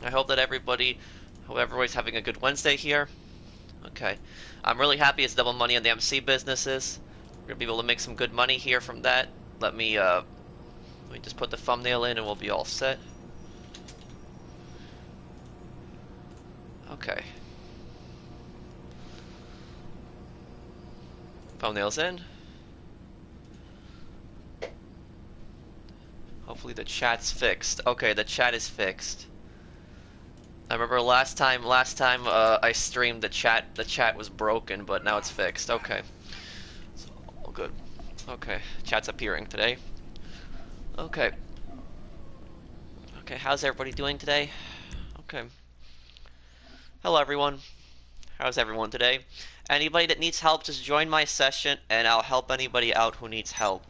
I hope that everybody's having a good Wednesday here. Okay. I'm really happy it's double money on the MC businesses. We're gonna be able to make some good money here from that. Let me just put the thumbnail in and we'll be all set. Okay. Thumbnail's in. Hopefully the chat's fixed. Okay, the chat is fixed. I remember last time I streamed the chat was broken, but now it's fixed. Okay. So, all good. Okay, chat's appearing today. Okay. Okay, how's everybody doing today? Okay. Hello everyone. How's everyone today? Anybody that needs help, just join my session and I'll help anybody out who needs help.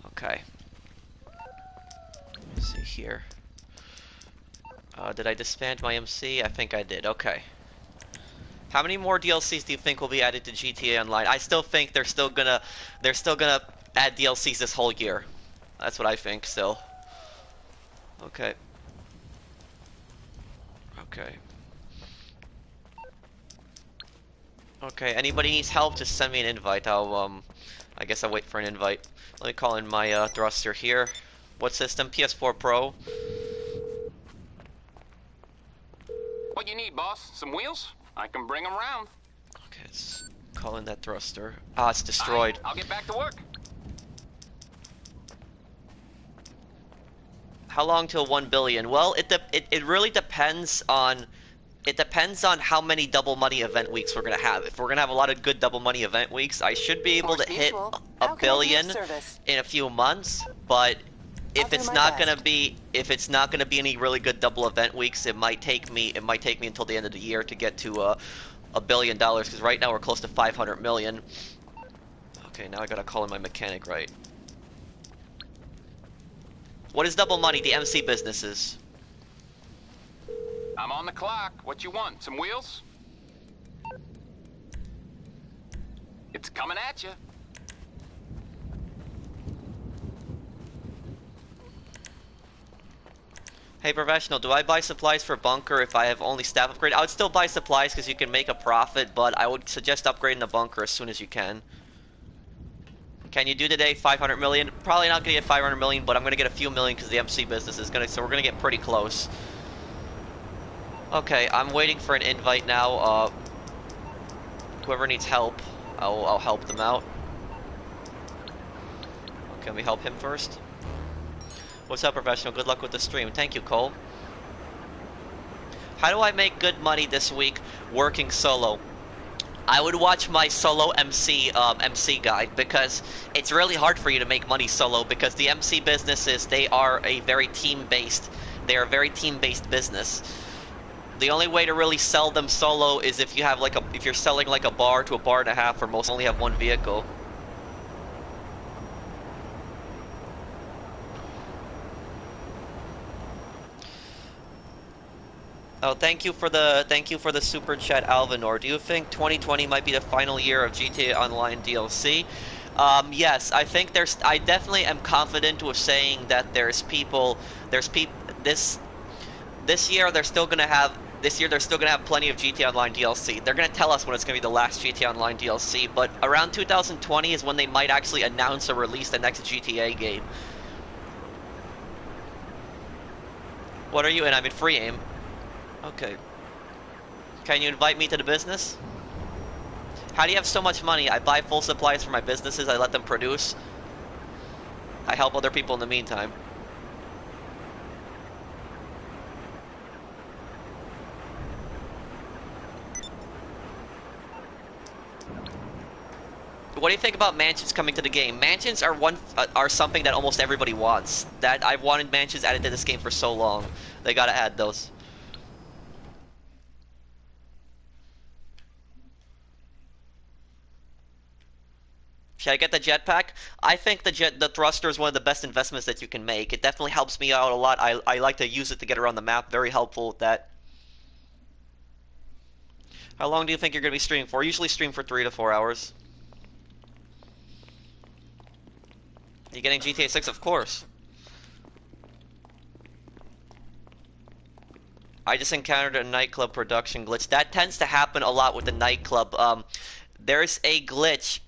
Okay. Let's see here. Did I disband my MC? I think I did. Okay. How many more DLCs do you think will be added to GTA Online? I still think they're still gonna add DLCs this whole year. That's what I think still. Okay. Okay. Okay, anybody needs help, just send me an invite. I guess I'll wait for an invite. Let me call in my thruster here. What system? PS4 Pro. What you need, boss? Some wheels? I can bring them round. Okay, let's call in that thruster. Ah, it's destroyed. I'll get back to work. How long till 1 billion? Well, it really depends on how many double money event weeks we're gonna have. If we're gonna have a lot of good double money event weeks, I should be able to hit a billion in a few months. But if it's not gonna be any really good double event weeks, it might take me until the end of the year to get to $1 billion. Because right now we're close to 500 million. Okay, now I gotta call in my mechanic, right? What is double money? The MC businesses. I'm on the clock. What you want? Some wheels? It's coming at you. Hey, Professional, do I buy supplies for bunker if I have only staff upgrade? I would still buy supplies because you can make a profit, but I would suggest upgrading the bunker as soon as you can. Can you do today 500 million? Probably not gonna get 500 million, but I'm gonna get a few million because the MC business is gonna, so we're gonna get pretty close. Okay, I'm waiting for an invite now. Whoever needs help, I'll help them out. Can we help him first? What's up, Professional? Good luck with the stream. Thank you, Cole. How do I make good money this week working solo? I would watch my solo MC guide, because it's really hard for you to make money solo because the MC businesses, they are a very team-based business. The only way to really sell them solo is if you have if you're selling like a bar to a bar and a half, or most only have one vehicle. Oh, thank you for the super chat, Alvinor. Do you think 2020 might be the final year of GTA Online DLC? Yes, I definitely am confident with saying that this year they're still gonna have plenty of GTA Online DLC. They're gonna tell us when it's gonna be the last GTA Online DLC, but around 2020 is when they might actually announce or release the next GTA game. What are you in? I'm in free aim. Okay. Can you invite me to the business? How do you have so much money? I buy full supplies for my businesses, I let them produce. I help other people in the meantime. What do you think about mansions coming to the game? Mansions are something that almost everybody wants. That I've wanted mansions added to this game for so long. They gotta add those. Should I get the jetpack? I think the thruster is one of the best investments that you can make. It definitely helps me out a lot. I like to use it to get around the map. Very helpful with that. How long do you think you're going to be streaming for? I usually stream for 3 to 4 hours. You getting GTA 6? Of course. I just encountered a nightclub production glitch. That tends to happen a lot with the nightclub. There's a glitch.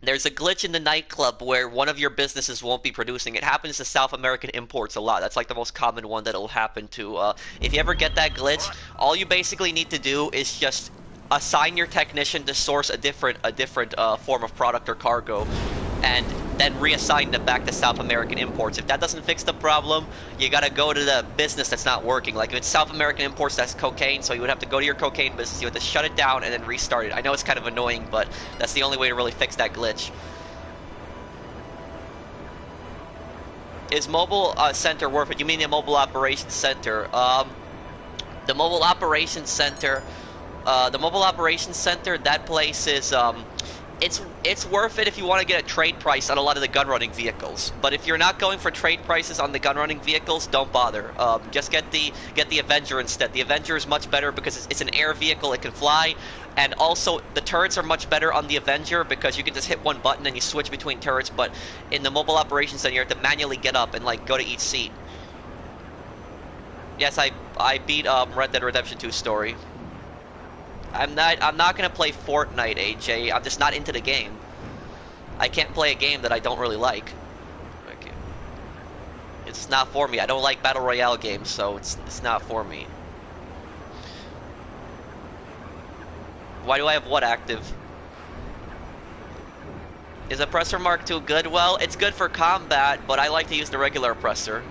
There's a glitch in the nightclub where one of your businesses won't be producing. It happens to South American imports a lot. That's like the most common one that'll happen to. If you ever get that glitch, all you basically need to do is just assign your technician to source a different form of product or cargo, and then reassign them back to South American imports. If that doesn't fix the problem, you gotta go to the business that's not working. Like if it's South American imports, that's cocaine, so you would have to go to your cocaine business, you have to shut it down and then restart it. I know it's kind of annoying, but that's the only way to really fix that glitch. Is mobile center worth it? You mean the mobile operations center? The mobile operations center, that place is, it's worth it if you want to get a trade price on a lot of the gun running vehicles. But if you're not going for trade prices on the gun running vehicles, don't bother. Just get the Avenger instead. The Avenger is much better because it's an air vehicle, it can fly, and also the turrets are much better on the Avenger because you can just hit one button and you switch between turrets. But in the mobile operations center, you have to manually get up and like go to each seat. Yes, I beat Red Dead Redemption 2 story. I'm not gonna play Fortnite, AJ. I'm just not into the game. I can't play a game that I don't really like. It's not for me. I don't like battle royale games, so it's not for me. Why do I have what active? Is Oppressor Mark II good? Well, it's good for combat, but I like to use the regular Oppressor.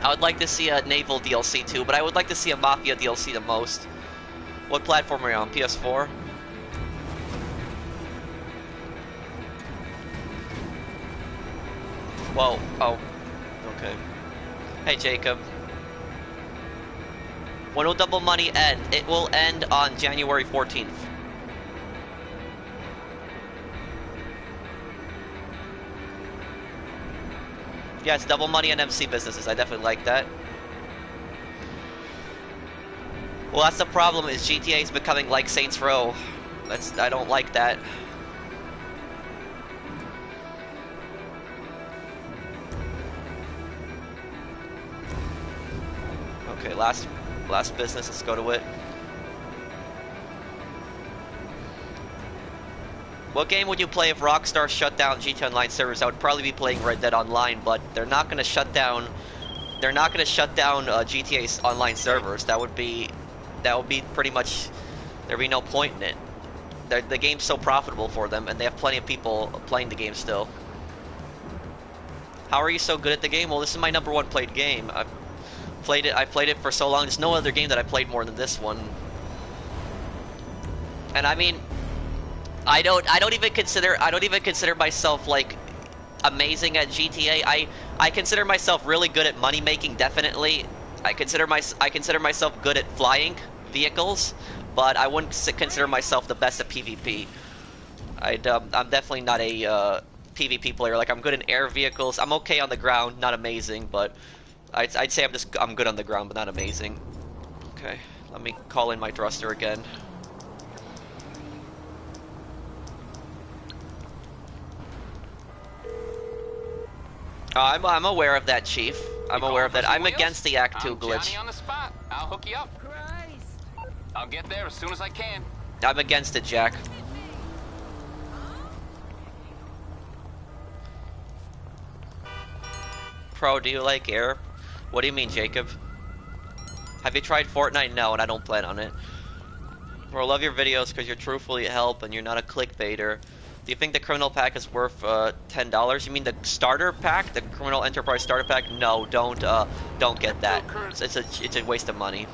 I would like to see a Naval DLC too, but I would like to see a Mafia DLC the most. What platform are you on? PS4? Whoa. Oh. Okay. Hey, Jacob. When will Double Money end? It will end on January 14th. Yes, Double Money and MC businesses. I definitely like that. Well, that's the problem, is GTA is becoming like Saints Row. I don't like that. Okay, last business, let's go to it. What game would you play if Rockstar shut down GTA Online servers? I would probably be playing Red Dead Online, but they're not going to shut down. They're not going to shut down GTA's online servers. That would be pretty much. There'd be no point in it. The game's so profitable for them, and they have plenty of people playing the game still. How are you so good at the game? Well, this is my #1 played game. I've played it for so long. There's no other game that I played more than this one. And I mean, I don't even consider myself like amazing at GTA. I consider myself really good at money making, definitely. I consider myself good at flying vehicles, but I wouldn't consider myself the best at PvP. I'm definitely not a PvP player. Like, I'm good in air vehicles. I'm okay on the ground, not amazing, but I'd say I'm good on the ground, but not amazing. Okay, let me call in my thruster again. I'm aware of that, Chief. I'm aware of that. I'm against the Act 2 glitch. Johnny on the spot. I'll hook you up. I'll get there as soon as I can. I'm against it, Jack. Pro, do you like air? What do you mean, Jacob? Have you tried Fortnite? No, and I don't plan on it. Bro, I love your videos because you're truthfully help and you're not a clickbaiter. Do you think the criminal pack is worth $10? You mean the starter pack, the criminal enterprise starter pack? No, don't get that. It's a waste of money.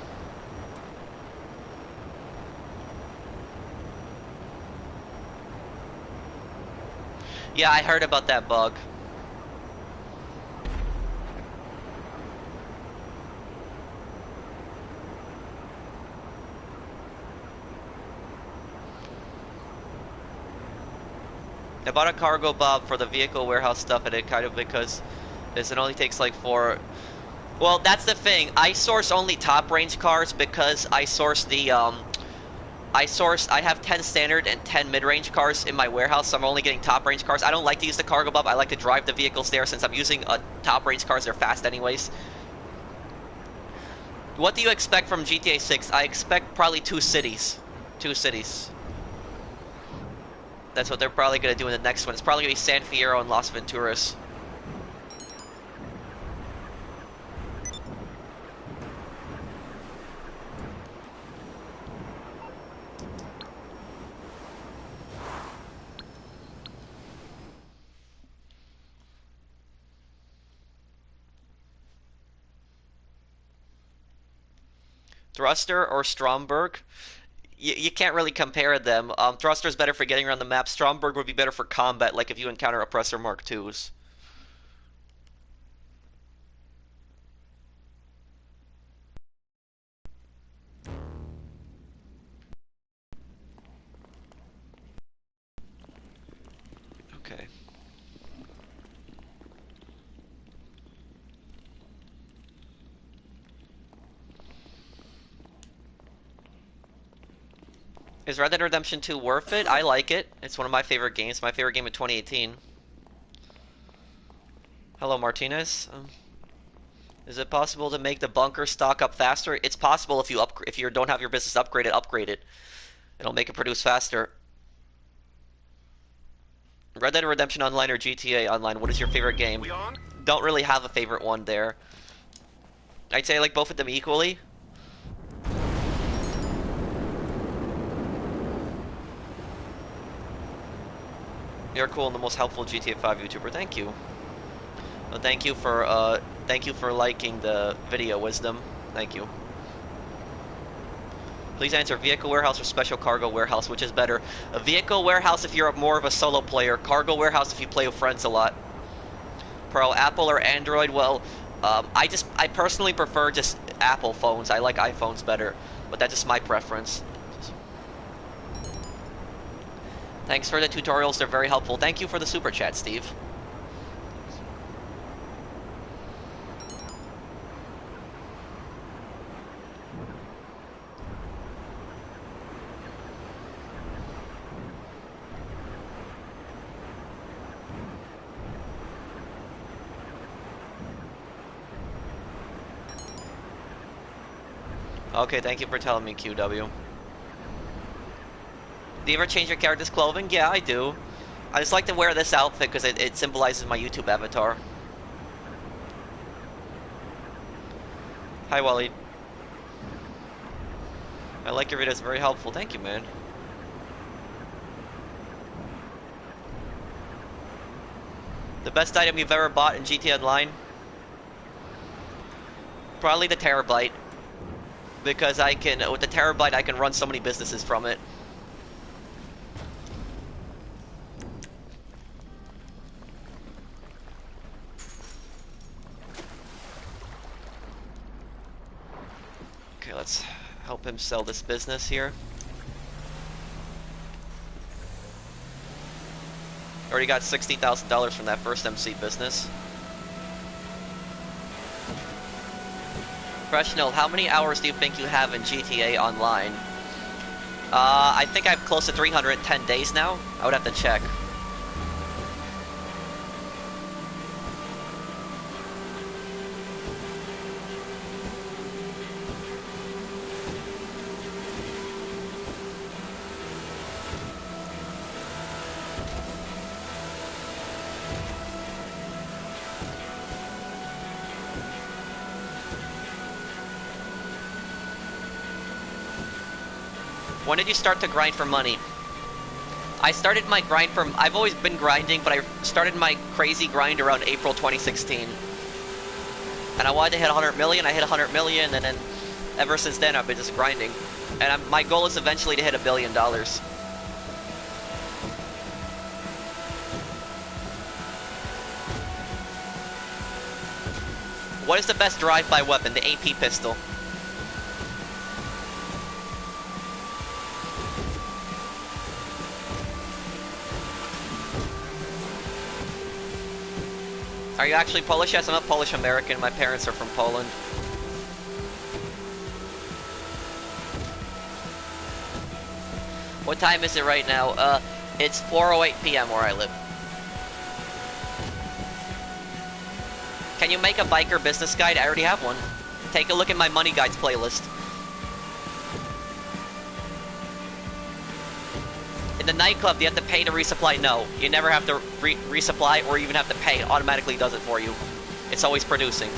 Yeah, I heard about that bug. I bought a cargo bob for the vehicle warehouse stuff, and it kind of because it only takes like 4. Well, that's the thing. I source only top range cars because I source the I have 10 standard and 10 mid-range cars in my warehouse, so I'm only getting top-range cars. I don't like to use the cargo bub. I like to drive the vehicles there since I'm using top-range cars. They're fast anyways. What do you expect from GTA 6? I expect probably 2 cities. 2 cities. That's what they're probably going to do in the next one. It's probably going to be San Fierro and Las Venturas. Thruster or Stromberg? You can't really compare them. Thruster's better for getting around the map. Stromberg would be better for combat, like if you encounter Oppressor Mark IIs. Okay. Is Red Dead Redemption 2 worth it? I like it. It's one of my favorite games. My favorite game of 2018. Hello, Martinez. Is it possible to make the bunker stock up faster? It's possible if you don't have your business upgraded, upgrade it. It'll make it produce faster. Red Dead Redemption Online or GTA Online? What is your favorite game? Don't really have a favorite one there. I'd say I like both of them equally. You're cool and the most helpful GTA 5 YouTuber. Thank you. Well, thank you for liking the video, Wisdom. Thank you. Please answer vehicle warehouse or special cargo warehouse, which is better? A vehicle warehouse if you're more of a solo player. Cargo warehouse if you play with friends a lot. Pro, Apple or Android? Well, I personally prefer just Apple phones. I like iPhones better, but that's just my preference. Thanks for the tutorials, they're very helpful. Thank you for the super chat, Steve. Okay, thank you for telling me, QW. Do you ever change your character's clothing? Yeah, I do. I just like to wear this outfit because it symbolizes my YouTube avatar. Hi, Wally. I like your videos, very helpful. Thank you, man. The best item you've ever bought in GTA Online? Probably the Terabyte. Because with the Terabyte, I can run so many businesses from it. Okay, let's help him sell this business here. Already got $60,000 from that first MC business. Professional, how many hours do you think you have in GTA Online? I think I have close to 310 days now. I would have to check. When did you start to grind for money? I started my grind from... I've always been grinding, but I started my crazy grind around April 2016. And I wanted to hit 100 million, I hit 100 million, and then ever since then I've been just grinding. And my goal is eventually to hit $1 billion. What is the best drive-by weapon? The AP pistol. Are you actually Polish? Yes, I'm a Polish American. My parents are from Poland. What time is it right now? It's 4:08 p.m. where I live. Can you make a biker business guide? I already have one. Take a look at my money guides playlist. In the nightclub, you have to pay to resupply. No, you never have to resupply or even have to pay. It automatically does it for you. It's always producing.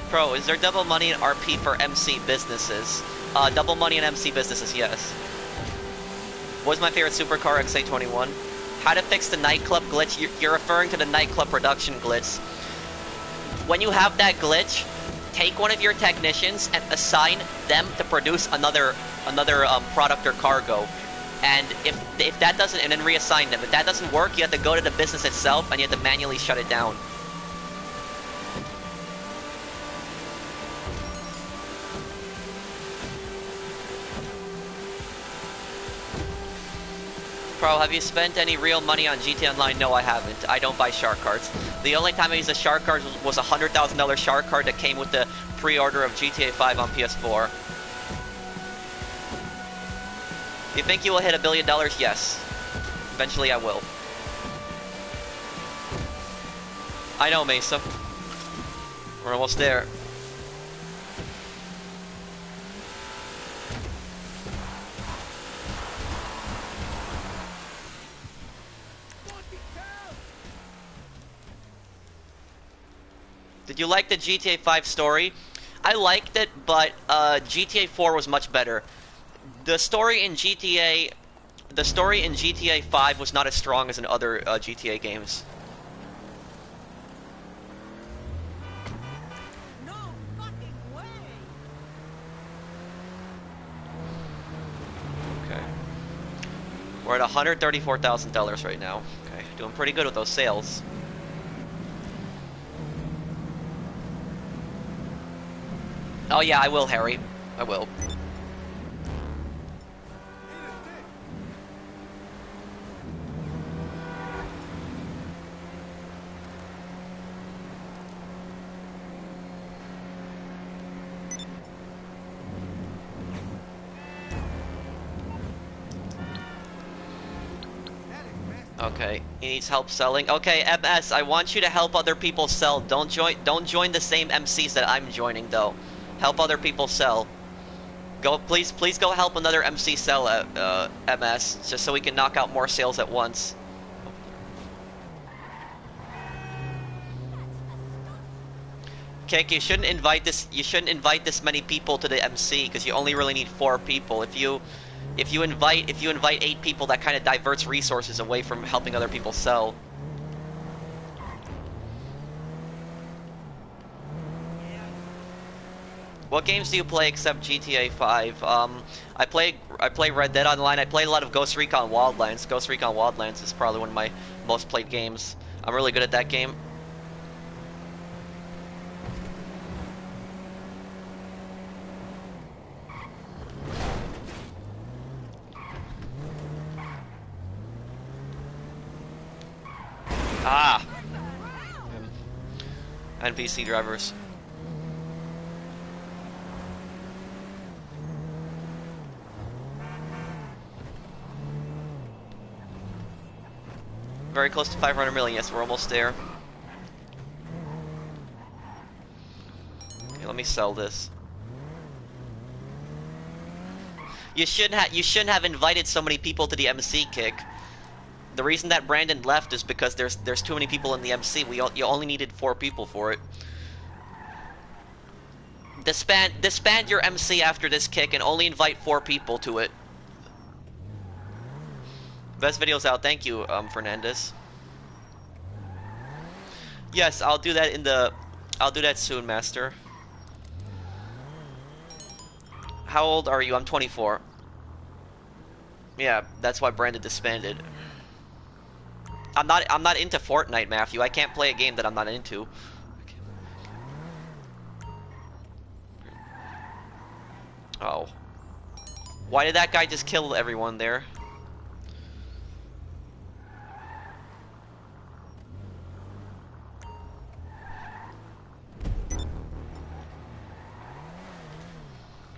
Pro, is there double money in RP for MC businesses? Double money in MC businesses, yes. What was my favorite supercar? XA21. How to fix the nightclub glitch? You're referring to the nightclub production glitch. When you have that glitch, take one of your technicians and assign them to produce another product or cargo. And if that doesn't, and then reassign them. If that doesn't work, you have to go to the business itself and you have to manually shut it down. Pro, have you spent any real money on GTA Online? No, I haven't. I don't buy shark cards. The only time I used a shark card was a $100,000 shark card that came with the pre-order of GTA 5 on PS4. You think you will hit $1 billion? Yes. Eventually I will. I know, Mesa. We're almost there. Did you like the GTA 5 story? I liked it, but GTA 4 was much better. The story in GTA 5 was not as strong as in other GTA games. No fucking way. Okay. We're at $134,000 right now. Okay, doing pretty good with those sales. Oh yeah, I will, Harry. I will. Okay, he needs help selling. Okay, MS, I want you to help other people sell. Don't join the same MCs that I'm joining though. Help other people sell. Please go help another MC sell MS, just so we can knock out more sales at once. Kick, you shouldn't invite this many people to the MC because you only really need 4 people. If you invite 8 people, that kind of diverts resources away from helping other people sell. What games do you play except GTA 5? I play Red Dead Online. I play a lot of Ghost Recon Wildlands. Ghost Recon Wildlands is probably one of my most played games. I'm really good at that game. Ah! NPC drivers. Very close to 500 million. Yes, we're almost there. Okay, let me sell this. You shouldn't have invited so many people to the MC, Kick. The reason that Brandon left is because there's too many people in the MC. You only needed 4 people for it. Disband your MC after this, Kick, and only invite 4 people to it. Best videos out. Thank you, Fernandez. Yes, I'll do that I'll do that soon, Master. How old are you? I'm 24. Yeah, that's why Brandon disbanded. I'm not into Fortnite, Matthew. I can't play a game that I'm not into. Oh. Why did that guy just kill everyone there?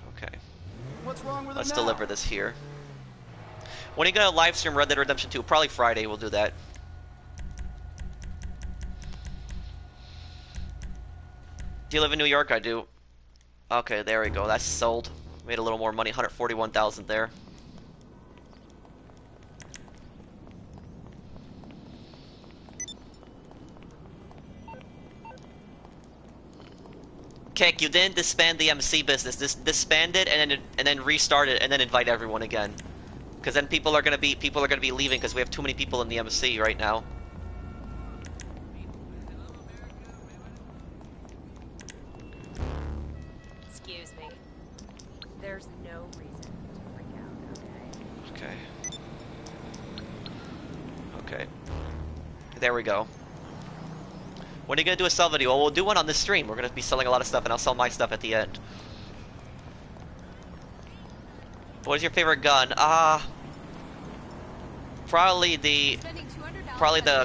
Okay. What's wrong with Let's him now? deliver this here. When are you gonna live stream Red Dead Redemption 2? Probably Friday we'll do that. Do you live in New York? I do. Okay, there we go. That's sold. Made a little more money. 141,000 there. Kick, you didn't disband the MC business. Disband it and then restart it and then invite everyone again. Because then people are gonna be leaving because we have too many people in the MC right now. Excuse me. There's no reason to freak out, okay? Okay. Okay. There we go. When are you gonna do a sell video? Well, we'll do one on this stream. We're gonna be selling a lot of stuff, and I'll sell my stuff at the end. What is your favorite gun? Probably the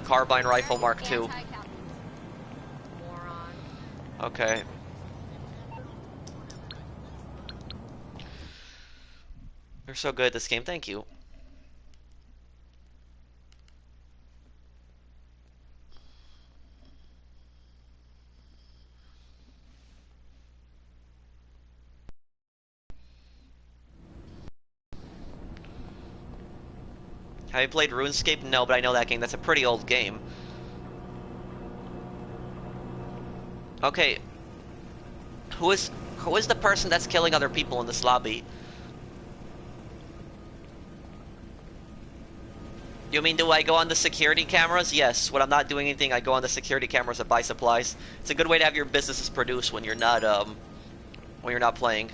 carbine rifle Mark II. Moron. Okay. You're so good at this game. Thank you. Have you played RuneScape? No, but I know that game. That's a pretty old game. Okay. Who is the person that's killing other people in this lobby? You mean, do I go on the security cameras? Yes. When I'm not doing anything, I go on the security cameras and buy supplies. It's a good way to have your businesses produced when you're not playing.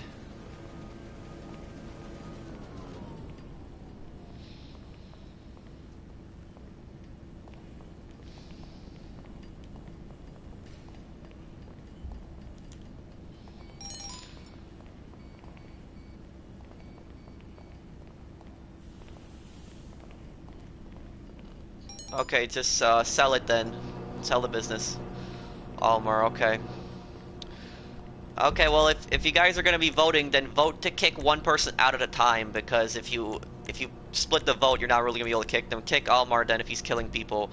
Okay, just sell it then. Sell the business. Almer, okay. Okay, well, if you guys are gonna be voting, then vote to kick one person out at a time, because if you split the vote, you're not really gonna be able to kick them. Kick Almar then if he's killing people.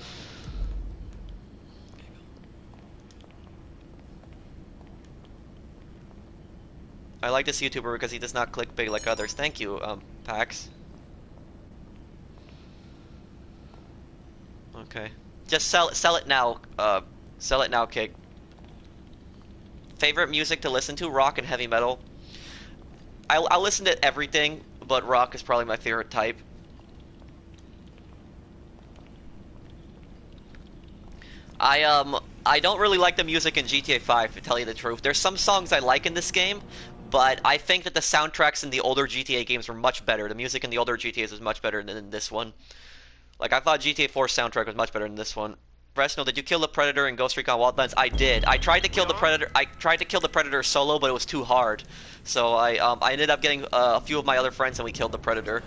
I like this YouTuber because he does not click big like others. Thank you, Pax. Okay. Just sell it now. Sell it now, Kick. Favorite music to listen to? Rock and heavy metal. I'll listen to everything, but rock is probably my favorite type. I don't really like the music in GTA 5, to tell you the truth. There's some songs I like in this game, but I think that the soundtracks in the older GTA games were much better. The music in the older GTAs was much better than in this one. Like, I thought GTA 4's soundtrack was much better than this one. Fresno, did you kill the Predator in Ghost Recon Wildlands? I did. I tried to kill the Predator. I tried to kill the Predator solo, but it was too hard. So I ended up getting a few of my other friends, and we killed the Predator.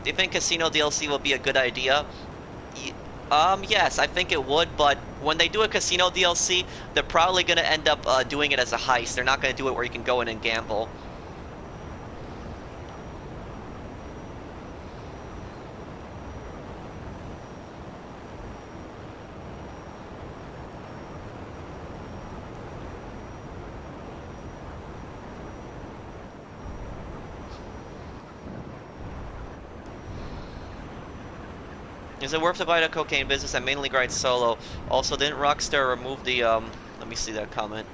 Do you think Casino DLC will be a good idea? Yes, I think it would, but when they do a Casino DLC, they're probably going to end up doing it as a heist. They're not going to do it where you can go in and gamble. Is it worth to buy the cocaine business? I mainly grind solo. Also, didn't Rockstar remove the, let me see that comment.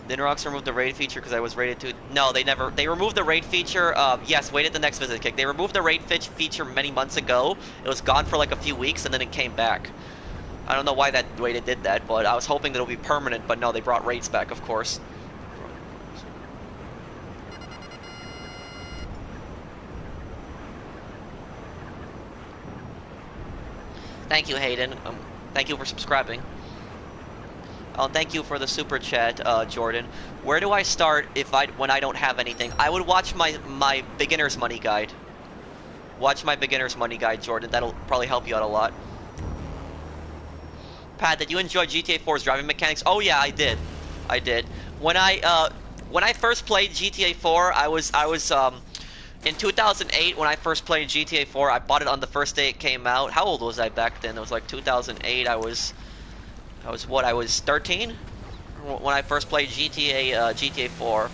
Didn't Rockstar remove the raid feature because I was rated to... No, they never... They removed the raid feature, yes, wait at the next visit, Kick. They removed the raid feature many months ago. It was gone for like a few weeks, and then it came back. I don't know why they did that, but I was hoping that it would be permanent, but no, they brought raids back, of course. Thank you, Hayden. Thank you for subscribing. Oh, thank you for the super chat, Jordan. Where do I start when I don't have anything? I would watch my beginner's money guide. Watch my beginner's money guide, Jordan. That'll probably help you out a lot. Pat, did you enjoy GTA 4's driving mechanics? Oh yeah, I did. I did. When I first played GTA 4, I was in 2008 when I first played GTA 4. I bought it on the first day it came out. How old was I back then? It was like 2008. I was 13 when I first played GTA 4,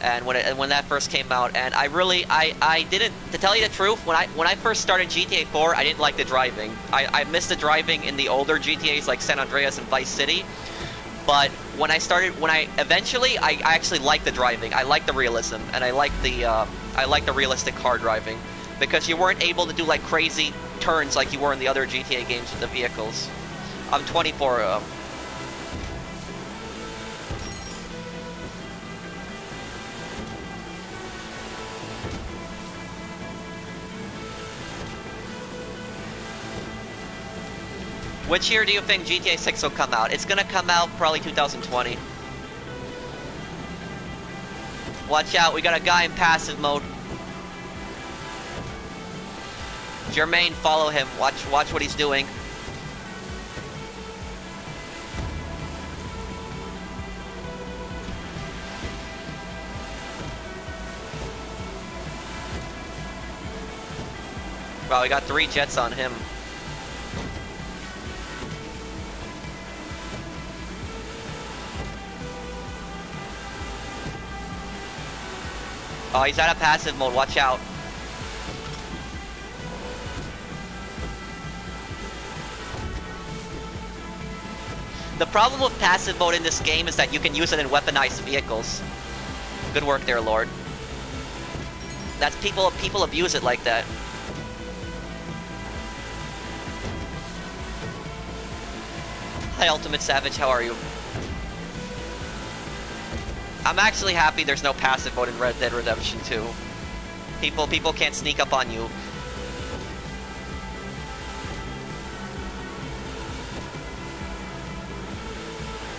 and when that first came out. And I didn't, to tell you the truth, when I first started GTA 4, I didn't like the driving. I missed the driving in the older GTAs like San Andreas and Vice City. But when I eventually I actually liked the driving. I liked the realism, and I liked the realistic car driving, because you weren't able to do like crazy turns like you were in the other GTA games with the vehicles. I'm 24. Which year do you think GTA 6 will come out? It's gonna come out probably 2020. Watch out, we got a guy in passive mode. Jermaine, follow him. Watch what he's doing. Wow, we got 3 jets on him. Oh, he's out of passive mode, watch out. The problem with passive mode in this game is that you can use it in weaponized vehicles. Good work there, Lord. That's people abuse it like that. Hi, Ultimate Savage, how are you? I'm actually happy there's no passive mode in Red Dead Redemption 2. People can't sneak up on you.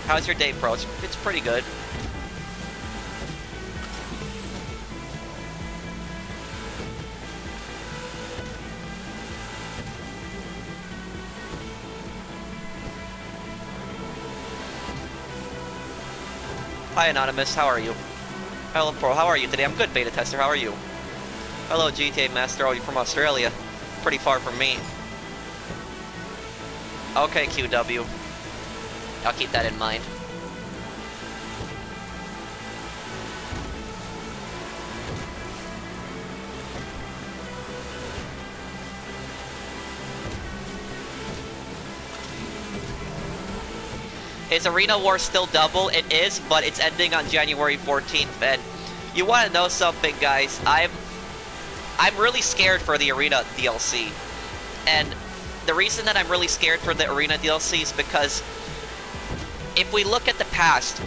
How's your day, Pro? It's pretty good. Hi, Anonymous. How are you? Hello, Pro. How are you today? I'm good, Beta Tester. How are you? Hello, GTA Master. Oh, you're from Australia. Pretty far from me. Okay, QW. I'll keep that in mind. Is Arena War still double? It is, but it's ending on January 14th, and you want to know something, guys? I'm really scared for the Arena DLC, and the reason that I'm really scared for the Arena DLC is because if we look at the past,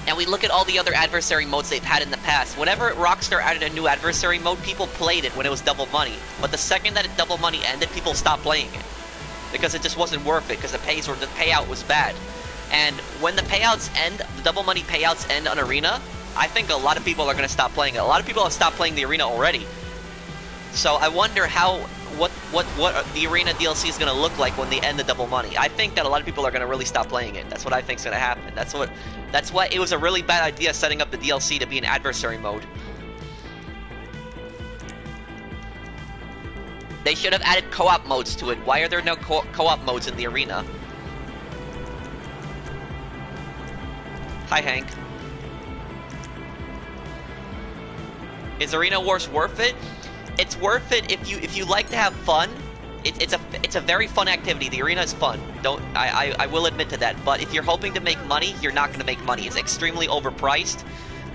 and we look at all the other adversary modes they've had in the past, whenever Rockstar added a new adversary mode, people played it when it was double money, but the second that double money ended, people stopped playing it. Because it just wasn't worth it, because the payout was bad. And when the payouts end, the double money payouts end on Arena, I think a lot of people are going to stop playing it. A lot of people have stopped playing the Arena already. So I wonder what the Arena DLC is going to look like when they end the double money. I think that a lot of people are going to really stop playing it. That's what I think is going to happen. That's why it was a really bad idea setting up the DLC to be an adversary mode. They should have added co-op modes to it. Why are there no co-op modes in the Arena? Hi, Hank. Is Arena Wars worth it? It's worth it if you like to have fun. It's a very fun activity. The Arena is fun. I will admit to that. But if you're hoping to make money, you're not going to make money. It's extremely overpriced.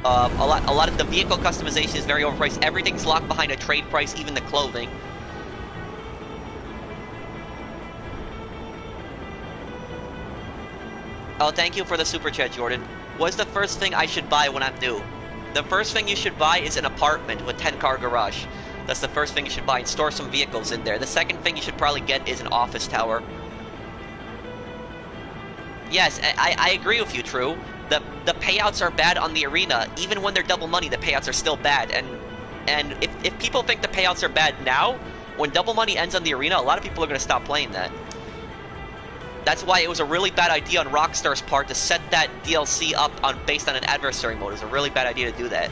A lot of the vehicle customization is very overpriced. Everything's locked behind a trade price, even the clothing. Oh, thank you for the super chat, Jordan. What's the first thing I should buy when I'm new? The first thing you should buy is an apartment with 10-car garage. That's the first thing you should buy, and store some vehicles in there. The second thing you should probably get is an office tower. Yes, I agree with you, True. The payouts are bad on the arena. Even when they're double money, the payouts are still bad. And if people think the payouts are bad now, when double money ends on the arena, a lot of people are going to stop playing that. That's why it was a really bad idea on Rockstar's part to set that DLC up based on an adversary mode. It was a really bad idea to do that.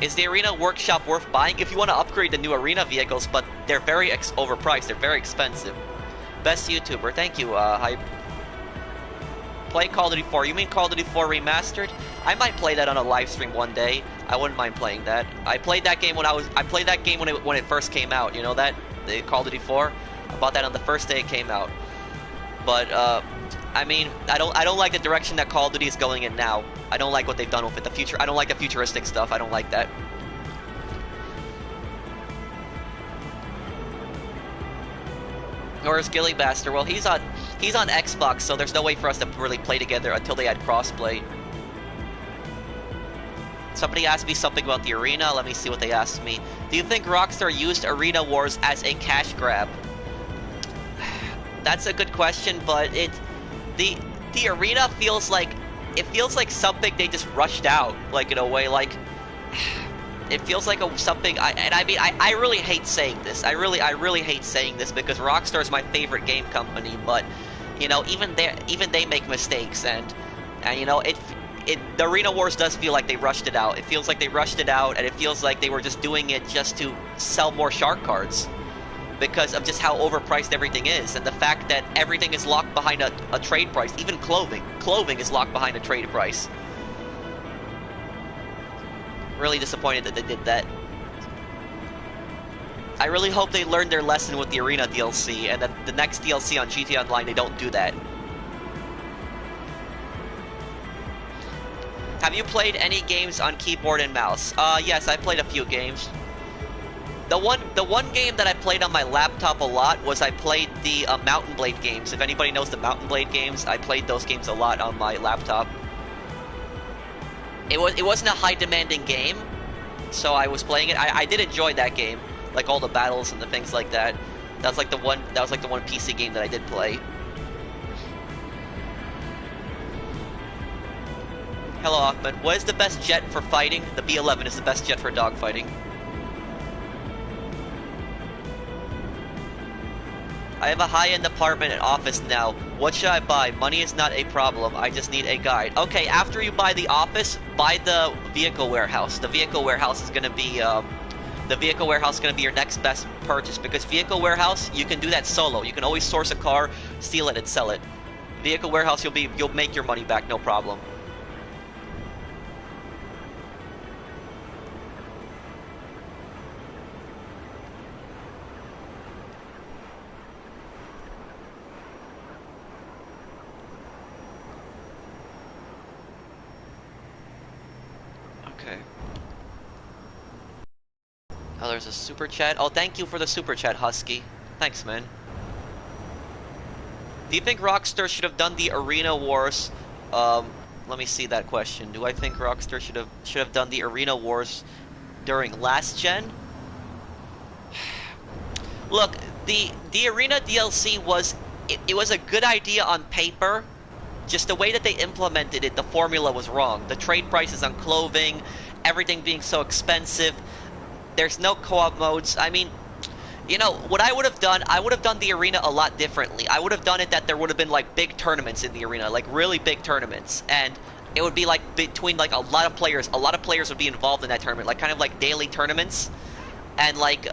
Is the Arena Workshop worth buying? If you want to upgrade the new Arena vehicles, but they're very overpriced. They're very expensive. Best YouTuber. Thank you, Hype. Play Call of Duty 4. You mean Call of Duty 4 Remastered? I might play that on a live stream one day. I wouldn't mind playing that. I played that game when it first came out. You know that? The Call of Duty 4? I bought that on the first day it came out. But I mean, I don't like the direction that Call of Duty is going in now. I don't like what they've done with it. I don't like the futuristic stuff. I don't like that. Or is Gilly Bastard? Well, he's on Xbox, so there's no way for us to really play together until they had crossplay. Somebody asked me something about the arena. Let me see what they asked me. Do you think Rockstar used Arena Wars as a cash grab? That's a good question, but the arena feels like something they just rushed out, like in a way, like it feels like something. I really hate saying this. I really hate saying this because Rockstar is my favorite game company, but you know, even they make mistakes, and you know, the Arena Wars does feel like they rushed it out. It feels like they rushed it out, and it feels like they were just doing it just to sell more shark cards. Because of just how overpriced everything is, and the fact that everything is locked behind a trade price. Even clothing. Clothing is locked behind a trade price. Really disappointed that they did that. I really hope they learned their lesson with the Arena DLC, and that the next DLC on GTA Online, they don't do that. Have you played any games on keyboard and mouse? Yes, I played a few games. The one game that I played on my laptop a lot was I played the Mountain Blade games. If anybody knows the Mountain Blade games, I played those games a lot on my laptop. It wasn't a high demanding game, so I was playing it. I did enjoy that game, like all the battles and the things like that. That was like the one PC game that I did play. Hello, Ahmed. What is the best jet for fighting? The B-11 is the best jet for dogfighting. I have a high-end apartment and office now. What should I buy? Money is not a problem. I just need a guide. Okay, after you buy the office, buy the vehicle warehouse. The vehicle warehouse is gonna be your next best purchase, because vehicle warehouse, you can do that solo. You can always source a car, steal it, and sell it. Vehicle warehouse, you'll make your money back, no problem. Oh, there's a super chat. Oh, thank you for the super chat, Husky. Thanks, man. Do you think Rockstar should have done the Arena Wars? Let me see that question. Do I think Rockstar should have done the Arena Wars during last gen? Look, the Arena DLC was a good idea on paper. Just the way that they implemented it, the formula was wrong. The trade prices on clothing, everything being so expensive. There's no co-op modes. I mean, you know, what I would have done the arena a lot differently. I would have done it that there would have been, like, big tournaments in the arena, like, really big tournaments. And it would be, like, between, like, a lot of players would be involved in that tournament, like, kind of like daily tournaments. And, like,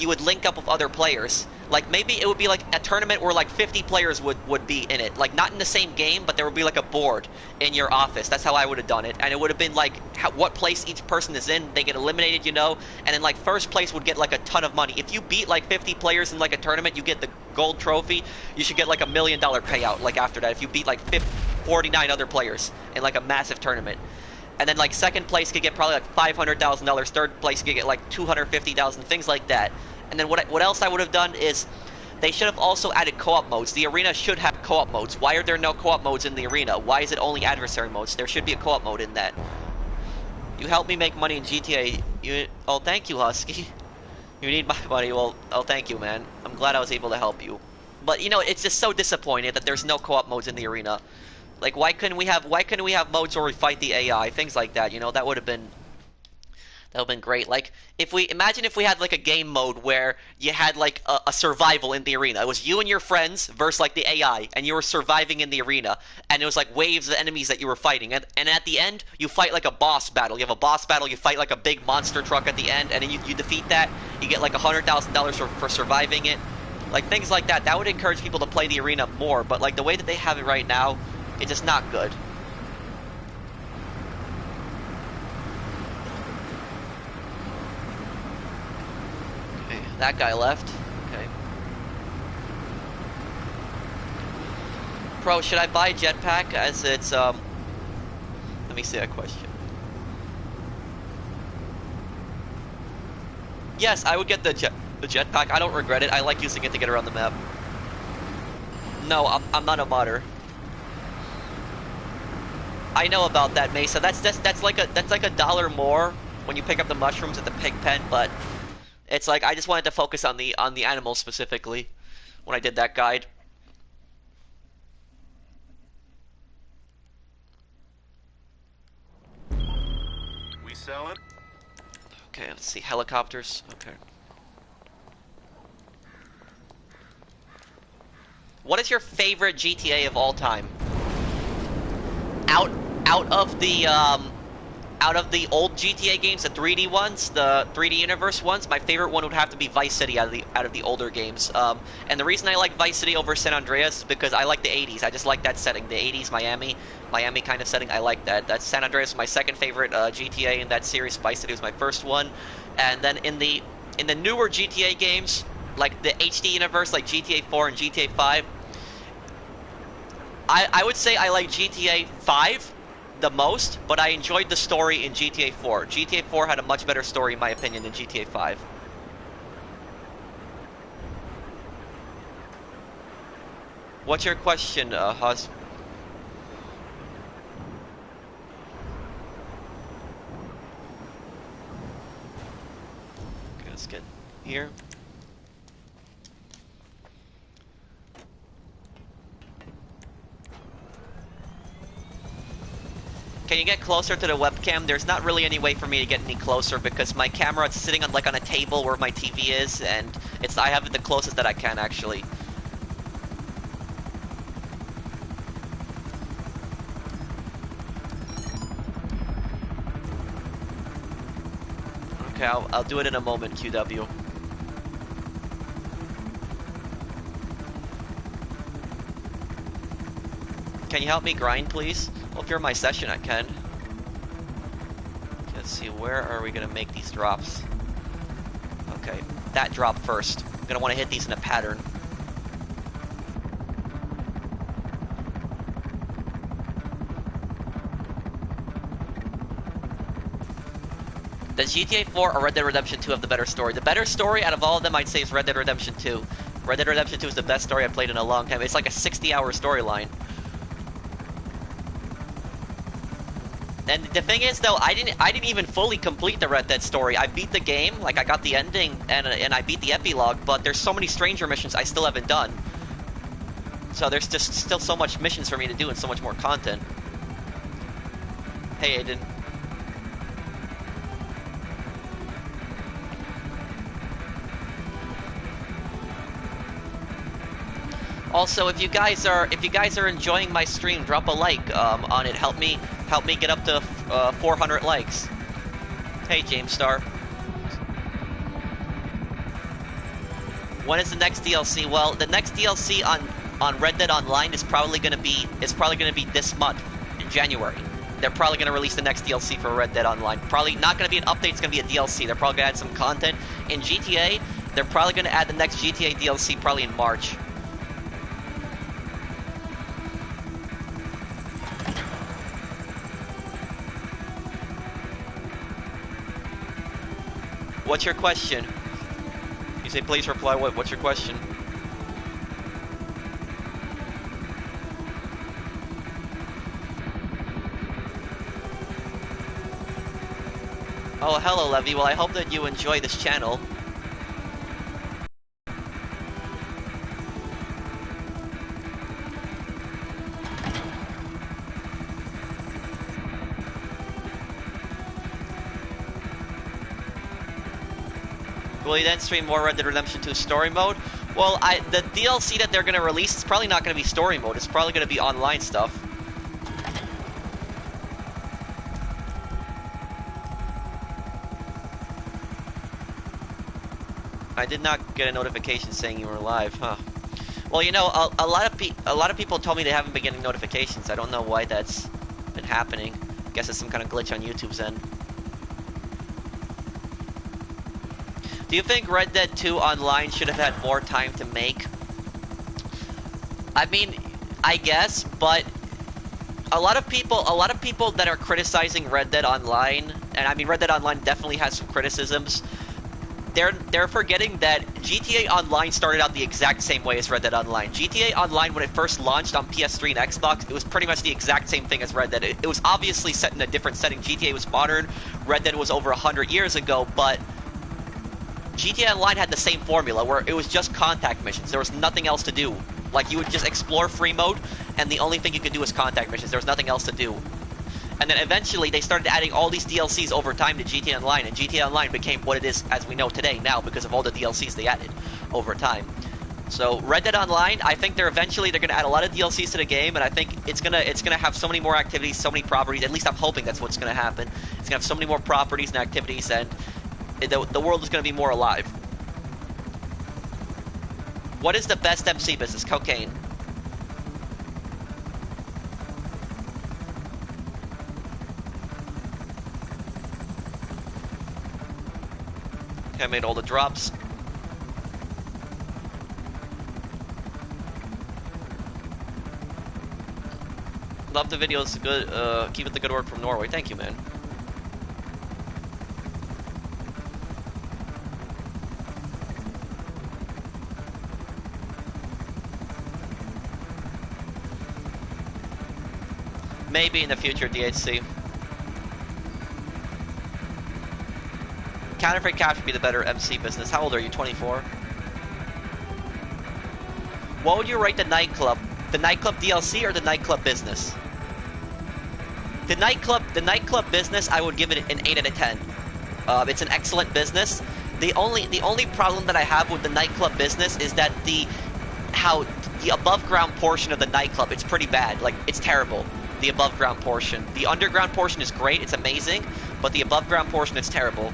you would link up with other players. Like, maybe it would be, like, a tournament where, like, 50 players would be in it. Like, not in the same game, but there would be, like, a board in your office. That's how I would have done it. And it would have been, like, what place each person is in. They get eliminated, you know? And then, like, first place would get, like, a ton of money. If you beat, like, 50 players in, like, a tournament, you get the gold trophy. You should get, like, $1 million payout, like, after that. If you beat, like, 49 other players in, like, a massive tournament. And then, like, second place could get probably, like, $500,000. Third place could get, like, $250,000, things like that. And then what else I would have done is they should have also added co-op modes. The arena should have co-op modes. Why are there no co-op modes in the arena? Why is it only adversary modes? There should be a co-op mode in that. You helped me make money in GTA. Oh, thank you, Husky. You need my money. Well, oh, thank you, man. I'm glad I was able to help you. But you know, it's just so disappointing that there's no co-op modes in the arena. Like, why couldn't we have modes where we fight the AI, things like that? You know, that would have been great. Like, imagine if we had like a game mode where you had like a survival in the arena. It was you and your friends versus like the AI, and you were surviving in the arena, and it was like waves of enemies that you were fighting. And at the end, you fight like a boss battle. You have a boss battle. You fight like a big monster truck at the end, and then you defeat that. You get like $100,000 for surviving it. Like things like that. That would encourage people to play the arena more. But like the way that they have it right now, it's just not good. That guy left. Okay. Pro, should I buy a jetpack as it's let me see that question. Yes, I would get the jetpack. I don't regret it. I like using it to get around the map. No, I'm not a modder. I know about that, Mesa. That's like a dollar more when you pick up the mushrooms at the pig pen, but it's like I just wanted to focus on the animals specifically when I did that guide. We selling? Okay, let's see. Helicopters. Okay. What is your favorite GTA of all time? Out of the old GTA games, the 3D ones, the 3D Universe ones, my favorite one would have to be Vice City out of the older games. And the reason I like Vice City over San Andreas is because I like the 80s. I just like that setting, the 80s Miami kind of setting. I like that. That's San Andreas is my second favorite GTA in that series. Vice City was my first one. And then in the newer GTA games, like the HD Universe, like GTA 4 and GTA 5, I would say I like GTA 5 the most, but I enjoyed the story in GTA 4. GTA 4 had a much better story, in my opinion, than GTA 5. What's your question, Hus? Okay, let's get here. Can you get closer to the webcam? There's not really any way for me to get any closer because my camera is sitting on a table where my TV is, and I have it the closest that I can actually. Okay, I'll do it in a moment, QW. Can you help me grind, please? Well, if you're in my session, I can. Let's see, where are we gonna make these drops? Okay, that drop first. I'm gonna want to hit these in a pattern. Does GTA 4 or Red Dead Redemption 2 have the better story? The better story out of all of them, I'd say, is Red Dead Redemption 2. Red Dead Redemption 2 is the best story I've played in a long time. It's like a 60-hour storyline. And the thing is, though, I didn't even fully complete the Red Dead story. I beat the game, like I got the ending and I beat the epilogue, but there's so many stranger missions I still haven't done. So there's just still so much missions for me to do and so much more content. Hey, Aiden. Also, if you guys are enjoying my stream, drop a like on it. Help me get up to 400 likes. Hey, James Star. When is the next DLC? Well, the next DLC on Red Dead Online is probably gonna be this month in January. They're probably gonna release the next DLC for Red Dead Online. Probably not gonna be an update. It's gonna be a DLC. They're probably gonna add some content in GTA. They're probably gonna add the next GTA DLC probably in March. What's your question? You say please reply what? What's your question? Oh, hello, Levy. Well, I hope that you enjoy this channel. Will you then stream more Red Dead Redemption 2 story mode? Well, the DLC that they're going to release is probably not going to be story mode. It's probably going to be online stuff. I did not get a notification saying you were live, huh? Well, you know, a lot of people told me they haven't been getting notifications. I don't know why that's been happening. Guess it's some kind of glitch on YouTube's end. Do you think Red Dead 2 Online should have had more time to make? I mean, I guess, but a lot of people that are criticizing Red Dead Online, and I mean Red Dead Online definitely has some criticisms. They're forgetting that GTA Online started out the exact same way as Red Dead Online. GTA Online, when it first launched on PS3 and Xbox, it was pretty much the exact same thing as Red Dead. It was obviously set in a different setting. GTA was modern, Red Dead was over 100 years ago, but GTA Online had the same formula, where it was just contact missions. There was nothing else to do. Like, you would just explore free mode, and the only thing you could do was contact missions. There was nothing else to do. And then eventually they started adding all these DLCs over time to GTA Online, and GTA Online became what it is as we know today now because of all the DLCs they added over time. So Red Dead Online, I think they're going to add a lot of DLCs to the game, and I think it's gonna have so many more activities, so many properties. At least I'm hoping that's what's gonna happen. It's gonna have so many more properties and activities, and the world is gonna be more alive. What is the best MC business? Cocaine. I made all the drops. Love the videos. Good. Keep it the good work from Norway. Thank you, man. Maybe in the future, DHC. Counterfeit cash would be the better MC business. How old are you? 24? What would you rate the nightclub? The nightclub DLC or the nightclub business? The nightclub business, I would give it an 8 out of 10. It's an excellent business. The only problem that I have with the nightclub business is that the above ground portion of the nightclub, it's pretty bad. Like, it's terrible. The above ground portion. The underground portion is great. It's amazing, but the above ground portion is terrible.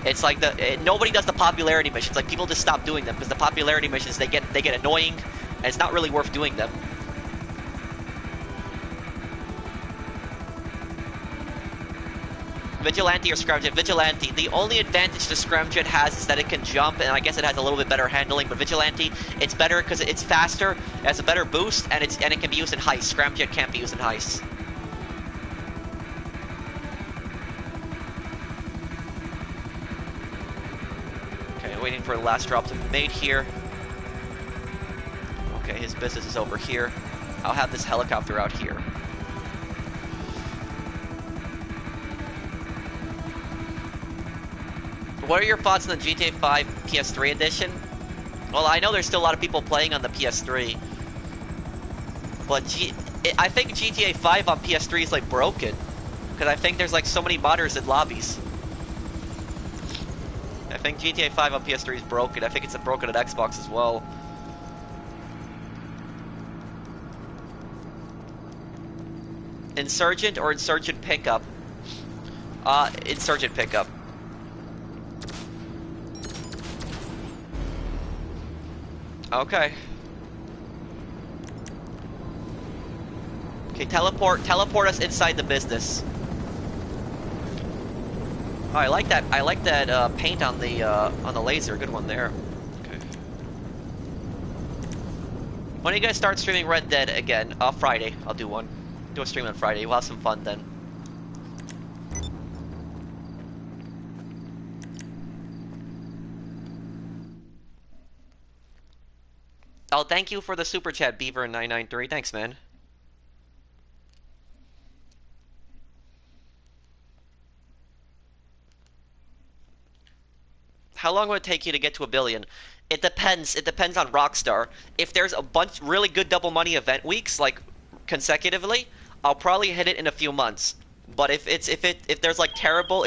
It's like nobody does the popularity missions. Like, people just stop doing them because the popularity missions they get annoying, and it's not really worth doing them. Vigilante or Scramjet? Vigilante. The only advantage the Scramjet has is that it can jump, and I guess it has a little bit better handling. But Vigilante, it's better because it's faster, it has a better boost, and it can be used in Heist. Scramjet can't be used in Heist. Waiting for the last drop to be made here. Okay, his business is over here. I'll have this helicopter out here. What are your thoughts on the GTA 5 PS3 edition? Well, I know there's still a lot of people playing on the PS3. But I think GTA 5 on PS3 is like broken. Because I think there's like so many modders in lobbies. I think GTA 5 on PS3 is broken. I think it's broken on Xbox as well. Insurgent or Insurgent Pickup? Insurgent Pickup. Okay. Okay, teleport us inside the business. Oh, I like that paint on the laser. Good one there. Okay. When do you guys start streaming Red Dead again? Friday. I'll do one. Do a stream on Friday. We'll have some fun then. Oh, thank you for the super chat, Beaver993. Thanks, man. How long would it take you to get to 1 billion? It depends. It depends on Rockstar. If there's a bunch really good double money event weeks, like consecutively, I'll probably hit it in a few months. But if there's like terrible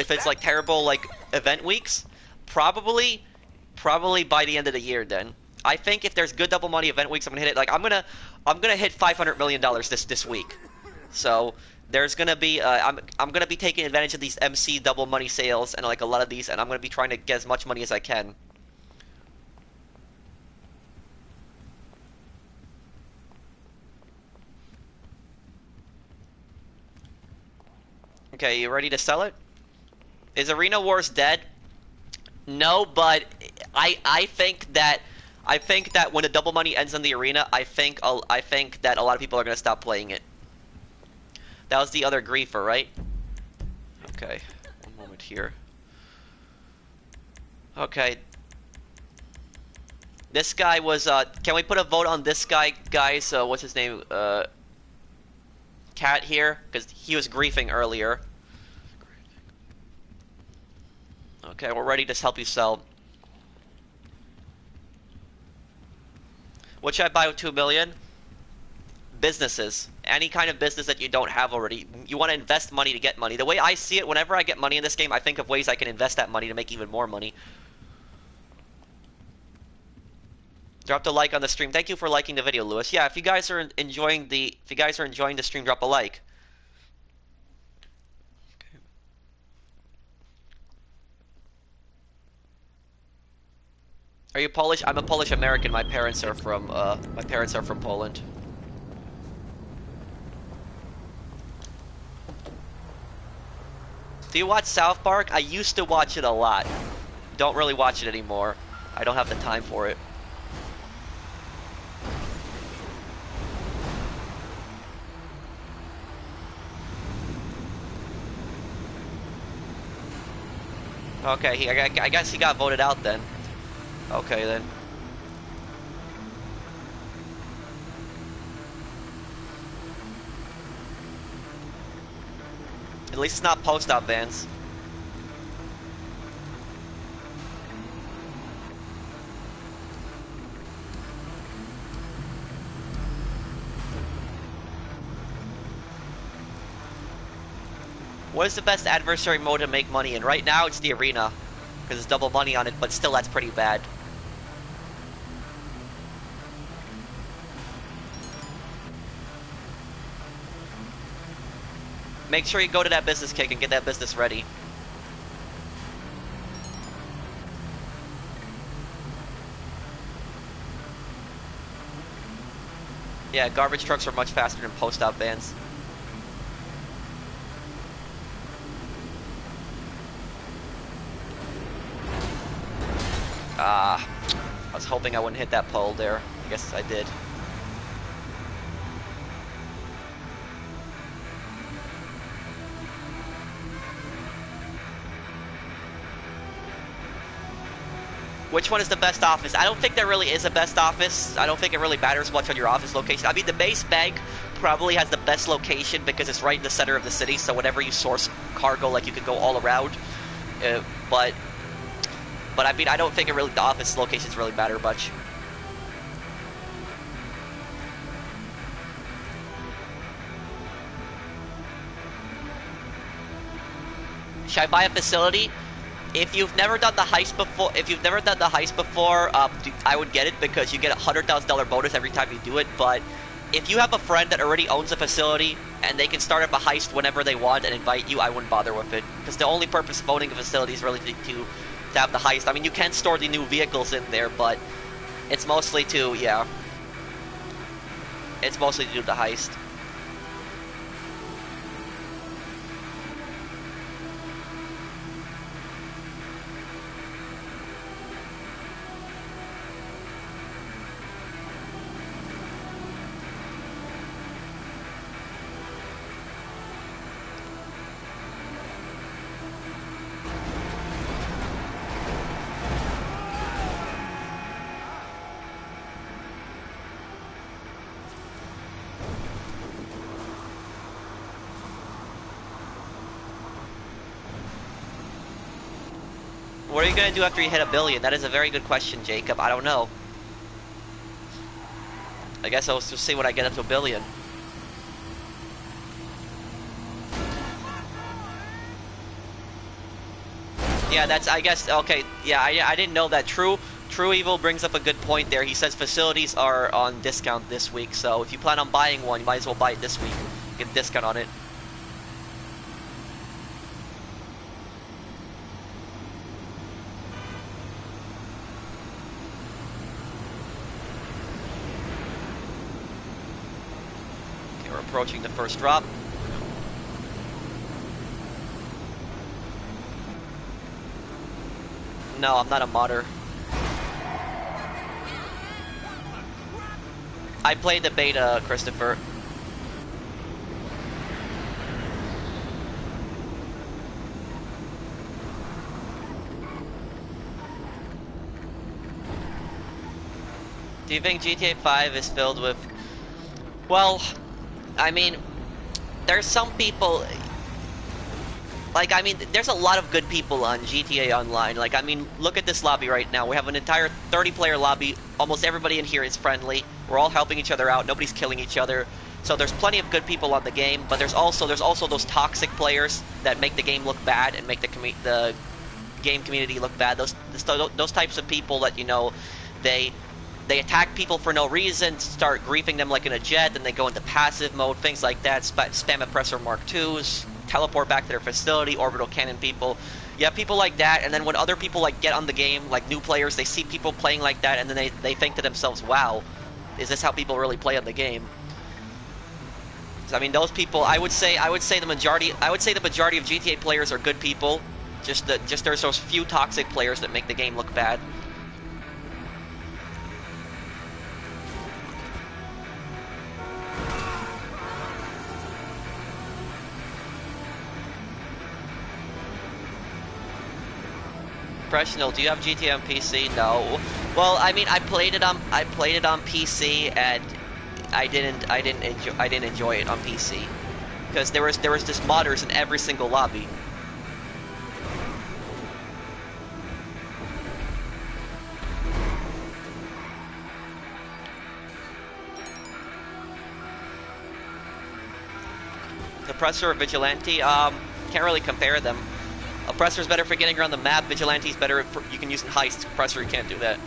like event weeks, probably by the end of the year then. I think if there's good double money event weeks, I'm gonna hit it. Like I'm gonna hit $500 million this week. So there's gonna be I'm gonna be taking advantage of these MC double money sales and like a lot of these, and I'm gonna be trying to get as much money as I can. Okay, you ready to sell it? Is Arena Wars dead? No, but I think that when the double money ends in the arena, I think that a lot of people are gonna stop playing it. That was the other griefer, right? Okay, one moment here. Okay. This guy was, can we put a vote on this guy, guys? What's his name? Cat here? Because he was griefing earlier. Okay, we're ready to help you sell. What should I buy with 2 million? Businesses. Any kind of business that you don't have already. You want to invest money to get money. The way I see it, whenever I get money in this game, I think of ways I can invest that money to make even more money. Drop the like on the stream. Thank you for liking the video, Lewis. Yeah, if you guys are enjoying the stream, drop a like. Okay. Are you Polish? I'm a Polish American. My parents are from Poland. Do you watch South Park? I used to watch it a lot. Don't really watch it anymore. I don't have the time for it. Okay, I guess he got voted out then. Okay then. At least it's not post-op vans. What is the best adversary mode to make money in? Right now it's the arena, because it's double money on it, but still that's pretty bad. Make sure you go to that business kick and get that business ready. Yeah, garbage trucks are much faster than post-op vans. I was hoping I wouldn't hit that pole there. I guess I did. Which one is the best office? I don't think there really is a best office. I don't think it really matters much on your office location. I mean, the base bank probably has the best location because it's right in the center of the city, so whenever you source cargo, like, you can go all around. But I mean, I don't think the office locations really matter much. Should I buy a facility? If you've never done the heist before, I would get it because you get a $100,000 bonus every time you do it. But if you have a friend that already owns a facility and they can start up a heist whenever they want and invite you, I wouldn't bother with it because the only purpose of owning a facility is really to have the heist. I mean, you can store the new vehicles in there, but it's mostly to, yeah, it's mostly to do the heist. What are you gonna do after you hit 1 billion? That is a very good question, Jacob. I don't know. I guess I'll just see when I get up to 1 billion. Yeah, that's, I guess, okay, yeah, I didn't know that. True Evil brings up a good point there. He says facilities are on discount this week, so if you plan on buying one, you might as well buy it this week. Get a discount on it. Okay, we're approaching the first drop. No, I'm not a modder. I played the beta, Christopher. Do you think GTA 5 is filled with... Well, I mean, there's some people... Like, I mean, there's a lot of good people on GTA Online. Like, I mean, look at this lobby right now. We have an entire 30-player lobby. Almost everybody in here is friendly. We're all helping each other out. Nobody's killing each other. So there's plenty of good people on the game. But there's also those toxic players that make the game look bad and make the game community look bad. Those types of people that, you know, they attack people for no reason, start griefing them like in a jet, then they go into passive mode, things like that. Spam oppressor Mark IIs. Teleport back to their facility, orbital cannon people. You have people like that, and then when other people like get on the game, like new players, they see people playing like that, and then they think to themselves, "Wow, is this how people really play on the game?" So, I mean, those people, I would say the majority of GTA players are good people. Just there's those few toxic players that make the game look bad. Professional, do you have GTA on PC? No. Well, I mean, I played it on PC, and I didn't enjoy it on PC because there was just modders in every single lobby. Oppressor or Vigilante? Can't really compare them. Oppressor's better for getting around the map. Vigilante's better for, you can use in Heist. Oppressor, you can't do that.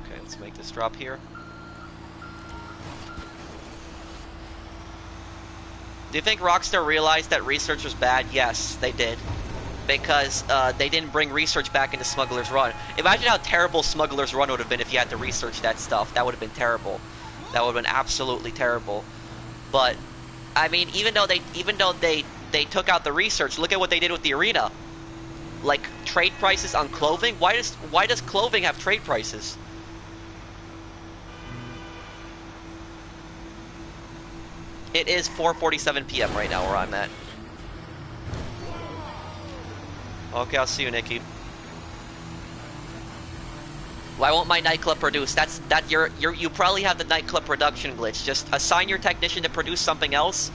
Okay, let's make this drop here. Do you think Rockstar realized that research was bad? Yes, they did. Because they didn't bring research back into Smugglers Run. Imagine how terrible Smugglers Run would have been if you had to research that stuff. That would have been terrible. That would have been absolutely terrible. But I mean, even though they took out the research, look at what they did with the arena. Like trade prices on clothing. Why does clothing have trade prices? It is 4:47 p.m. right now where I'm at. Okay, I'll see you, Nikki. Why won't my nightclub produce? You probably have the nightclub production glitch. Just assign your technician to produce something else,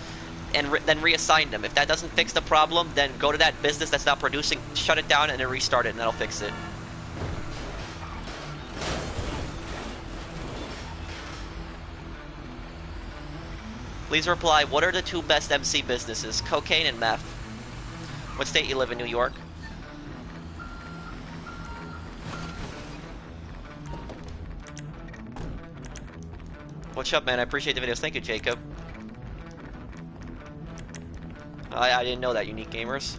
and then reassign them. If that doesn't fix the problem, then go to that business that's not producing, shut it down, and then restart it, and that'll fix it. Please reply, what are the two best MC businesses? Cocaine and meth. What state you live in? New York? What's up, man? I appreciate the videos. Thank you, Jacob. I didn't know that, Unique Gamers.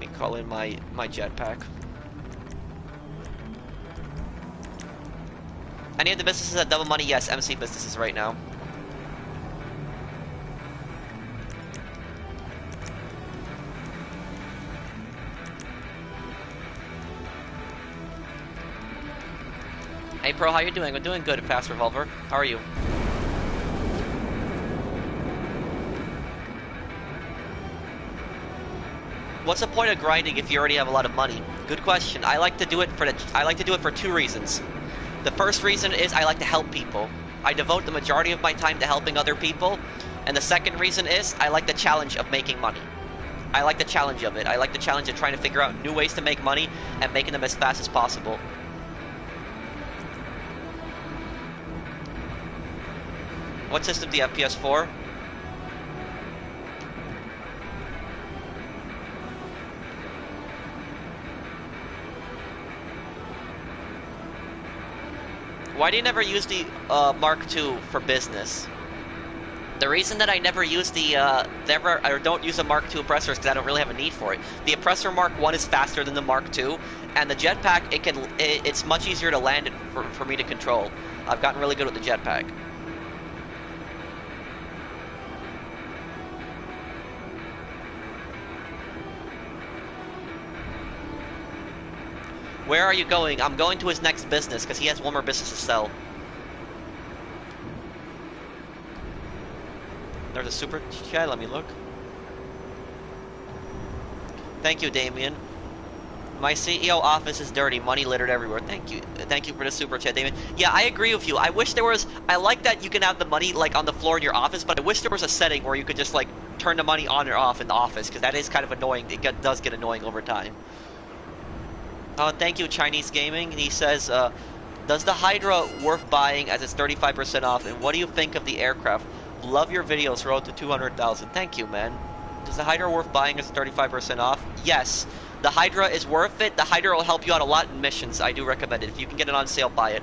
Let me call in my jetpack. Any of the businesses that double money? Yes, MC businesses right now. Pro, how you doing? I'm doing good, Fast Revolver. How are you? What's the point of grinding if you already have a lot of money? Good question. I like to do it for two reasons. The first reason is I like to help people. I devote the majority of my time to helping other people. And the second reason is I like the challenge of making money. I like the challenge of it. I like the challenge of trying to figure out new ways to make money and making them as fast as possible. What system do you have, PS4? Why do you never use the Mark II for business? The reason that I never use don't use a Mark II oppressor is because I don't really have a need for it. The oppressor Mark I is faster than the Mark II, and the jetpack, it's much easier to land it for me to control. I've gotten really good with the jetpack. Where are you going? I'm going to his next business, because he has one more business to sell. There's a super chat, let me look. Thank you, Damien. My CEO office is dirty, money littered everywhere. Thank you for the super chat, Damien. Yeah, I agree with you. I wish there was, I like that you can have the money, like, on the floor in your office, but I wish there was a setting where you could just, like, turn the money on or off in the office, because that is kind of annoying. It does get annoying over time. Thank you, Chinese Gaming. He says, does the Hydra worth buying as it's 35% off, and what do you think of the aircraft? Love your videos, road to 200,000. Thank you, man. Does the Hydra worth buying as 35% off? Yes. The Hydra is worth it. The Hydra will help you out a lot in missions. I do recommend it. If you can get it on sale, buy it.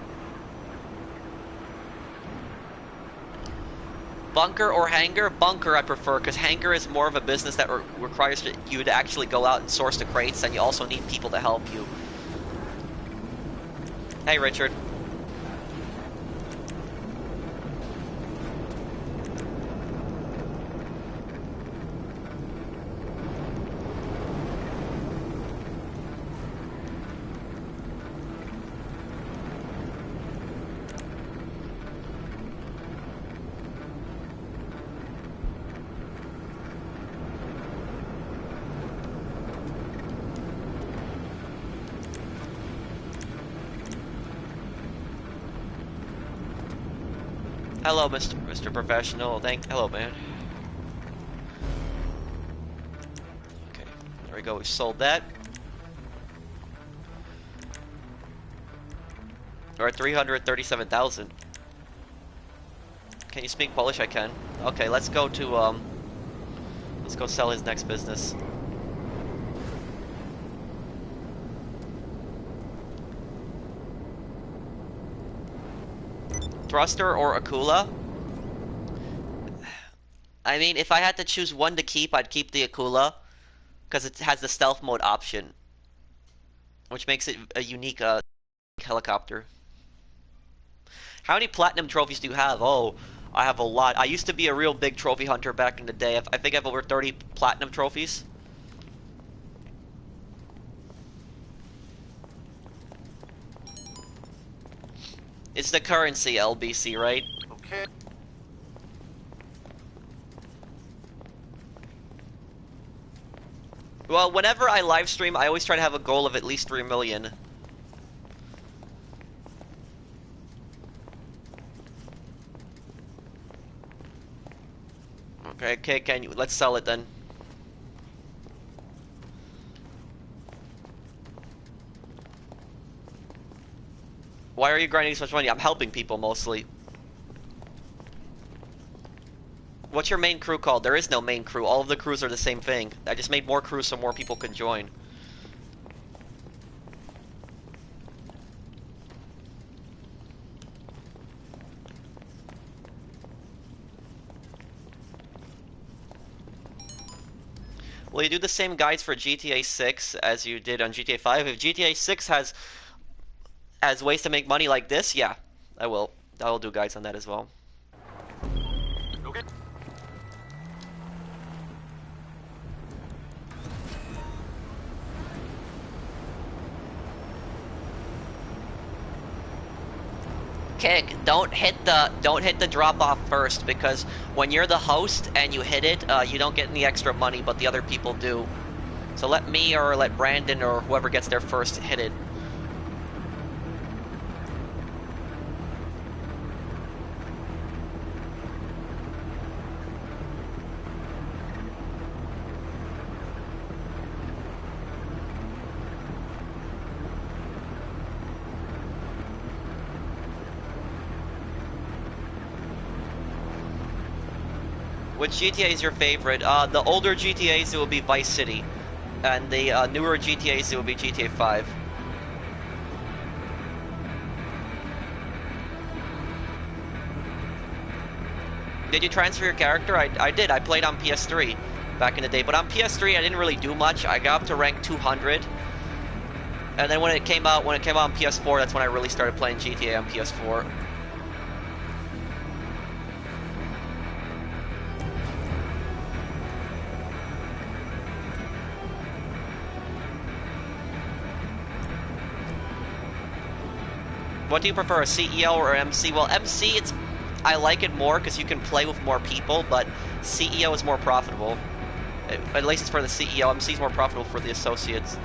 Bunker or hangar? Bunker I prefer, because hangar is more of a business that requires you to actually go out and source the crates, and you also need people to help you. Hey, Richard. Hello, Mr. Professional. Hello, man. Okay, there we go. We sold that. We're at 337,000. Can you speak Polish? I can. Okay, let's go to let's go sell his next business. Thruster or Akula? I mean, if I had to choose one to keep, I'd keep the Akula, because it has the stealth mode option, which makes it a unique helicopter. How many platinum trophies do you have? Oh, I have a lot. I used to be a real big trophy hunter back in the day. I think I have over 30 platinum trophies. It's the currency, LBC, right? Okay. Well, whenever I live stream, I always try to have a goal of at least 3 million. Okay, let's sell it then. Why are you grinding so much money? I'm helping people mostly. What's your main crew called? There is no main crew. All of the crews are the same thing. I just made more crews so more people can join. Will you do the same guides for GTA 6 as you did on GTA 5? If GTA 6 has ways to make money like this, yeah, I will. I will do guides on that as well. Okay. Kick, don't hit the drop off first, because when you're the host and you hit it, you don't get any extra money, but the other people do. So let me or let Brandon or whoever gets there first hit it. Which GTA is your favorite? The older GTAs, it will be Vice City. And the newer GTAs, it will be GTA 5. Did you transfer your character? I did. I played on PS3 back in the day. But on PS3, I didn't really do much. I got up to rank 200. And then when it came out on PS4, that's when I really started playing GTA on PS4. What do you prefer, a CEO or MC? Well, MC, I like it more because you can play with more people, but CEO is more profitable. At least it's for the CEO. MC is more profitable for the associates.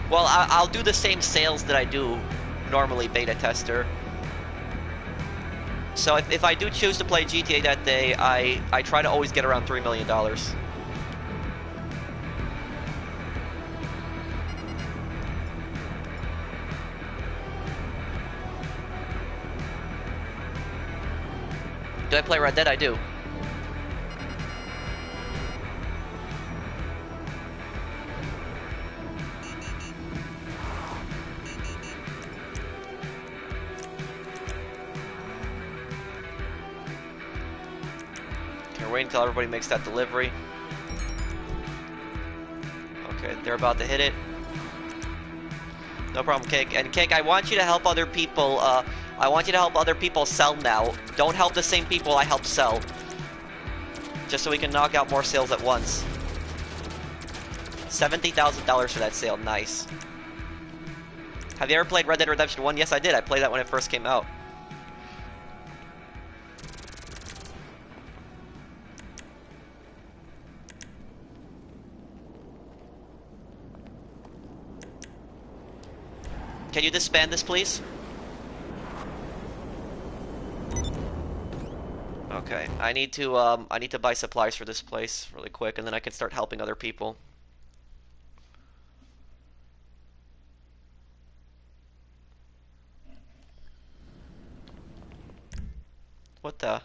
Well, I'll do the same sales that I do normally, beta tester. So if I do choose to play GTA that day, I try to always get around $3 million. Do I play Red Dead? I do. Okay, we're waiting until everybody makes that delivery. Okay, they're about to hit it. No problem, Cake. And Cake, I want you to help other people, I want you to help other people sell now. Don't help the same people I help sell. Just so we can knock out more sales at once. $70,000 for that sale, nice. Have you ever played Red Dead Redemption 1? Yes, I did. I played that when it first came out. Can you disband this, please? Okay, I need to buy supplies for this place really quick, and then I can start helping other people. What the?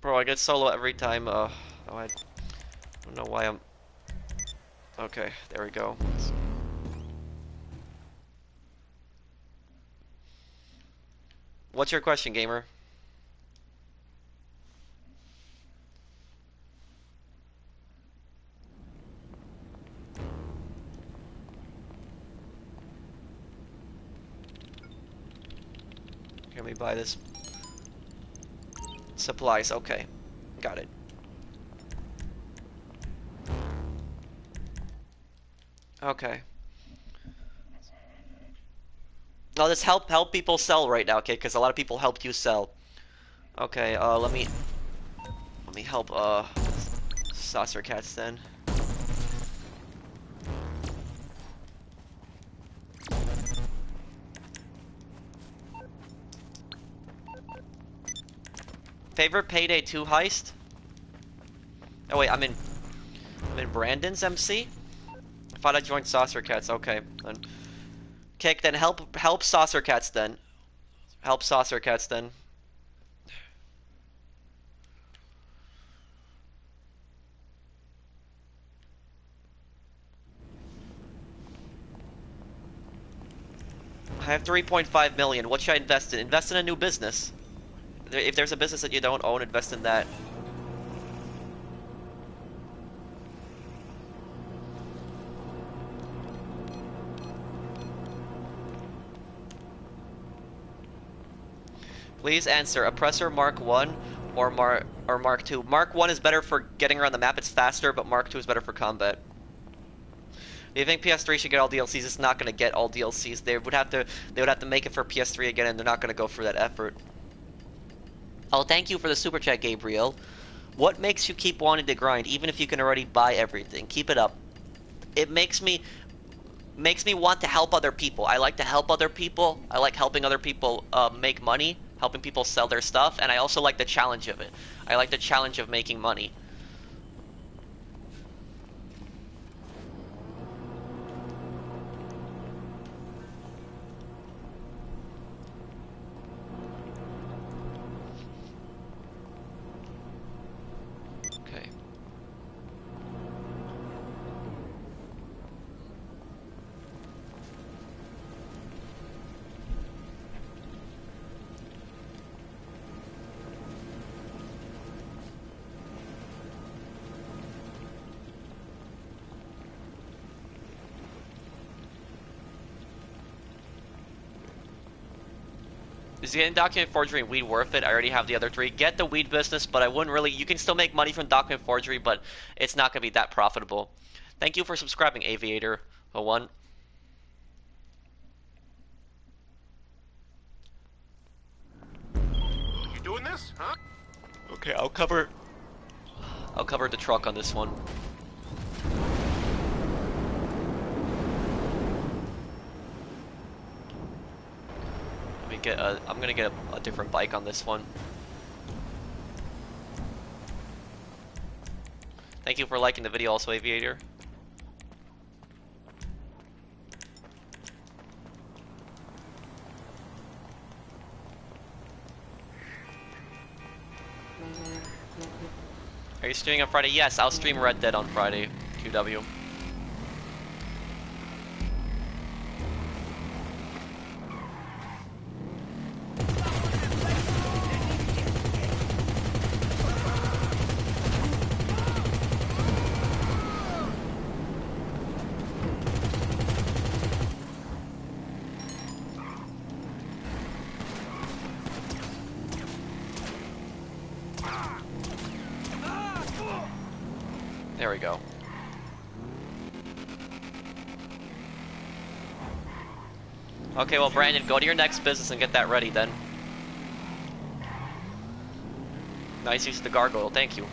Bro, I get solo every time, oh, I don't know why I'm... Okay, there we go. What's your question, gamer? Can we buy this? Supplies, okay. Got it. Okay. No, this help people sell right now, okay? Because a lot of people helped you sell. Okay, let me help saucer cats then. Favorite Payday 2 heist? Oh wait, I'm in Brandon's MC? I thought I joined Saucer Cats. Okay, then. Kick, then help Saucer Cats then. Help Saucer Cats then. I have 3.5 million. What should I invest in? Invest in a new business. If there's a business that you don't own, invest in that. Please answer. Oppressor Mark 1 or Mark 2. Mark 1 is better for getting around the map, it's faster, but Mark 2 is better for combat. Do you think PS3 should get all DLCs? It's not going to get all DLCs. They would have to make it for PS3 again, and they're not going to go for that effort. Oh, thank you for the super chat, Gabriel. What makes you keep wanting to grind, even if you can already buy everything? Keep it up. It makes me want to help other people. I like to help other people. I like helping other people make money, helping people sell their stuff, and I also like the challenge of it. I like the challenge of making money. Is getting document forgery and weed worth it? I already have the other three. Get the weed business, but I wouldn't really... You can still make money from document forgery, but it's not going to be that profitable. Thank you for subscribing, Aviator 01. You doing this, huh? Okay, I'll cover the truck on this one. I'm gonna get a different bike on this one. Thank you for liking the video also, Aviator. Are you streaming on Friday? Yes, I'll stream Red Dead on Friday, QW. There we go. Okay, well, Brandon, go to your next business and get that ready then. Nice use of the gargoyle, thank you.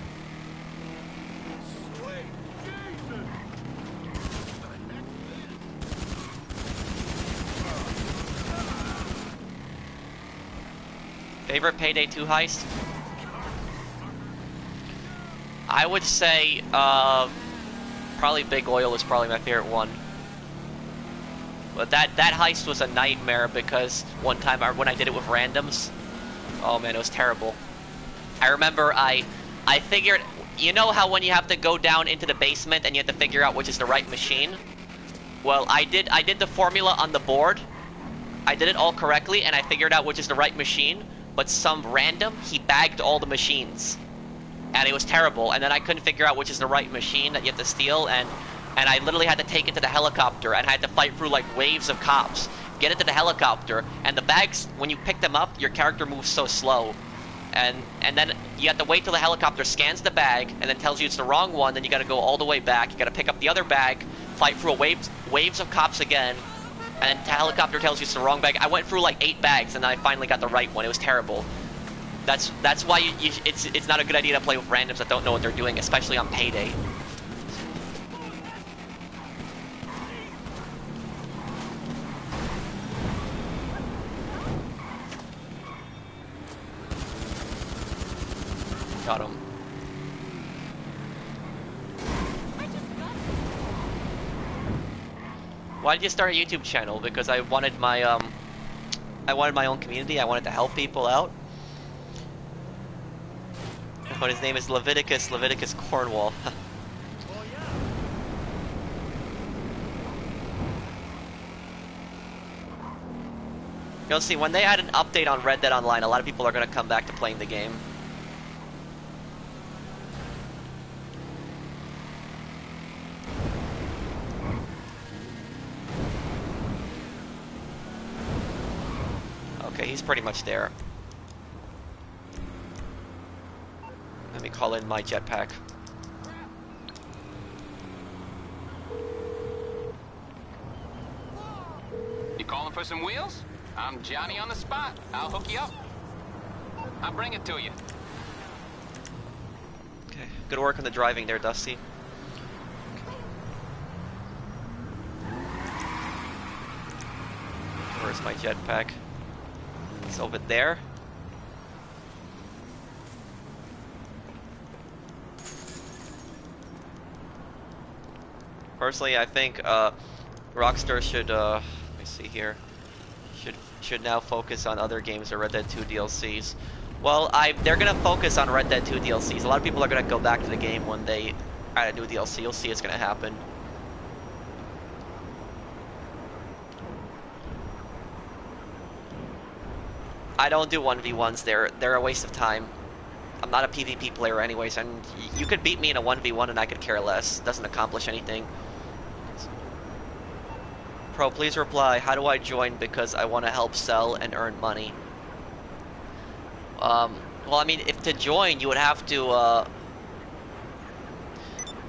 Favorite Payday 2 heist? I would say, probably Big Oil is probably my favorite one. But that heist was a nightmare because one time when I did it with randoms, oh man, it was terrible. I remember I figured, you know how when you have to go down into the basement and you have to figure out which is the right machine? Well, I did the formula on the board. I did it all correctly and I figured out which is the right machine, but some random, he bagged all the machines. And it was terrible, and then I couldn't figure out which is the right machine that you have to steal, and I literally had to take it to the helicopter, and I had to fight through like waves of cops, get it to the helicopter, and the bags, when you pick them up, your character moves so slow, and then you have to wait till the helicopter scans the bag, and then tells you it's the wrong one, then you gotta go all the way back, you gotta pick up the other bag, fight through waves of cops again, and the helicopter tells you it's the wrong bag. I went through like 8 bags, and then I finally got the right one. It was terrible. That's why it's not a good idea to play with randoms that don't know what they're doing, especially on Payday. Got him. Why did you start a YouTube channel? Because I wanted my own community. I wanted to help people out. But his name is Leviticus Cornwall. You'll see, when they add an update on Red Dead Online, a lot of people are going to come back to playing the game. Okay, he's pretty much there. me call in my jetpack. You calling for some wheels? I'm Johnny on the spot. I'll hook you up. I'll bring it to you. Okay, good work on the driving there, Dusty. Where's my jetpack? It's over there. Personally, I think Rockstar should, let me see here, should now focus on other games or Red Dead 2 DLCs. Well, they're gonna focus on Red Dead 2 DLCs. A lot of people are gonna go back to the game when they add a new DLC. You'll see it's gonna happen. I don't do 1v1s. They're a waste of time. I'm not a PvP player anyways, and you could beat me in a 1v1 and I could care less. It doesn't accomplish anything. Pro, please reply. How do I join? Because I want to help sell and earn money. Well, I mean, if to join, you would have to.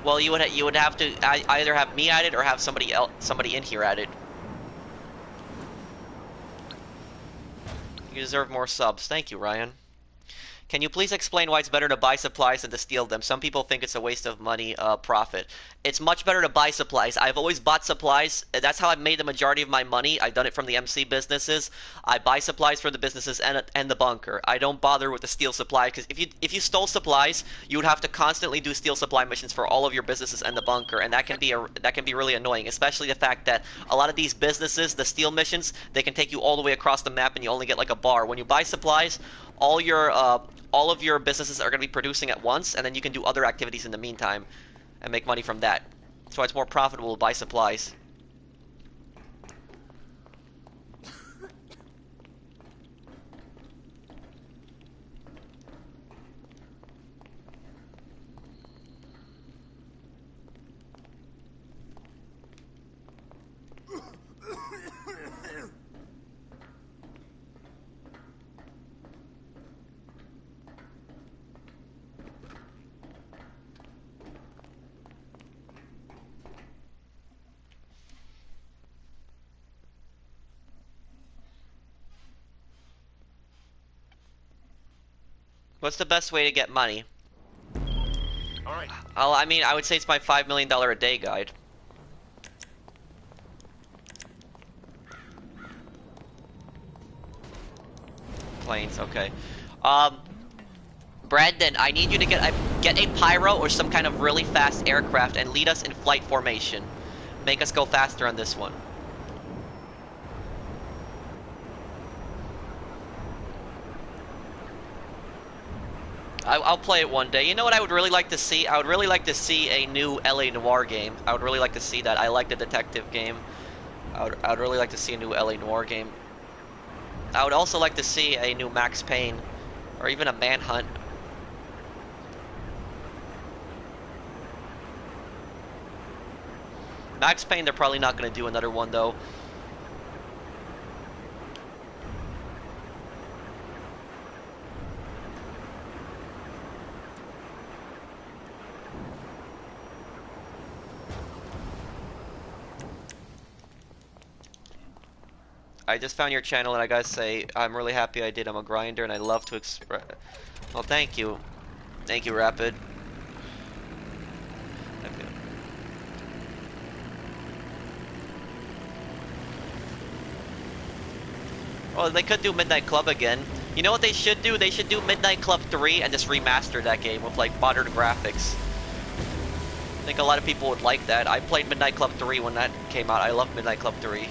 Well, you would have to either have me at it or have somebody in here at it. You deserve more subs. Thank you, Ryan. Can you please explain why it's better to buy supplies than to steal them? Some people think it's a waste of money, profit. It's much better to buy supplies. I've always bought supplies. That's how I've made the majority of my money. I've done it from the MC businesses. I buy supplies for the businesses and the bunker. I don't bother with the steal supply, because if you stole supplies, you would have to constantly do steal supply missions for all of your businesses and the bunker, and that can be really annoying. Especially the fact that a lot of these businesses, the steal missions, they can take you all the way across the map, and you only get like a bar. When you buy supplies, all of your businesses are going to be producing at once, and then you can do other activities in the meantime and make money from that. So it's more profitable to buy supplies. What's the best way to get money? All right. I mean, I would say it's my $5 million a day guide. Planes, okay. Brandon, I need you to get a pyro or some kind of really fast aircraft and lead us in flight formation. Make us go faster on this one. I'll play it one day. You know what I would really like to see? I would really like to see a new LA Noire game. I would really like to see that. I like the detective game. I would really like to see a new LA Noire game. I would also like to see a new Max Payne, or even a Manhunt. Max Payne, they're probably not going to do another one though. I just found your channel and I gotta say, I'm really happy I did. I'm a grinder and I love to express. Well, thank you. Thank you, Rapid. Well, they could do Midnight Club again. You know what they should do? They should do Midnight Club 3 and just remaster that game with like modern graphics. I think a lot of people would like that. I played Midnight Club 3 when that came out. I love Midnight Club 3.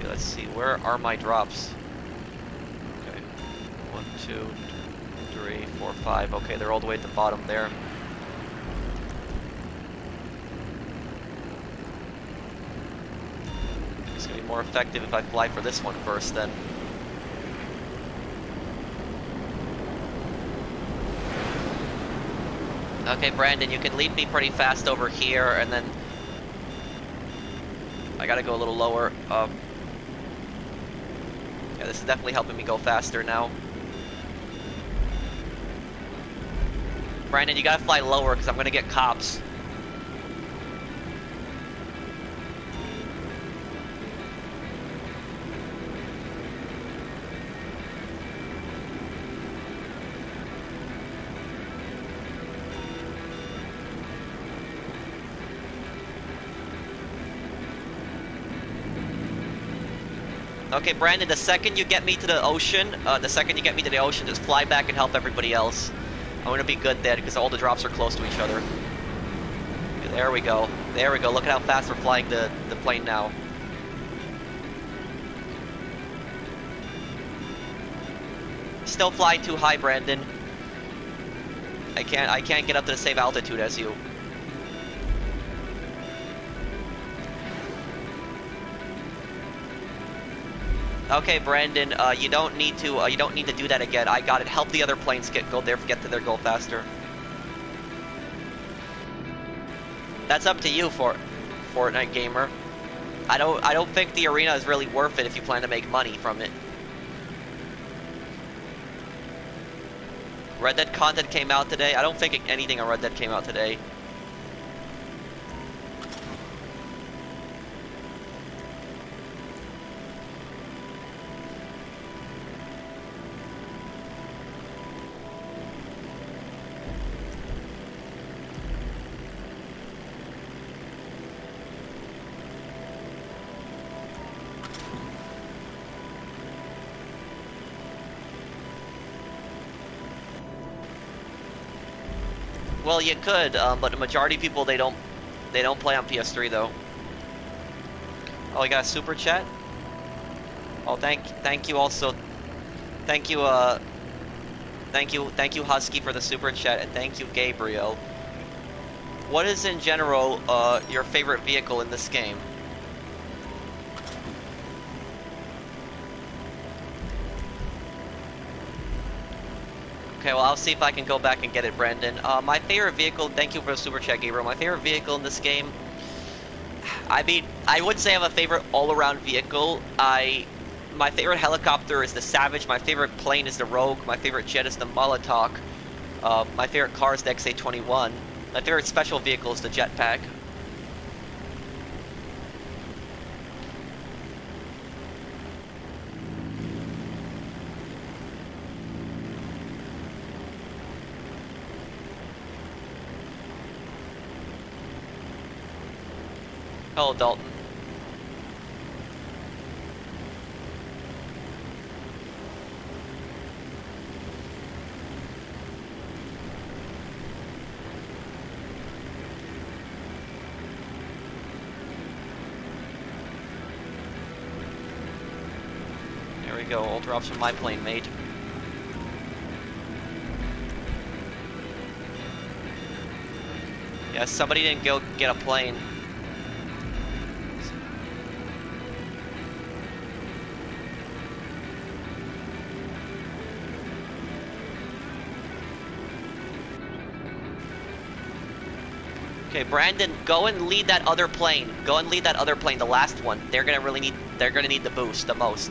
Let's see, where are my drops? Okay, 1, 2, 3, 4, 5. Okay, they're all the way at the bottom there. It's gonna be more effective if I fly for this one first then. Okay, Brandon, you can lead me pretty fast over here, and then I gotta go a little lower. Yeah, this is definitely helping me go faster now. Brandon, you gotta fly lower, because I'm gonna get cops. Okay, Brandon, the second you get me to the ocean, just fly back and help everybody else. I'm gonna be good there because all the drops are close to each other. Okay, there we go. There we go. Look at how fast we're flying the plane now. Still flying too high, Brandon. I can't get up to the same altitude as you. Okay, Brandon, you don't need to do that again. I got it. Help the other planes get to their goal faster. That's up to you, Fortnite gamer. I don't think the arena is really worth it if you plan to make money from it. Red Dead content came out today. I don't think anything on Red Dead came out today. Well, you could, but the majority of people they don't play on PS3 though. Oh, you got a super chat? Oh, thank you also. Thank you Husky for the super chat, and thank you Gabriel. What is in general your favorite vehicle in this game? Okay, well, I'll see if I can go back and get it, Brandon. My favorite vehicle, thank you for the super chat, Gabriel. My favorite vehicle in this game, I mean, I wouldn't say I have a favorite all-around vehicle. My favorite helicopter is the Savage. My favorite plane is the Rogue. My favorite jet is the Molotov. My favorite car is the XA-21. My favorite special vehicle is the jetpack. Hello, Dalton. There we go, all drops from my plane, mate. Yeah, somebody didn't go get a plane. Okay, Brandon, go and lead that other plane. Go and lead that other plane, the last one. They're gonna need the boost the most.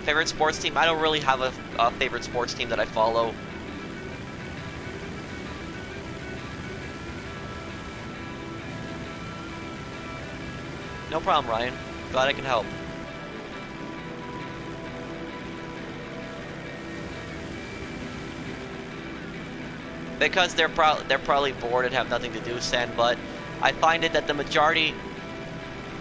Favorite sports team? I don't really have a favorite sports team that I follow. No problem, Ryan. Glad I can help. Because they're probably bored and have nothing to do, Stan. But I find it that the majority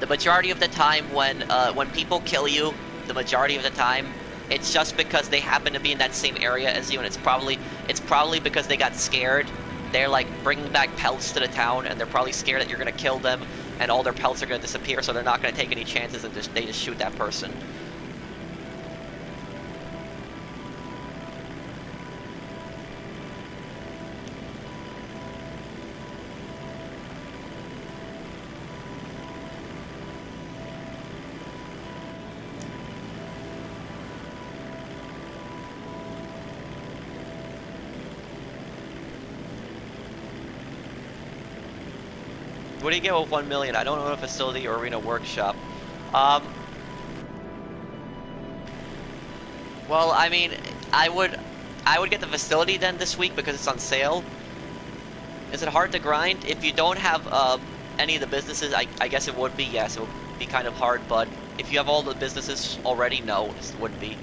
of the time when people kill you, the majority of the time, it's just because they happen to be in that same area as you, and it's probably because they got scared. They're like bringing back pelts to the town, and they're probably scared that you're gonna kill them, and all their pelts are gonna disappear, so they're not gonna take any chances, and they just shoot that person. What do you get with 1 million? I don't own a facility or arena workshop. Um, well, I mean, I would get the facility then this week because it's on sale. Is it hard to grind? If you don't have any of the businesses, I guess it would be, yes, it would be kind of hard, but if you have all the businesses already, no, it wouldn't be.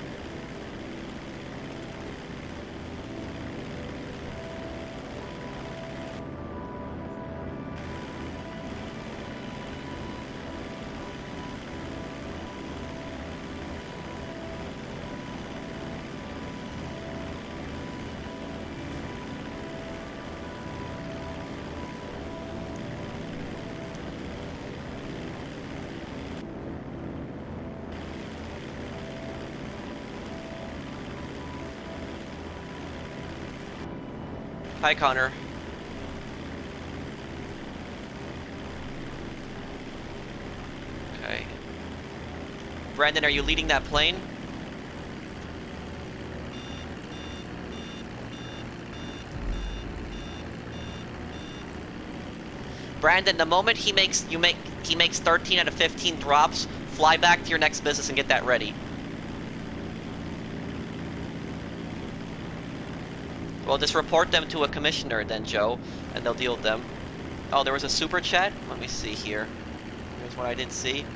Hi, Connor. Okay. Brandon, are you leading that plane? Brandon, the moment he makes 13 out of 15 drops, fly back to your next business and get that ready. Well, just report them to a commissioner then, Joe, and they'll deal with them. Oh, there was a super chat? Let me see here. There's one I didn't see.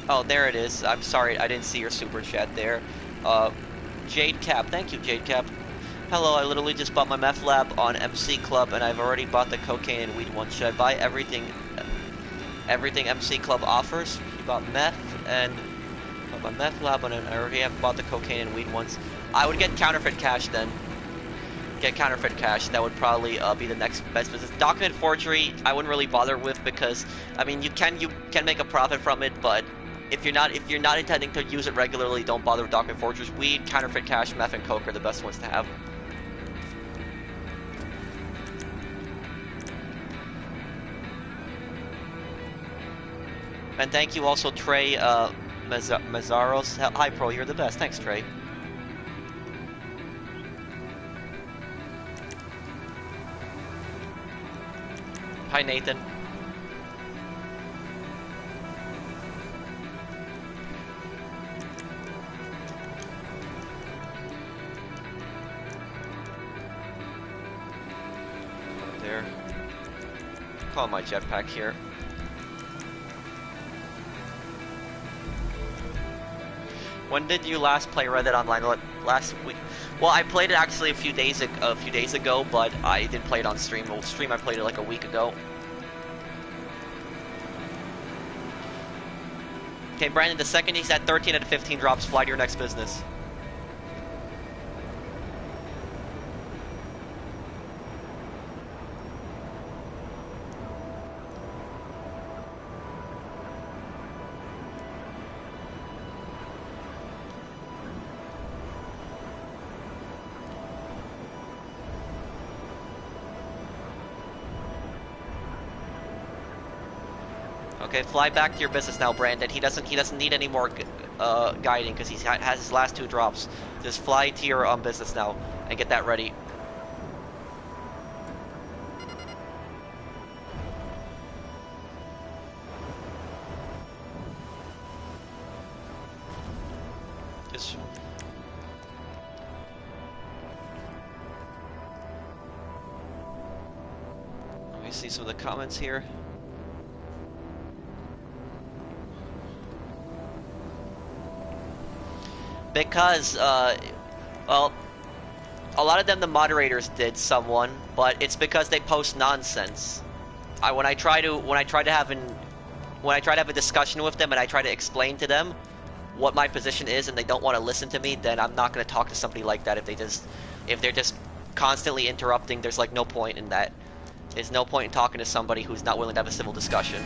Oh, there it is. I'm sorry, I didn't see your super chat there. Jade Cap. Thank you, Jade Cap. Hello, I literally just bought my meth lab on MC Club, and I've already bought the cocaine and weed one. Should I buy everything MC Club offers? You bought meth and... my meth lab, and I already have bought the cocaine and weed once. I would get counterfeit cash then. Get counterfeit cash. That would probably be the next best business. Document forgery, I wouldn't really bother with because I mean you can make a profit from it, but if you're not intending to use it regularly, don't bother with document forgeries. Weed, counterfeit cash, meth, and coke are the best ones to have. And thank you also, Trey. Mazzaros. Hi, Pro, you're the best. Thanks, Trey. Hi, Nathan. There. Call my jetpack here. When did you last play Red Dead Online? Last week? Well, I played it actually a few days ago, but I didn't play it on stream. On stream, I played it like a week ago. Okay, Brandon, the second he's at 13 out of 15 drops, fly to your next business. Okay, fly back to your business now, Brandon. He doesn't need any more guiding because he has his last 2 drops. Just fly to your business now and get that ready. Just let me see some of the comments here. Because, well, a lot of them the moderators did someone, but it's because they post nonsense. When I try to have a discussion with them and I try to explain to them what my position is and they don't want to listen to me, then I'm not going to talk to somebody like that. If they're just constantly interrupting, there's like no point in that. There's no point in talking to somebody who's not willing to have a civil discussion.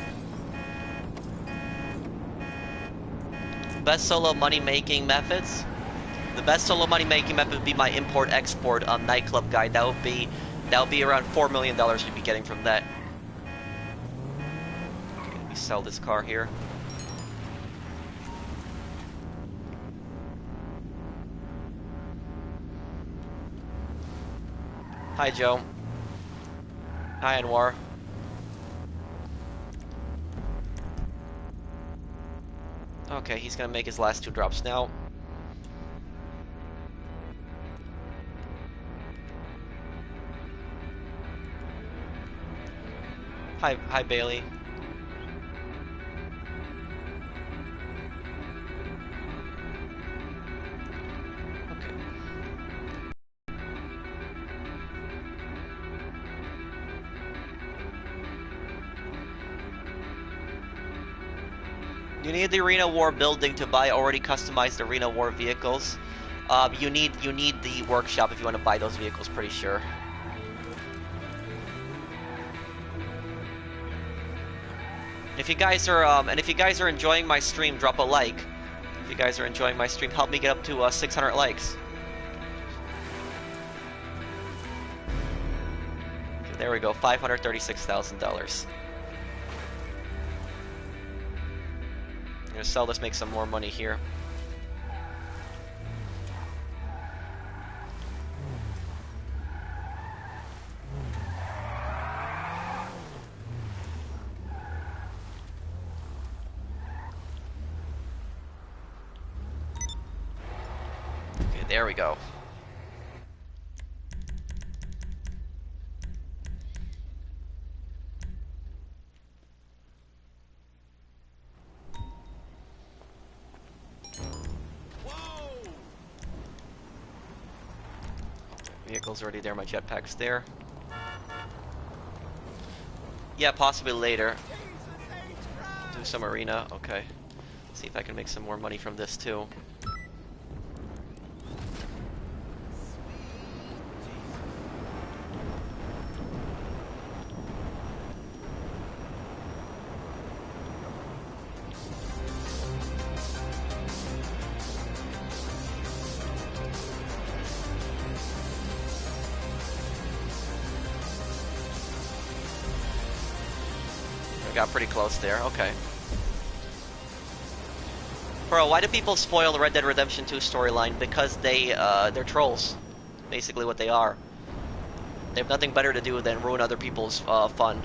Best solo money-making methods? The best solo money-making method would be my import-export nightclub guide. That would be around $4 million you'd be getting from that. Okay, let me sell this car here. Hi, Joe. Hi, Anwar. Okay, he's gonna make his last 2 drops now. Hi, Bailey. Okay. You need the Arena War building to buy already customized Arena War vehicles. You need the workshop if you want to buy those vehicles. Pretty sure. If you guys are and if you guys are enjoying my stream, drop a like. If you guys are enjoying my stream, help me get up to 600 likes. Okay, there we go, $536,000. I'm gonna sell this, make some more money here. Okay, there we go. Vehicle's already there, my jetpack's there. Yeah, possibly later. Do some arena, okay. See if I can make some more money from this too. Got pretty close there, okay. Bro, why do people spoil the Red Dead Redemption 2 storyline? Because they're trolls. Basically what they are. They have nothing better to do than ruin other people's fun.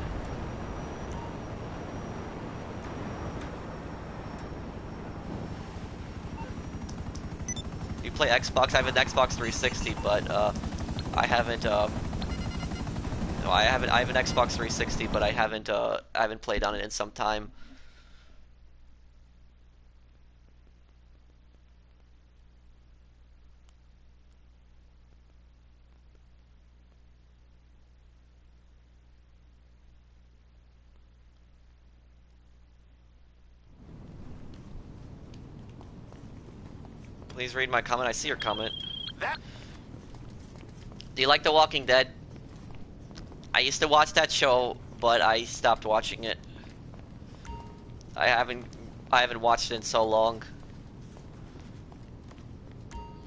You play Xbox? I have an Xbox 360, but I haven't no, I have an Xbox 360, but I haven't played on it in some time. Please read my comment. I see your comment. Do you like The Walking Dead? I used to watch that show, but I stopped watching it. I haven't watched it in so long.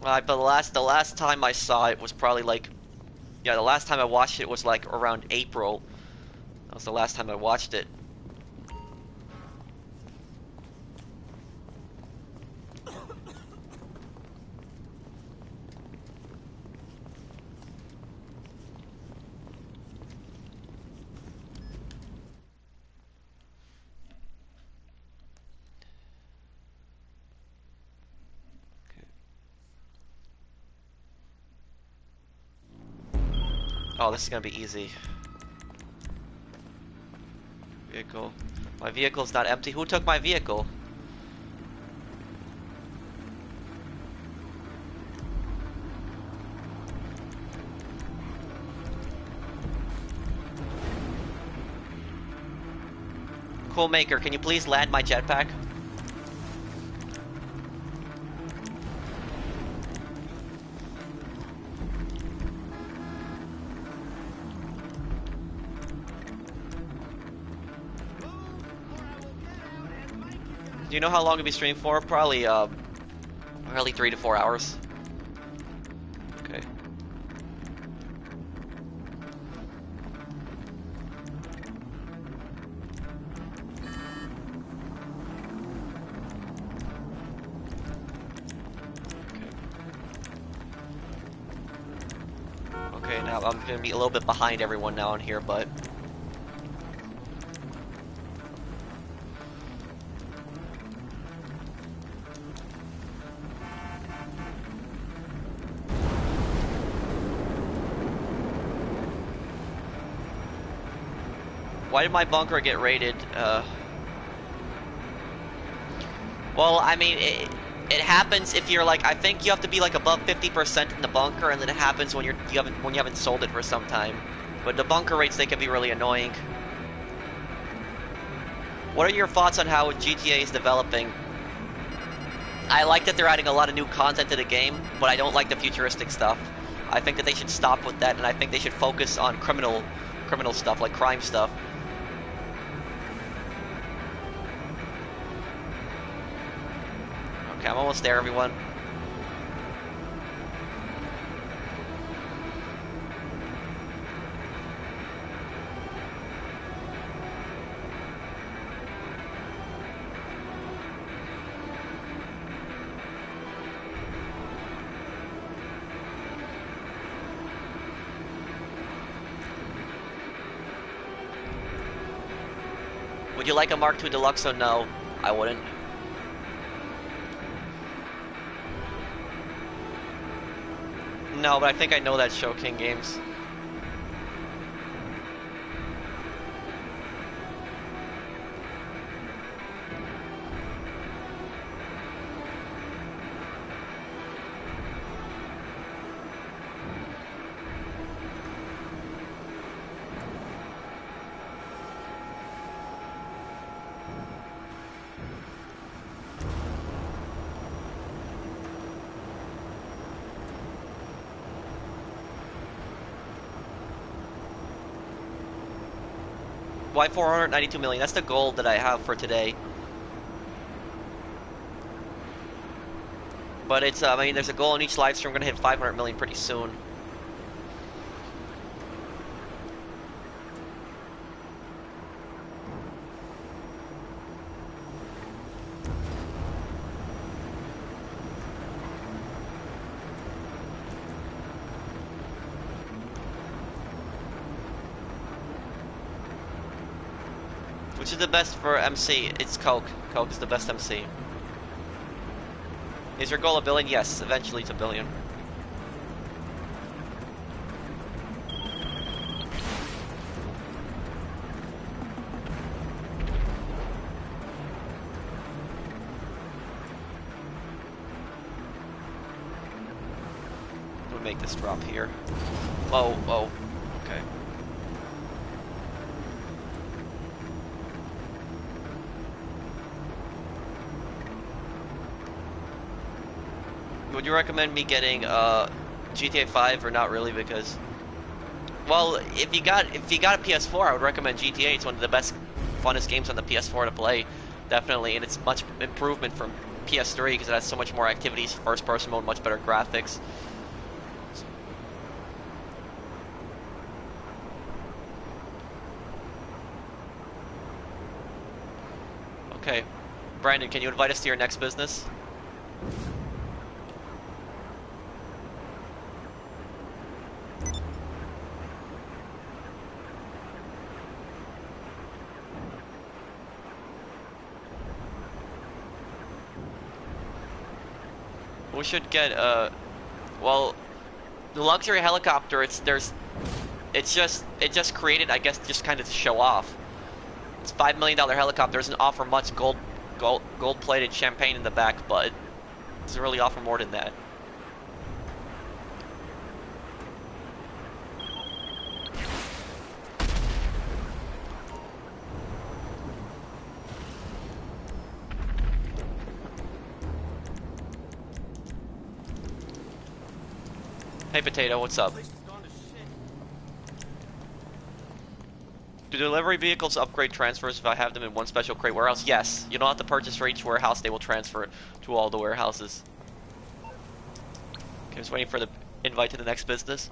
But the last time I saw it was probably like, yeah, the last time I watched it was like around April. That was the last time I watched it. Oh, this is gonna be easy. Vehicle. My vehicle's not empty. Who took my vehicle? Cool Maker, can you please land my jetpack? Do you know how long it'll be streaming for? Probably 3 to 4 hours. Okay. Okay, now I'm gonna be a little bit behind everyone now on here, but Why did my bunker get raided? Well, I mean, it happens if you're like, I think you have to be like above 50% in the bunker, and then it happens when you haven't sold it for some time. But the bunker rates, they can be really annoying. What are your thoughts on how GTA is developing? I like that they're adding a lot of new content to the game, but I don't like the futuristic stuff. I think that they should stop with that, and I think they should focus on criminal stuff, like crime stuff. Okay, I'm almost there, everyone. Would you like a Mark II Deluxe? Or no, I wouldn't. No, but I think I know that show, King Games. Why 492 million? That's the goal that I have for today. But it's, I mean, there's a goal in each live stream. We're gonna hit 500 million pretty soon. Which is the best for MC? It's Coke. Coke is the best MC. Is your goal a billion? Yes, eventually it's a billion. We'll make this drop here. Oh, oh, okay. Would you recommend me getting GTA 5 or not really? Because, well, if you got a PS4, I would recommend GTA. It's one of the best, funnest games on the PS4 to play, definitely, and it's much improvement from PS3 because it has so much more activities, first-person mode, much better graphics. Okay, Brandon, can you invite us to your next business? We should get well, the luxury helicopter. It's just created, I guess, just kind of to show off. It's $5 million helicopter. It doesn't offer much gold-plated champagne in the back, but it doesn't really offer more than that. Hey Potato, what's up? Do delivery vehicles upgrade transfers if I have them in one special crate warehouse? Yes. You don't have to purchase for each warehouse, they will transfer to all the warehouses. Okay, just waiting for the invite to the next business.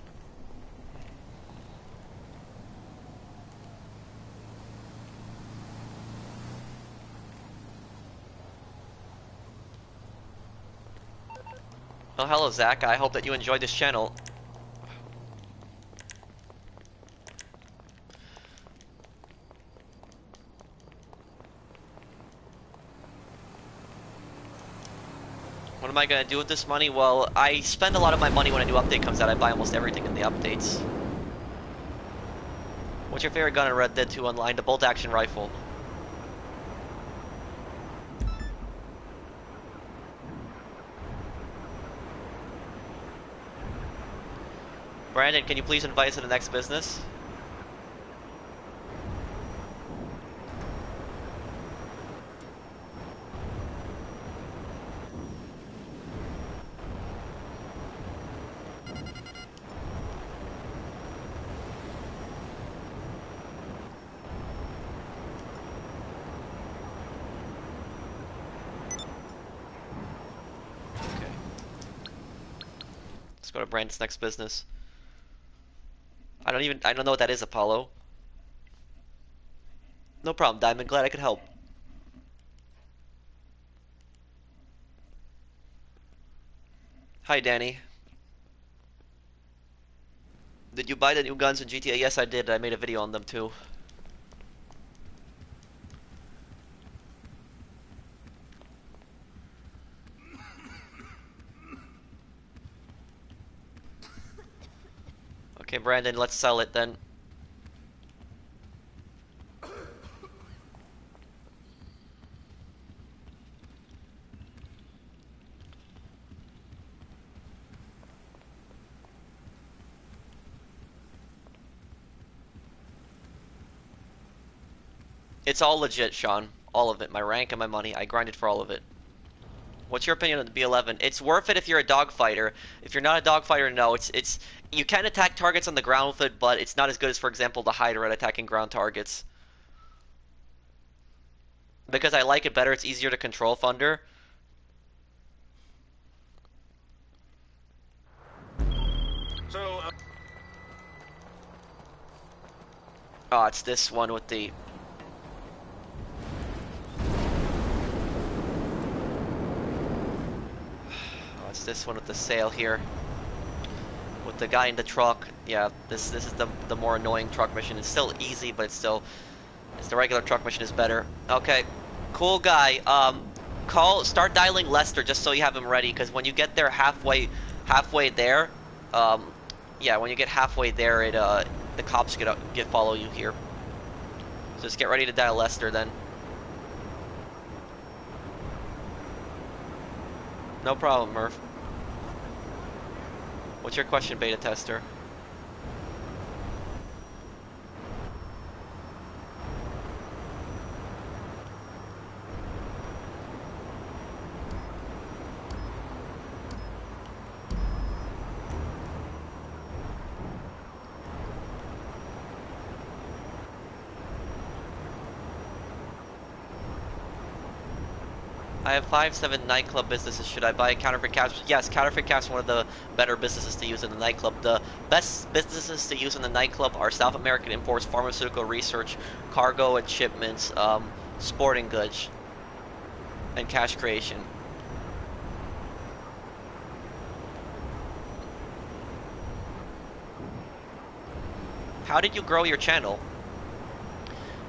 Oh, hello Zach, I hope that you enjoyed this channel. What am I gonna do with this money? Well, I spend a lot of my money when a new update comes out. I buy almost everything in the updates. What's your favorite gun in Red Dead 2 Online? The bolt-action rifle. Brandon, can you please invite us to the next business? Let's go to Brandon's next business. I don't know what that is, Apollo. No problem, Diamond. Glad I could help. Hi, Danny. Did you buy the new guns in GTA? Yes, I did. I made a video on them too. Okay, Brandon, let's sell it then. It's all legit, Sean. All of it. My rank and my money. I grinded for all of it. What's your opinion on the B11? It's worth it if you're a dogfighter. If you're not a dogfighter, no. It's you can attack targets on the ground with it, but it's not as good as, for example, the Hider at attacking ground targets. Because I like it better, it's easier to control Thunder. So, Oh, it's this one with the... Oh, it's this one with the sail here. With the guy in the truck. Yeah, this is the more annoying truck mission. It's still easy, but it's the regular truck mission is better. Okay, cool guy. Start dialing Lester just so you have him ready, because when you get there halfway there, yeah, when you get halfway there, the cops follow you here. So just get ready to dial Lester then. No problem, Murph. What's your question, beta tester? I have 5-7 nightclub businesses. Should I buy counterfeit cash? Yes, counterfeit cash is one of the better businesses to use in the nightclub. The best businesses to use in the nightclub are South American imports, pharmaceutical research, cargo and shipments, sporting goods, and cash creation. How did you grow your channel?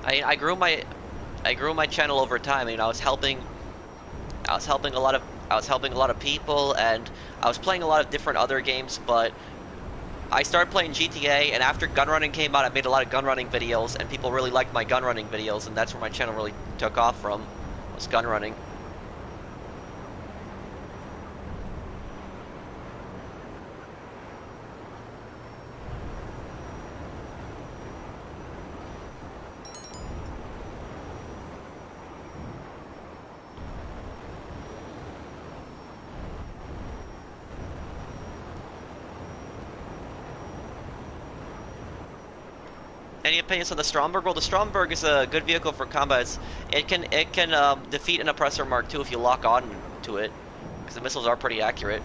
I grew my channel over time. I was helping a lot of people, and I was playing a lot of different other games, but I started playing GTA, and after gunrunning came out, I made a lot of gunrunning videos, and people really liked my gunrunning videos, and that's where my channel really took off from, was gunrunning. Any opinions on the Stromberg? Well, the Stromberg is a good vehicle for combat. It can defeat an Oppressor Mark II if you lock on to it, because the missiles are pretty accurate.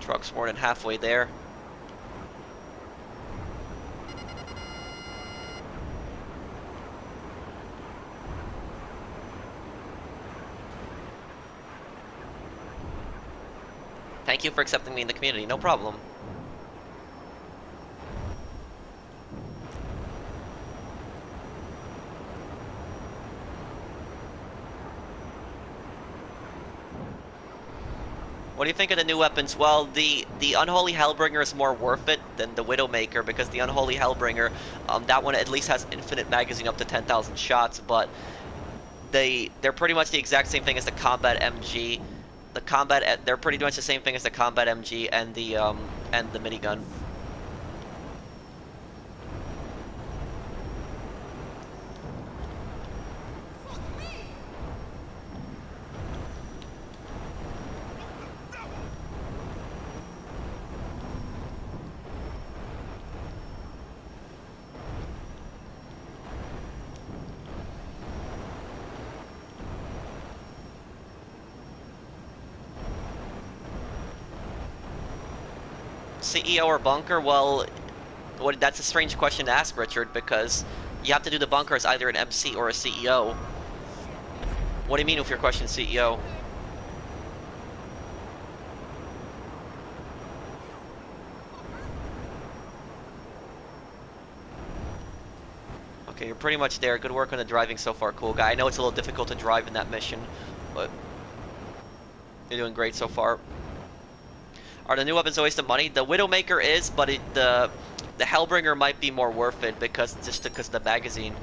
Truck's more than halfway there. Thank you for accepting me in the community. No problem. What do you think of the new weapons? Well, the Unholy Hellbringer is more worth it than the Widowmaker because the Unholy Hellbringer, that one at least has infinite magazine up to 10,000 shots, but they're pretty much the exact same thing as the Combat MG. They're pretty much the same thing as the Combat MG and the minigun. CEO or bunker? Well, that's a strange question to ask, Richard, because you have to do the bunker as either an MC or a CEO. What do you mean with your question, CEO? Okay, you're pretty much there. Good work on the driving so far, cool guy. I know it's a little difficult to drive in that mission, but you're doing great so far. Are the new weapons a waste of money? The Widowmaker is, but the Hellbringer might be more worth it because of the magazine.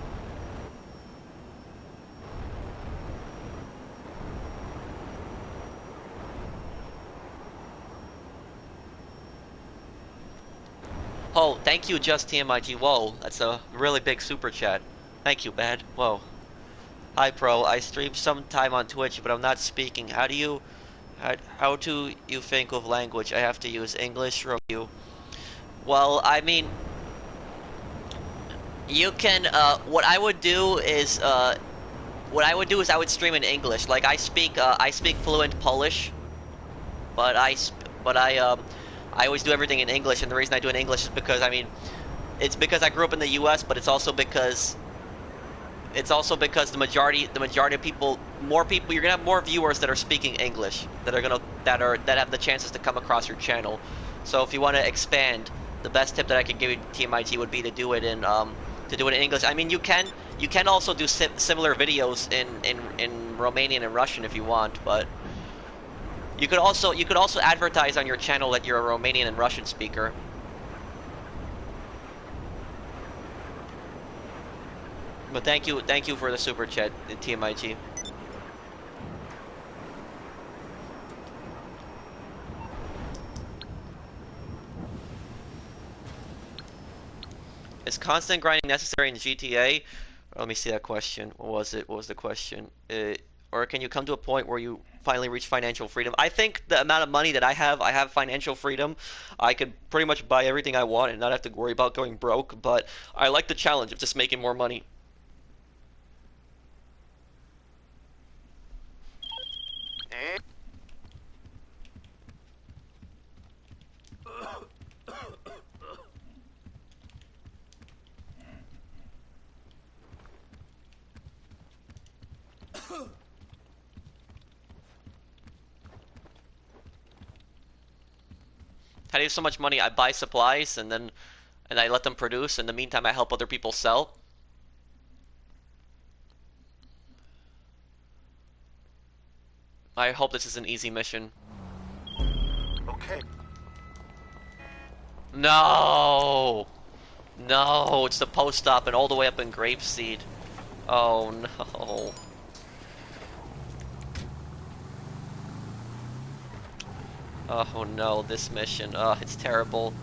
Oh, thank you, Just TMIG. Whoa, that's a really big super chat. Thank you, Bad. Whoa. Hi, Pro. I stream sometime on Twitch, but I'm not speaking. How do you think of language? I have to use English from you. Well, I mean, you can. What I would do is I would stream in English. Like I speak fluent Polish, but I always do everything in English, and the reason I do it in English is because it's because I grew up in the U.S., but it's also because the majority of people, you're gonna have more viewers that are speaking English that have the chances to come across your channel. So if you want to expand, the best tip that I can give you, TMIT, would be to do it in English. I mean, you can also do similar videos in Romanian and Russian if you want, but you could also advertise on your channel that you're a Romanian and Russian speaker. But thank you for the super chat, TMIG. Is constant grinding necessary in GTA? Let me see that question. What was it? What was the question? Or can you come to a point where you finally reach financial freedom? I think the amount of money that I have financial freedom. I could pretty much buy everything I want and not have to worry about going broke, but I like the challenge of just making more money. How do you have so much money? I buy supplies and I let them produce. In the meantime, I help other people sell. I hope this is an easy mission. Okay. No! No, it's the post-op and all the way up in Grapeseed. Oh no. Oh no, this mission. It's terrible.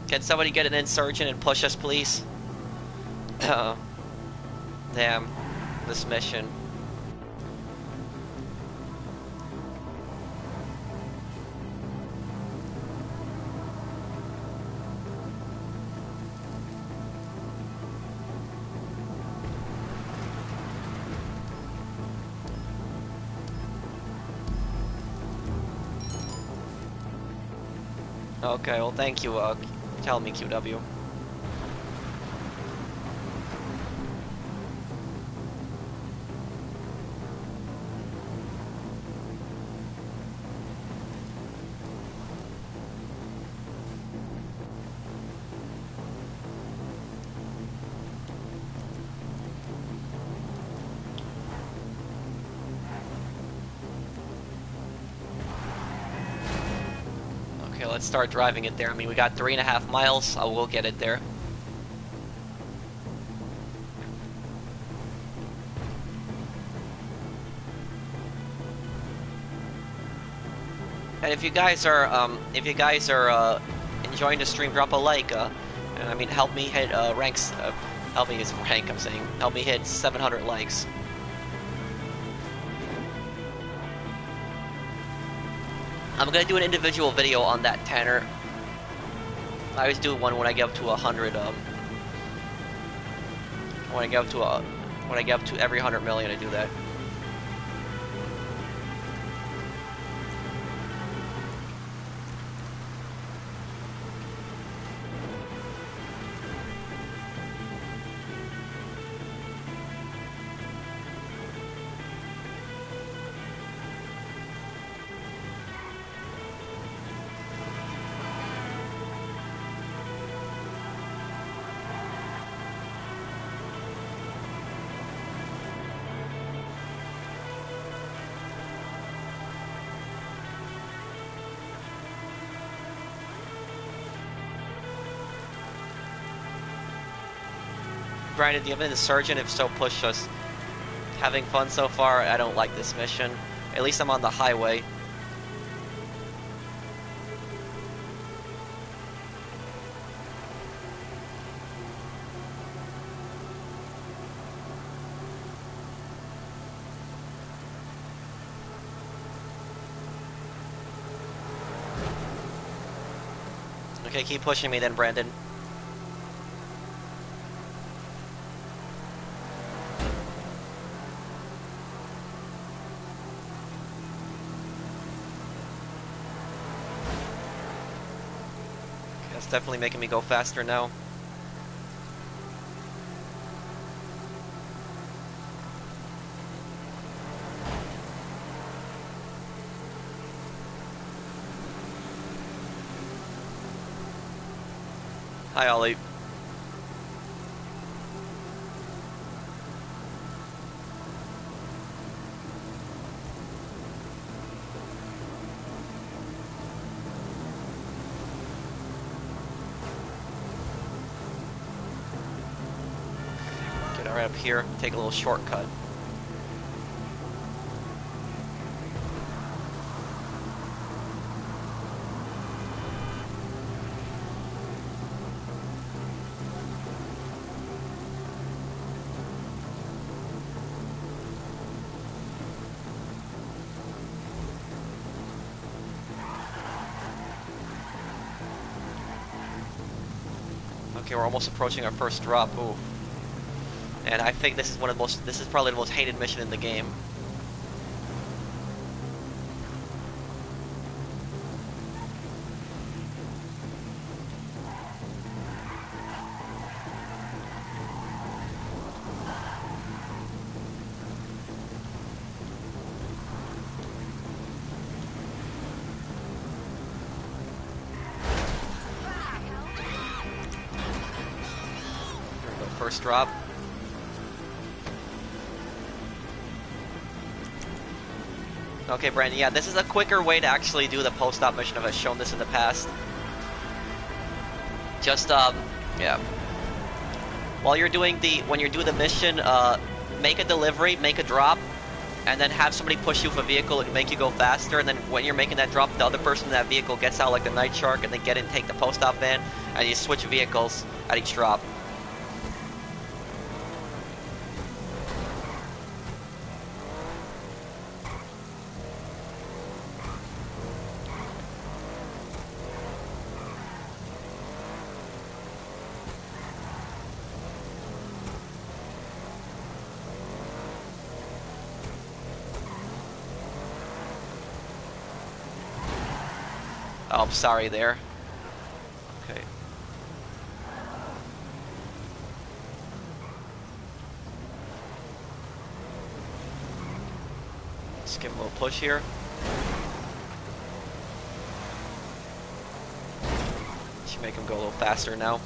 Can somebody get an insurgent and push us, please? Damn. This mission. Okay, well thank you, tell me, QW. Can let's start driving it there. I mean, we got 3.5 miles. I will get it there. And if you guys are enjoying the stream, drop a like. And I mean, help me hit ranks. Help me hit rank. I'm saying, help me hit 700 likes. I'm gonna do an individual video on that Tanner. I always do one when I get up to 100. When I get up to every 100 million, I do that. Granted, the insurgent, if so, push us. Having fun so far. I don't like this mission. At least I'm on the highway. Okay, keep pushing me then, Brandon. Definitely making me go faster now. Hi, Ollie. Right up here, take a little shortcut. Okay, we're almost approaching our first drop. Ooh. And I think this is this is probably the most hated mission in the game. Here we go, first drop. Okay, Brandon, yeah, this is a quicker way to actually do the post-op mission if I've shown this in the past. Just, yeah. When you're doing the mission, make a delivery, make a drop, and then have somebody push you with a vehicle and make you go faster, and then when you're making that drop, the other person in that vehicle gets out like the night shark, and then get in, take the post-op van, and you switch vehicles at each drop. Oh, I'm sorry there. Okay. Let's give him a little push here. Should make him go a little faster now.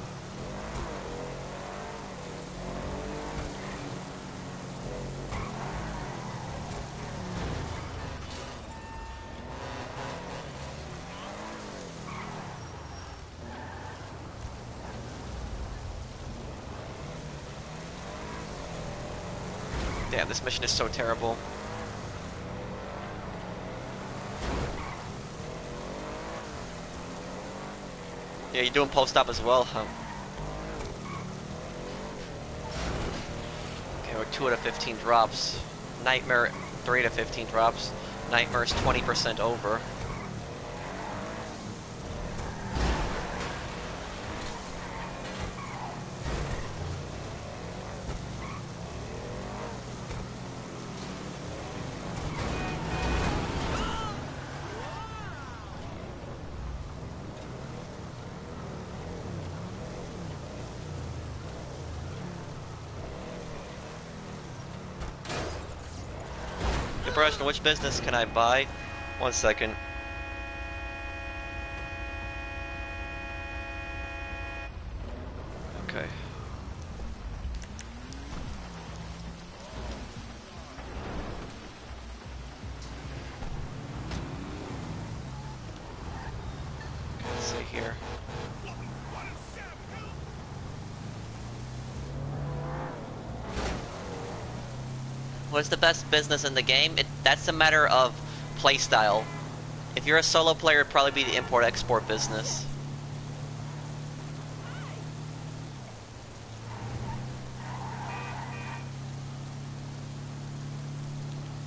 Damn, this mission is so terrible. Yeah, you're doing post-op as well, huh? Okay, we're 2 out of 15 drops. Nightmare, 3 out of 15 drops. Nightmare's 20% over. TheProfessional, which business can I buy? 1 second. Okay. Let's see here. What's the best business in the game? That's a matter of playstyle. If you're a solo player, it'd probably be the import-export business.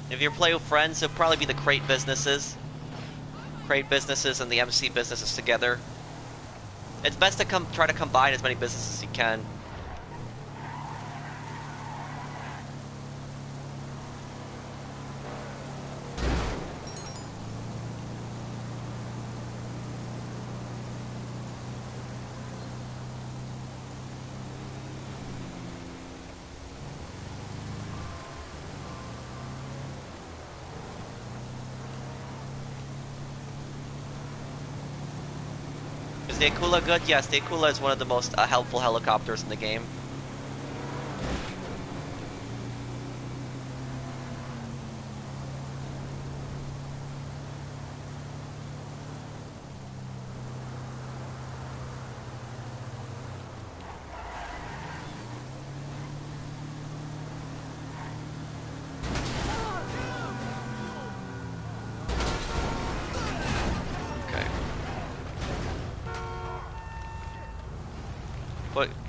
If you play with friends, it'll probably be the crate businesses. Crate businesses and the MC businesses together. It's best to try to combine as many businesses as you can. Is the Akula good? Yes, the Akula is one of the most helpful helicopters in the game.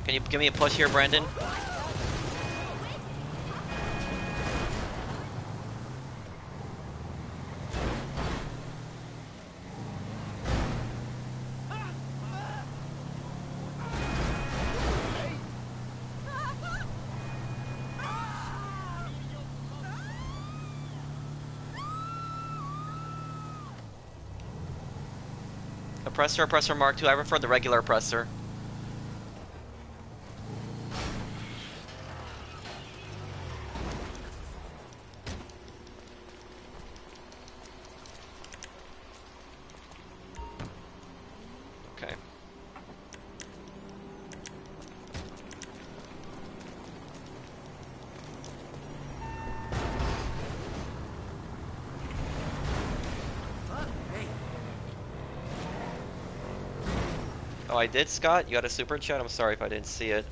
Can you give me a push here, Brandon? Oppressor Mark II. I prefer the regular oppressor. Oh, I did, Scott? You got a super chat? I'm sorry if I didn't see it.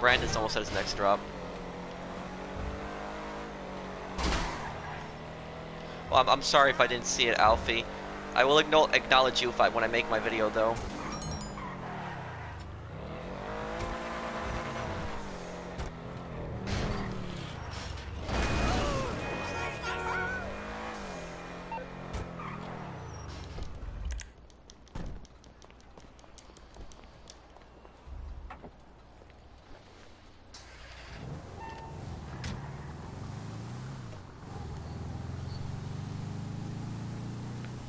Brandon's almost at his next drop. Well, I'm sorry if I didn't see it, Alfie. I will acknowledge you when I make my video, though.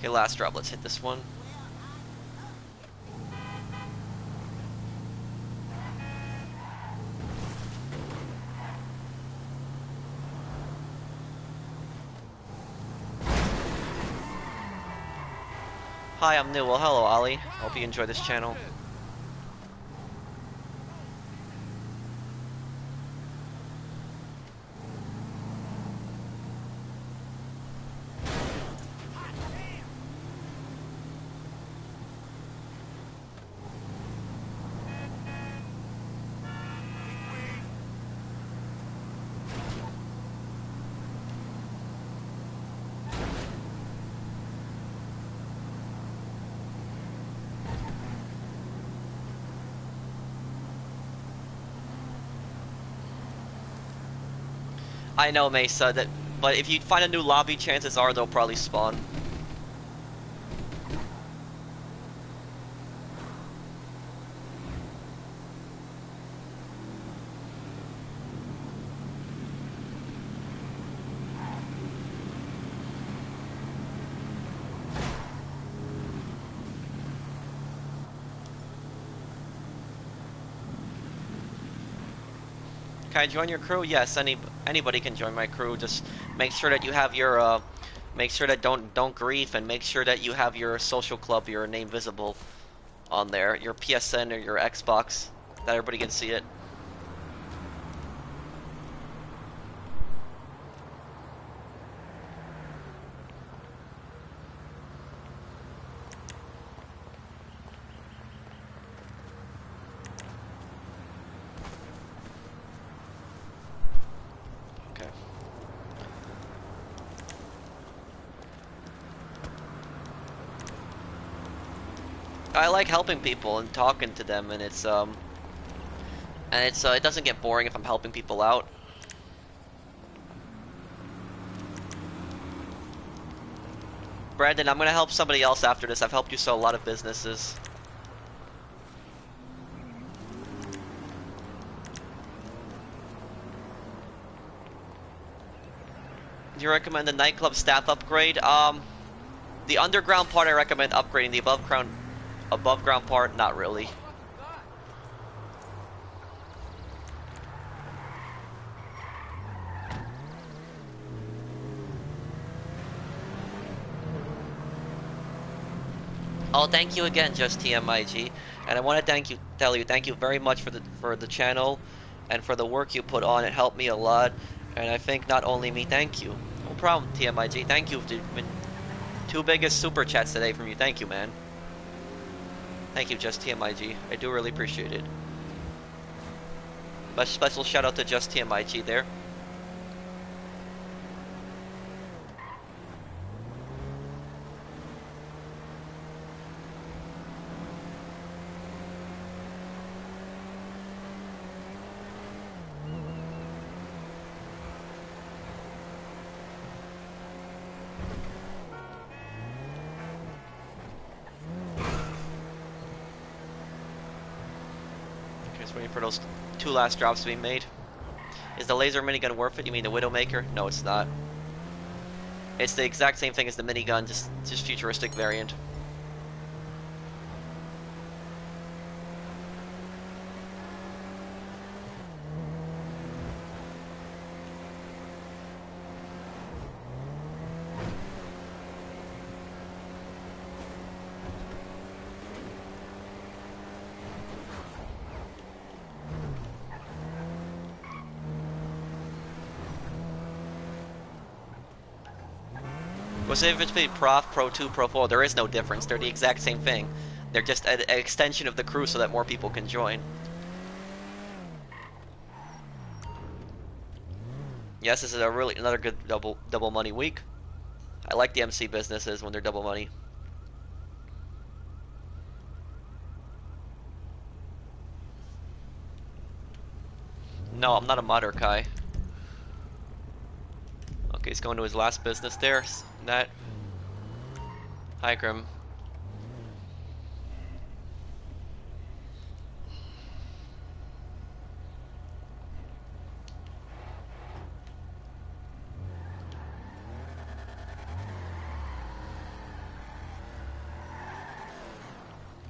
Okay, last drop. Let's hit this one. Hi, I'm new. Well, hello, Ollie. Hope you enjoy this channel. I know, Mesa, but if you find a new lobby, chances are they'll probably spawn. Can I join your crew? Yes, anybody can join my crew. Just make sure that you have your make sure that don't grief, and make sure that you have your social club, your name visible on there, your PSN or your Xbox, that everybody can see it. Okay. I like helping people and talking to them, and it doesn't get boring if I'm helping people out. Brandon, I'm gonna help somebody else after this. I've helped you sell a lot of businesses. Do you recommend the nightclub staff upgrade? The underground part I recommend upgrading. The above ground part, not really. Oh, thank you again, just TMIG, and I want to tell you, thank you very much for the channel, and for the work you put on. It helped me a lot, and I think not only me, thank you. No problem, TMIG. Thank you. Been two biggest super chats today from you. Thank you, man. Thank you, just TMIG. I do really appreciate it. A special shout out to just TMIG there. Waiting for those two last drops to be made. Is the laser minigun worth it? You mean the Widowmaker? No, it's not. It's the exact same thing as the minigun, just futuristic variant. Well, say if it's between Prof, Pro 2, Pro 4, there is no difference. They're the exact same thing. They're just an extension of the crew so that more people can join. Yes, this is another good double money week. I like the MC businesses when they're double money. No, I'm not a modder, Kai. Okay, he's going to his last business there. That. Hi, Grim.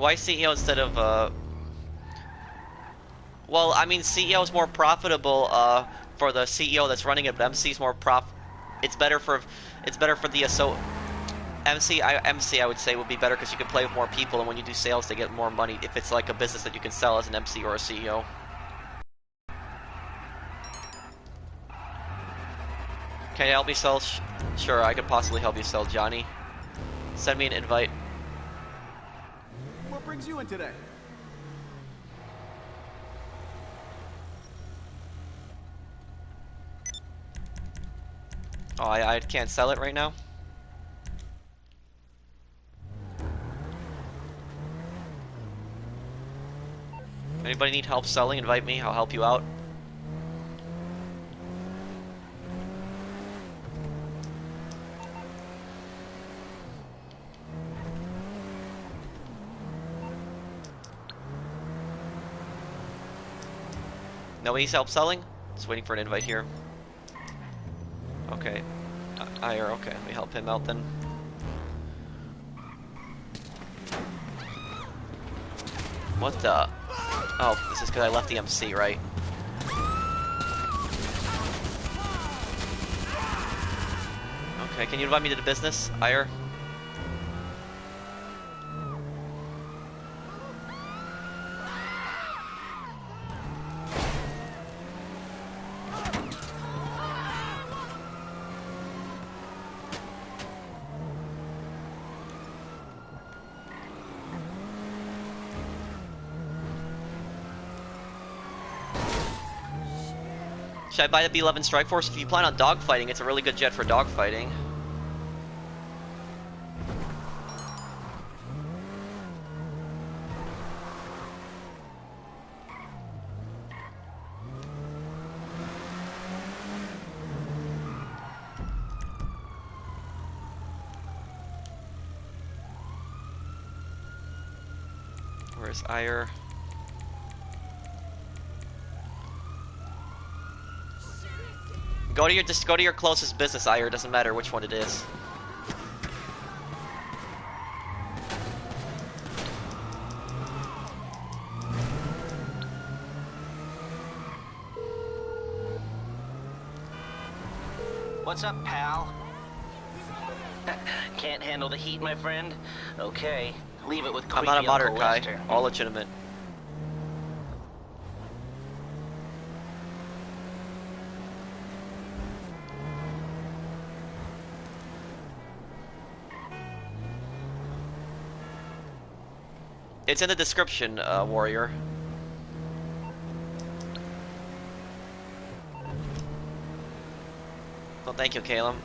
Why CEO instead of Well, I mean, CEO is more profitable for the CEO that's running it, but MC is more It's better for the MC I would say would be better because you can play with more people, and when you do sales, they get more money if it's like a business that you can sell as an MC or a CEO. Can you help me sell? Sure, I could possibly help you sell, Johnny. Send me an invite. What brings you in today? Oh, I can't sell it right now? Anybody need help selling? Invite me, I'll help you out. Nobody needs help selling? Just waiting for an invite here. Okay. Ire, okay, let me help him out then. What the? Oh, this is because I left the MC, right? Okay, can you invite me to the business, Ire? Should I buy the B-11 Strike Force? If you plan on dogfighting, it's a really good jet for dogfighting. Where's Ire? Just go to your closest business, Ire. Doesn't matter which one it is. What's up, pal? Can't handle the heat, my friend? Okay, leave it with I'm creepy not a modern Uncle guy. Lester. All legitimate. It's in the description, warrior. Well, thank you, Caleb.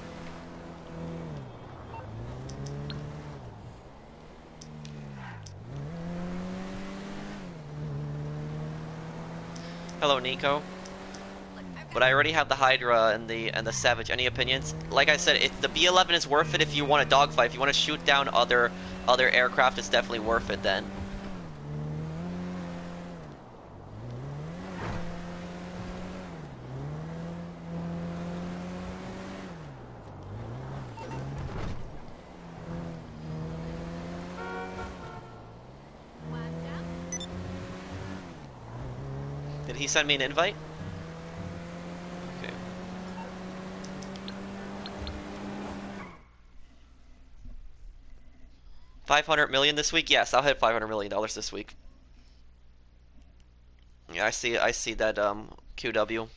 Hello, Nico. But I already have the Hydra and the Savage. Any opinions? Like I said, the B-11 is worth it if you want a dogfight. If you want to shoot down other aircraft, it's definitely worth it then. Did he send me an invite? Okay. $500 million this week? Yes, I'll hit $500 million this week. Yeah, I see that QW.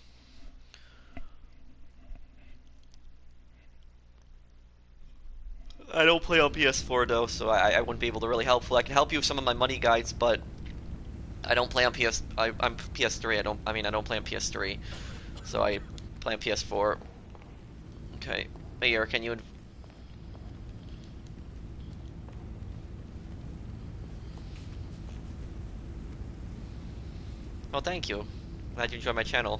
I don't play on PS4 though, so I wouldn't be able to really help. I can help you with some of my money guides, but I don't play on I'm PS3. I don't play on PS3, so I play on PS4. Okay, Mayor, can you? Well, thank you. Glad you enjoyed my channel.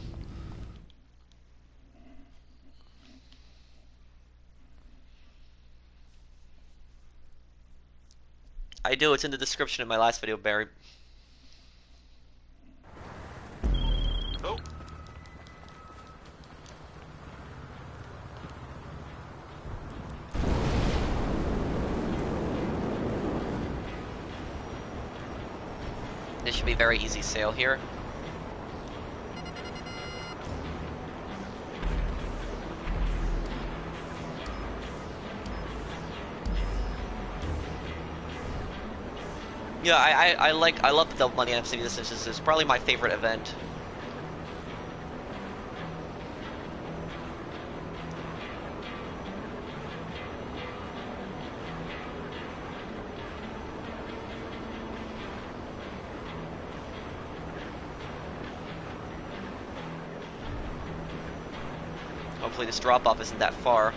I do. It's in the description of my last video, Barry. Oh. This should be very easy sale here. Yeah, I love the double money MC. This is probably my favorite event. Hopefully this drop-off isn't that far.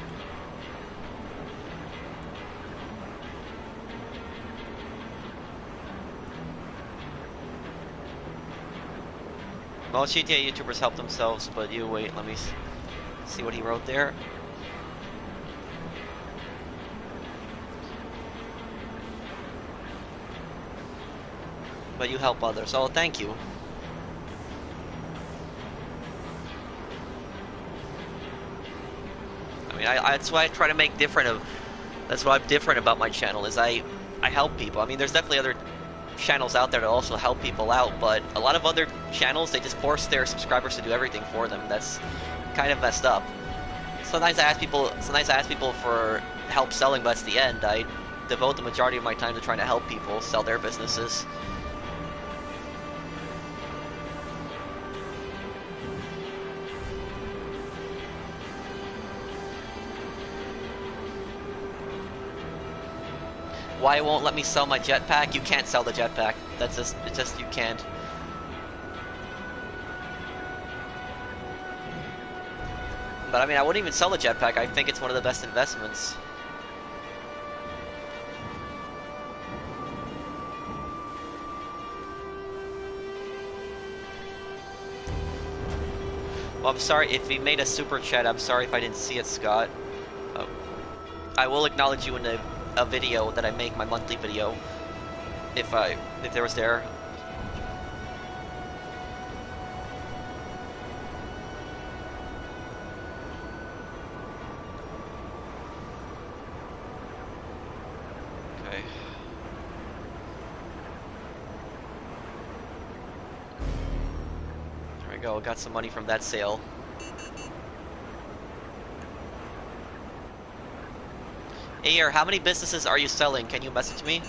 Most GTA YouTubers help themselves, but you wait, let me see what he wrote there. But you help others. Oh, thank you. I mean, that's why I try to make different of. That's why I'm different about my channel is I help people. I mean, there's definitely other channels out there that also help people out, but a lot of other channels, they just force their subscribers to do everything for them. That's kind of messed up. Sometimes I ask people for help selling, but at the end I devote the majority of my time to trying to help people sell their businesses. Why it won't let me sell my jetpack? You can't sell the jetpack. It's just you can't. But I mean, I wouldn't even sell the jetpack. I think it's one of the best investments. Well, I'm sorry if you made a super chat. I'm sorry if I didn't see it, Scott. I will acknowledge you in a video that I make, my monthly video, if there was there. Okay. There we go, got some money from that sale. Ayer, how many businesses are you selling? Can you message me?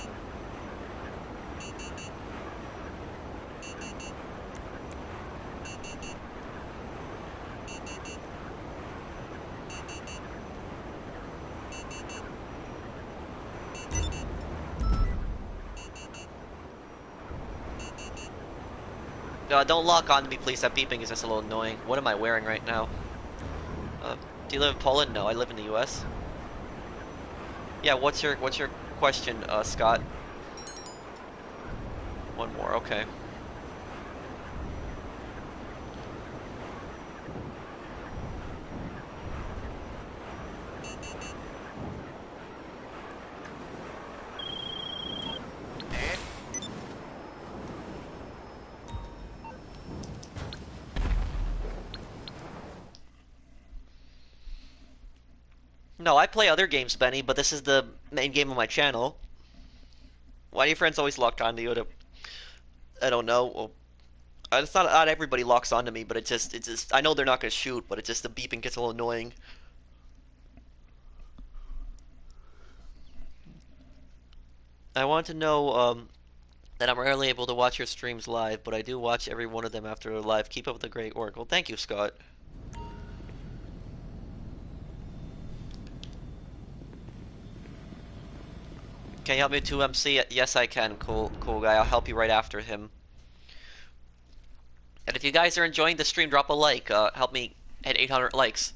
Don't lock on to me, please. That beeping is just a little annoying. What am I wearing right now? Do you live in Poland? No, I live in the US. Yeah, what's your question, Scott? One more, okay. No, I play other games, Benny, but this is the main game of my channel. Why do your friends always lock onto you? I don't know. Well, it's not everybody locks onto me, but it's just I know they're not gonna shoot, but it's just the beeping gets a little annoying. I want to know that I'm rarely able to watch your streams live, but I do watch every one of them after they're live. Keep up the great work. Well, thank you, Scott. Can you help me to MC? Yes, I can. Cool guy. I'll help you right after him. And if you guys are enjoying the stream, drop a like. Help me hit 800 likes.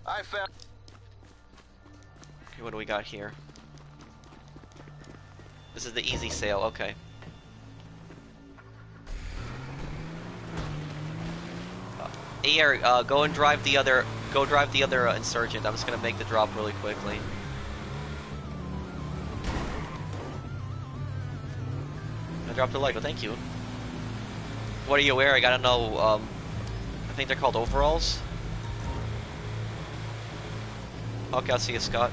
I found. Okay, what do we got here? This is the easy sale. Okay. Ayer, go drive the other insurgent. I'm just gonna make the drop really quickly. I dropped a like. Oh, thank you. What are you wearing? I don't know. I think they're called overalls. Okay, I'll see you, Scott.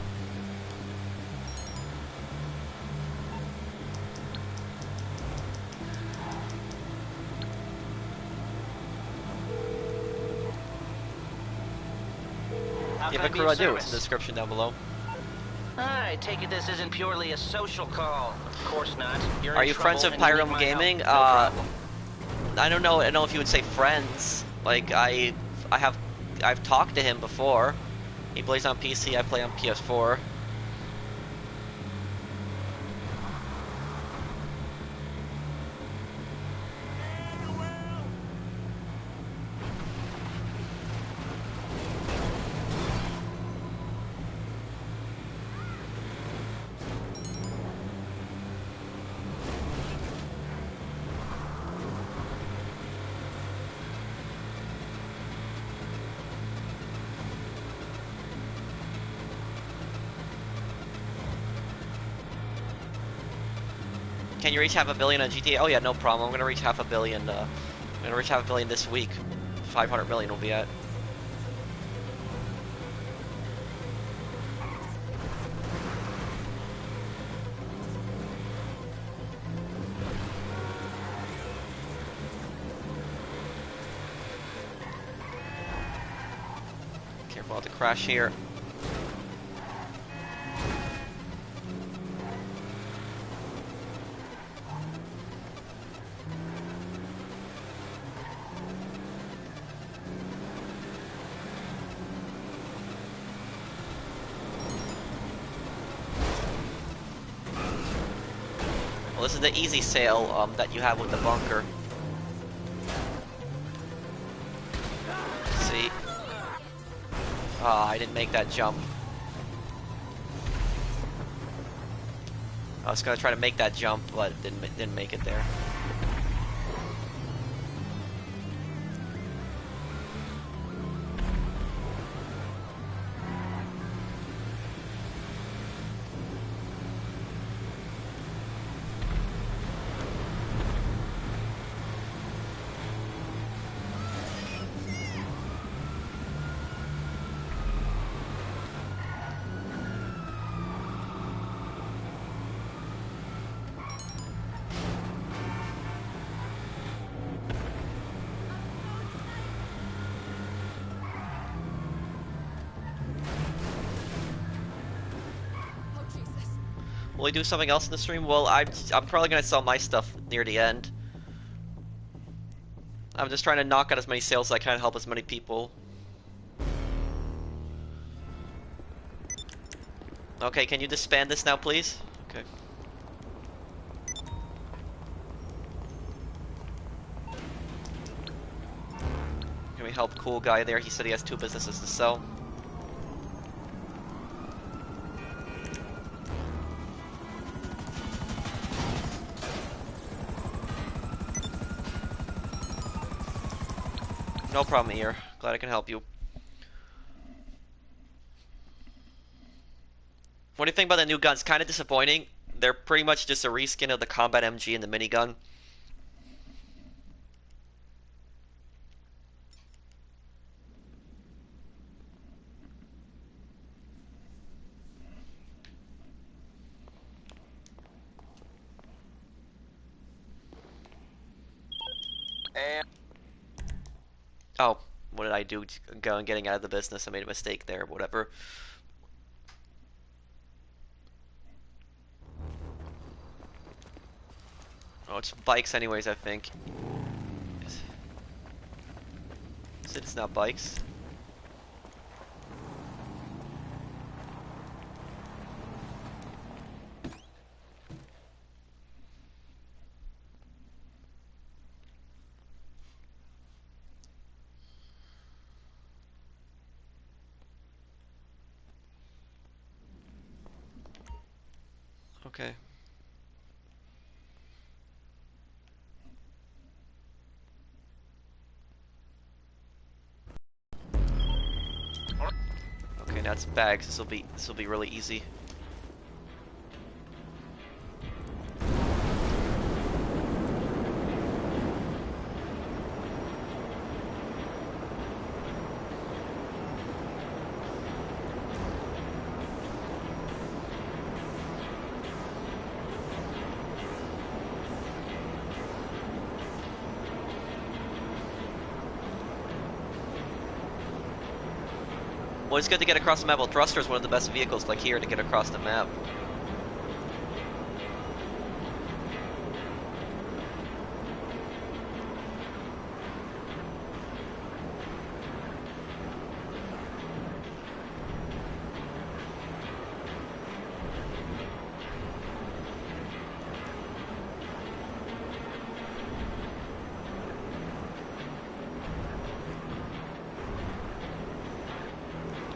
How You can have a I be crew, of I do. It's service? in the description down below. I take it this isn't purely a social call. Of course not. You're Are in you trouble friends with and you need Pyrum my help. Gaming? No problem. I don't know. I don't know if you would say friends. Like I've talked to him before. He plays on PC. I play on PS4. Can you reach half a billion on GTA? Oh yeah, no problem. I'm gonna reach half a billion. I'm gonna reach half a billion this week. 500 million will be at. Careful not to crash here. Well, this is the easy sale that you have with the bunker. See? Ah, I didn't make that jump. I was gonna try to make that jump, but didn't make it there. Oh, Jesus. Will we do something else in the stream? Well, I'm probably gonna sell my stuff near the end. I'm just trying to knock out as many sales as I can, help as many people. Okay, can you disband this now, please? Okay. Can we help cool guy there? He said he has 2 businesses to sell. No problem, Ear. Glad I can help you. What do you think about the new guns? Kind of disappointing. They're pretty much just a reskin of the Combat MG and the minigun. And Oh, what did I do? Going getting out of the business. I made a mistake there. Whatever. Oh, it's bikes anyways, I think. Is it? It's not bikes. Okay. Okay, that's bags. This will be really easy. Well, it's good to get across the map. Well, Thruster is one of the best vehicles, like here, to get across the map.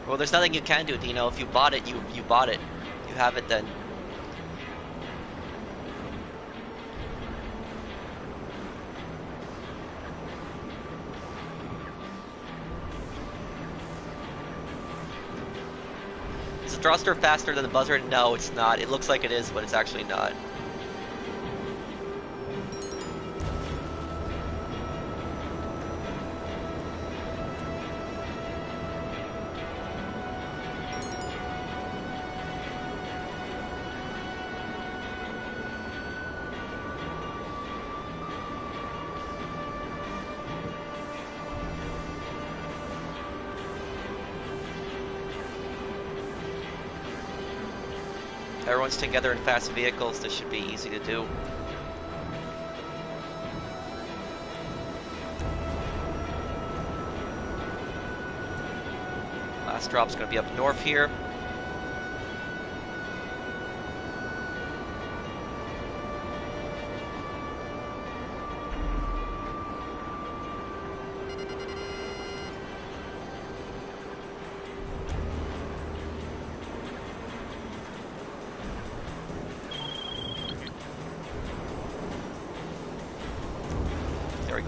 Well, there's nothing you can do, Dino. If you bought it, you bought it. You have it then. Is the thruster faster than the buzzard? No, it's not. It looks like it is, but it's actually not. Everyone's together in fast vehicles. This should be easy to do. Last drop's going to be up north here.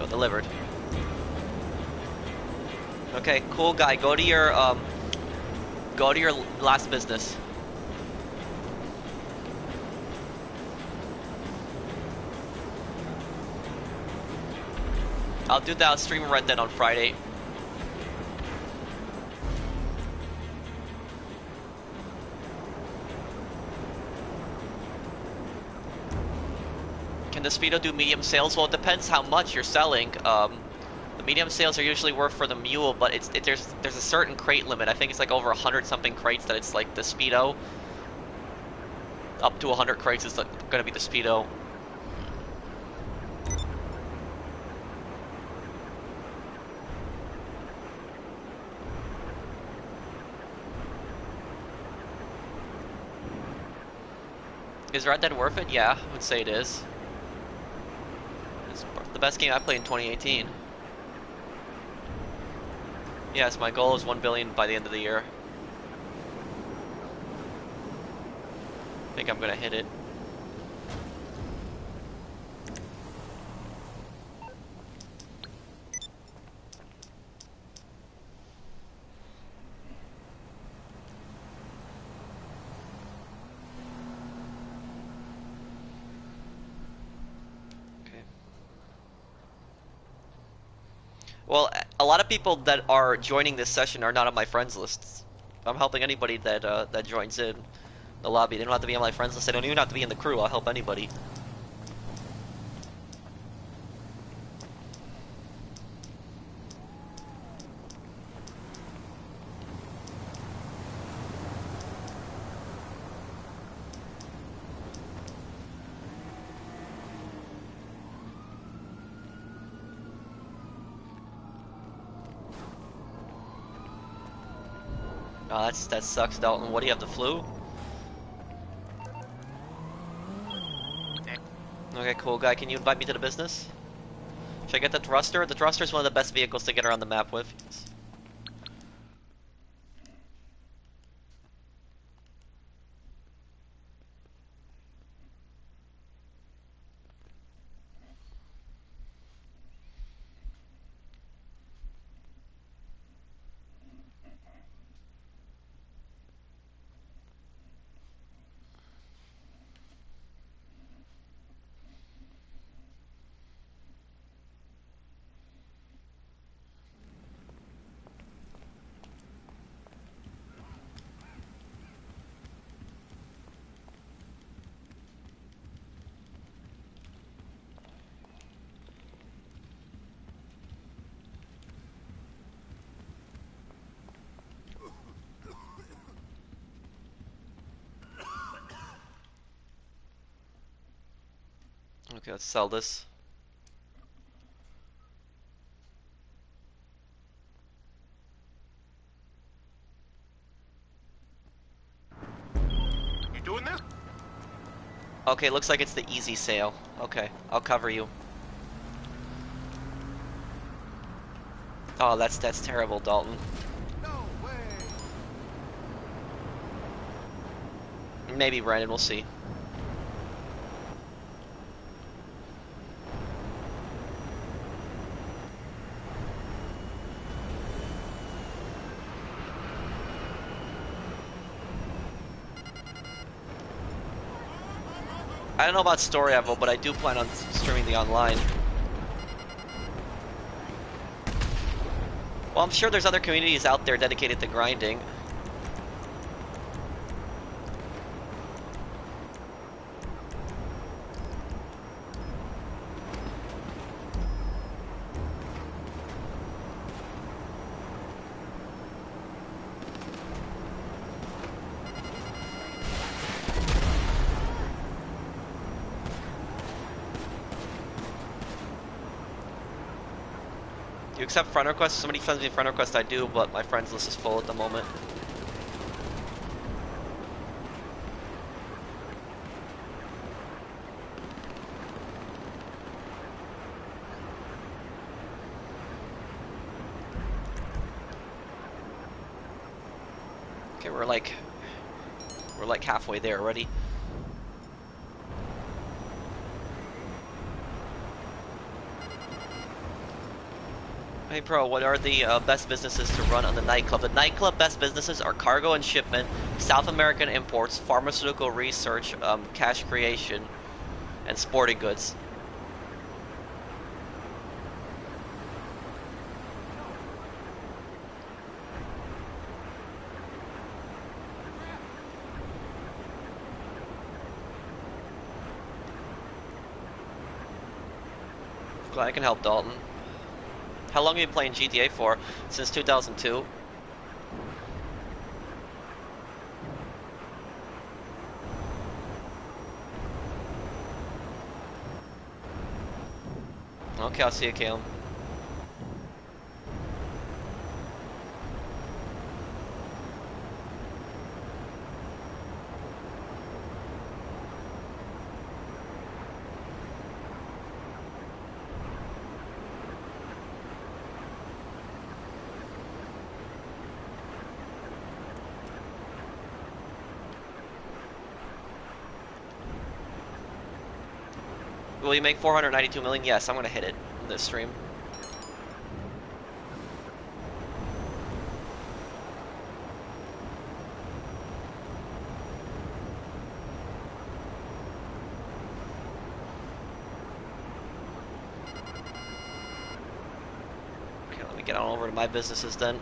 Delivered. Okay, cool guy. Go to your last business. I'll do that stream rent then on Friday. Can the Speedo do medium sales? Well, it depends how much you're selling. The medium sales are usually worth for the mule, but there's a certain crate limit. I think it's like over 100 something crates that it's like the Speedo. Up to 100 crates is like going to be the Speedo. Is Red Dead worth it? Yeah, I would say it is. It's the best game I played in 2018. Yes, my goal is 1 billion by the end of the year. I think I'm gonna hit it. Well, a lot of people that are joining this session are not on my friends list. I'm helping anybody that that joins in the lobby. They don't have to be on my friends list. They don't even have to be in the crew. I'll help anybody. Oh, that sucks, Dalton. What do you have, the flu? Okay, cool guy. Can you invite me to the business? Should I get the thruster? The thruster is one of the best vehicles to get around the map with. Okay, let's sell this. You doing this? Okay, looks like it's the easy sale. Okay, I'll cover you. Oh, that's terrible, Dalton. No way. Maybe Brandon, we'll see. I don't know about Story Evo, but I do plan on streaming the online. Well, I'm sure there's other communities out there dedicated to grinding. Do you accept friend requests? Somebody sends me a friend request, I do, but my friends list is full at the moment. Okay, we're like halfway there already. Hey Pro, what are the best businesses to run on the nightclub? The nightclub best businesses are cargo and shipment, South American imports, pharmaceutical research, cash creation, and sporting goods. Glad I can help, Dalton. How long have you been playing GTA for? Since 2002. Okay, I'll see you, Caleb. Will you make 492 million? Yes, I'm gonna hit it in this stream. Okay, let me get on over to my businesses then.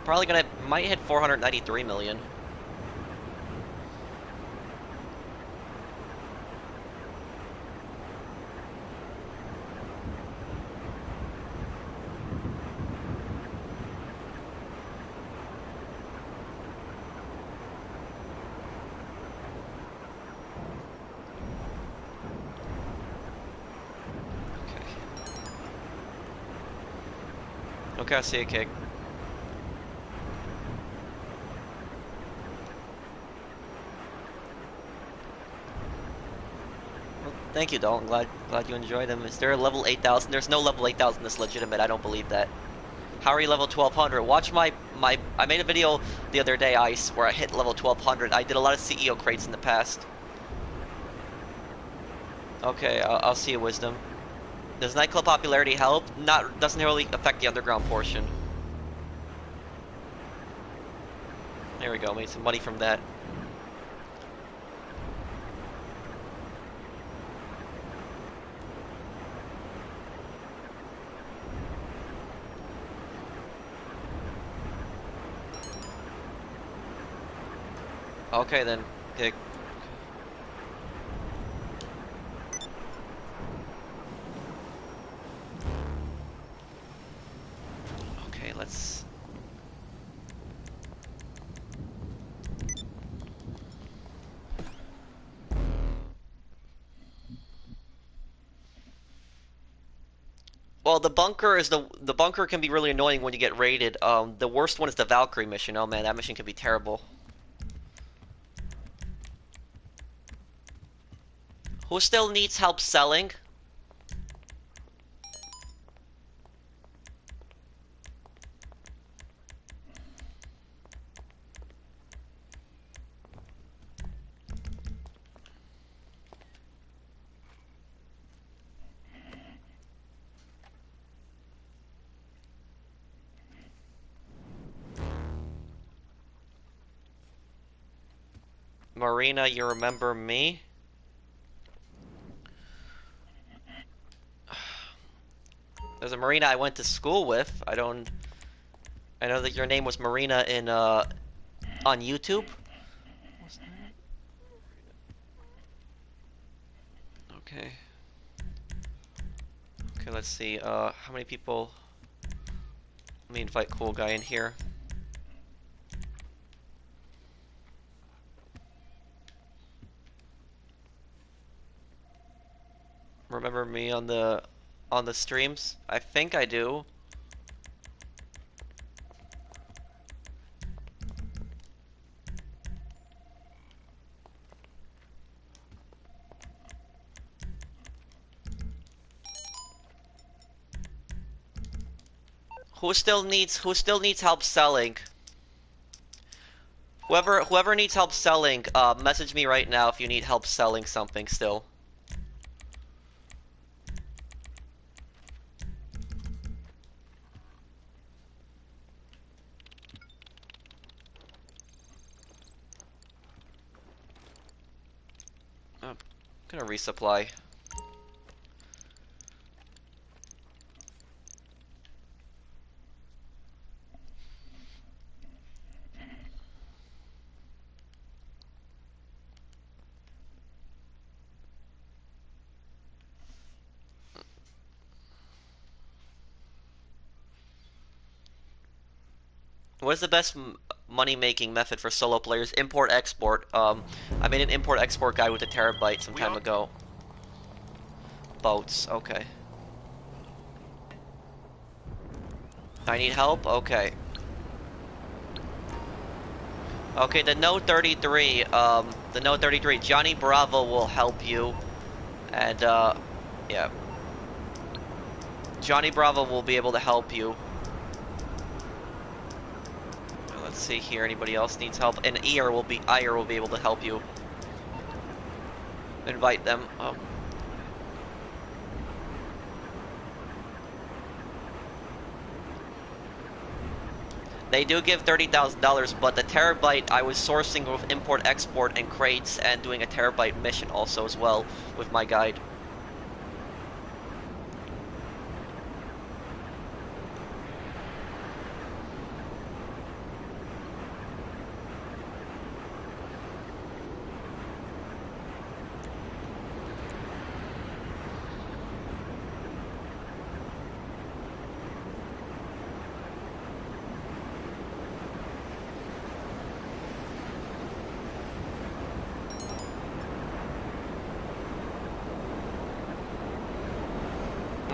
Probably might hit 493 million. Okay, I see a kick. Thank you, Dalton. Glad you enjoyed them. Is there a level 8,000? There's no level 8,000 that's legitimate. I don't believe that. How are you level 1200? Watch my I made a video the other day, Ice, where I hit level 1200. I did a lot of CEO crates in the past. Okay, I'll see you, Wisdom. Does nightclub popularity help? Doesn't really affect the underground portion. There we go. Made some money from that. Okay then, pick. Okay, let's Well, the bunker can be really annoying when you get raided. The worst one is the Valkyrie mission. Oh man, that mission can be terrible. Who still needs help selling? Marina, you remember me? There's a Marina I went to school with. I know that your name was Marina in on YouTube. Okay. Okay, let's see. How many people? Let me invite cool guy in here. Remember me on the streams? I think I do. Who still needs help selling? Whoever needs help selling, message me right now if you need help selling something still. I'm gonna resupply. What is the best money-making method for solo players? Import-export. I made an import-export guide with a terabyte some time ago. Boats, okay. I need help? Okay. Okay, the Note 33, Johnny Bravo will help you. And, yeah. Johnny Bravo will be able to help you. Let's see here, anybody else needs help? And Ear will be able to help you. Invite them. Oh. They do give $30,000, but the terabyte I was sourcing with import, export, and crates, and doing a terabyte mission also as well with my guide.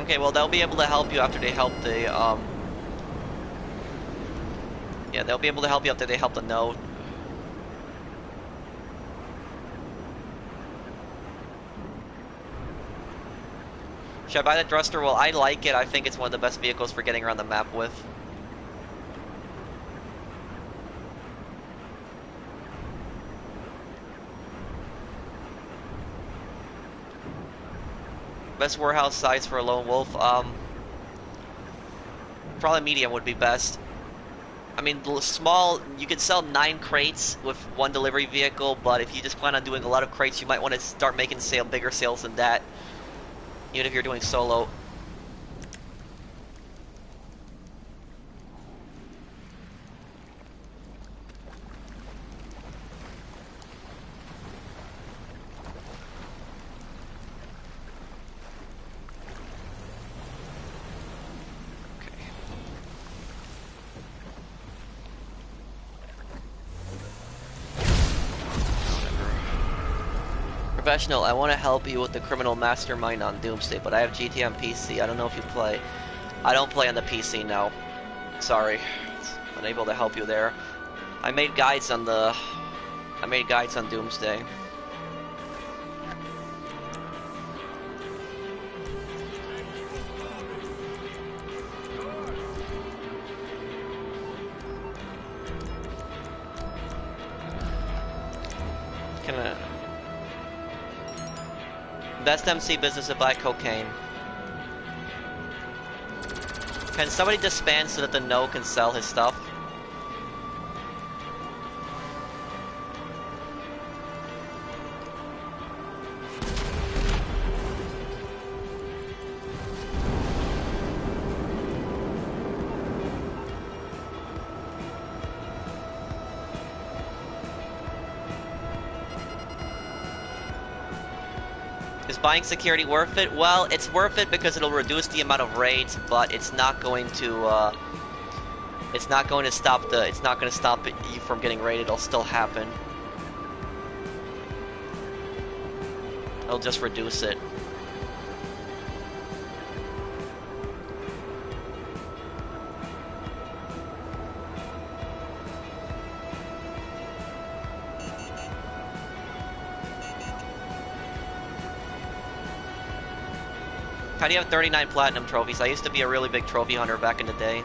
Okay, well, they'll be able to help you after they help the, yeah, they'll be able to help you after they help the Note. Should I buy the Thruster? Well, I like it. I think it's one of the best vehicles for getting around the map with. Best warehouse size for a lone wolf, probably medium would be best. I mean, small, you could sell 9 crates with 1 delivery vehicle, but if you just plan on doing a lot of crates, you might want to start making bigger sales than that, even if you're doing solo. Professional, I want to help you with the criminal mastermind on Doomsday, but I have GTA on PC. I don't know if you play. I don't play on the PC, no. Sorry. Unable to help you there. I made guides on Doomsday. Best MC business to buy cocaine. Can somebody disband so that the No can sell his stuff? Is buying security worth it? Well, it's worth it because it'll reduce the amount of raids, but it's not going to stop you from getting raided. It'll still happen. It'll just reduce it. How do you have 39 platinum trophies? I used to be a really big trophy hunter back in the day.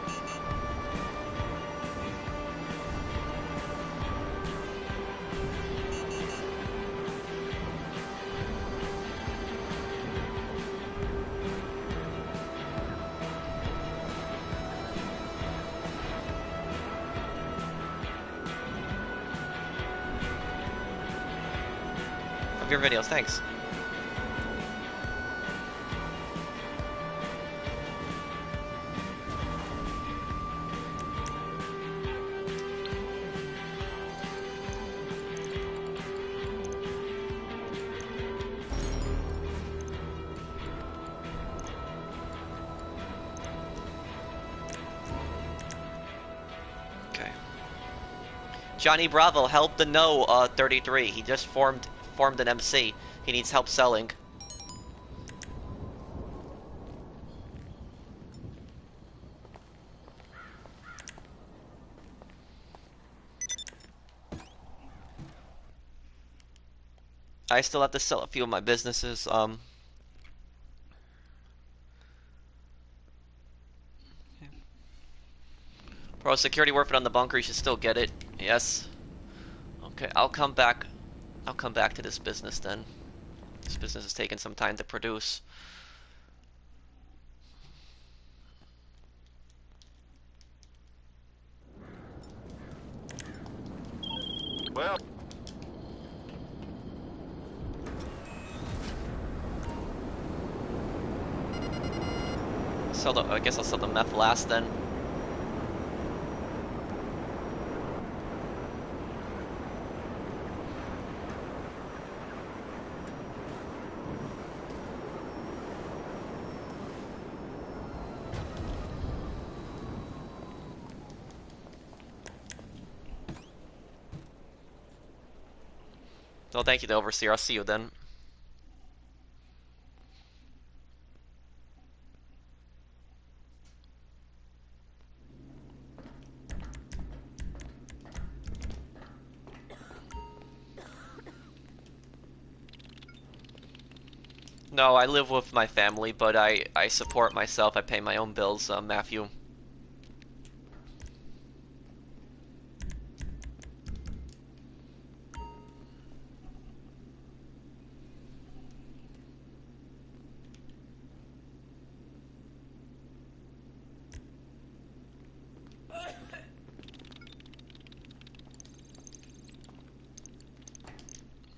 Of your videos, thanks. Johnny Bravo, help the No 33. He just formed an MC. He needs help selling. I still have to sell a few of my businesses. Pro security worth it on the bunker. You should still get it. Yes. Okay, I'll come back to this business then. This business is taking some time to produce. Well. I guess I'll sell the meth last then. Well, thank you, the Overseer. I'll see you then. No, I live with my family, but I support myself. I pay my own bills, Matthew.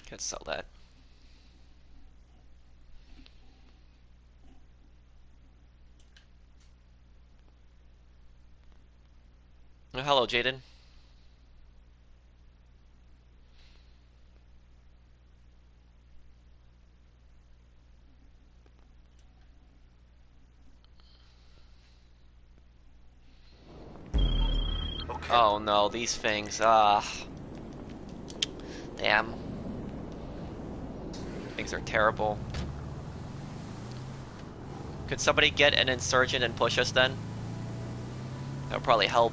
Can't sell that. Oh, hello, Jaden. Okay. Oh no, these things. Ah. Damn. Things are terrible. Could somebody get an insurgent and push us then? That would probably help.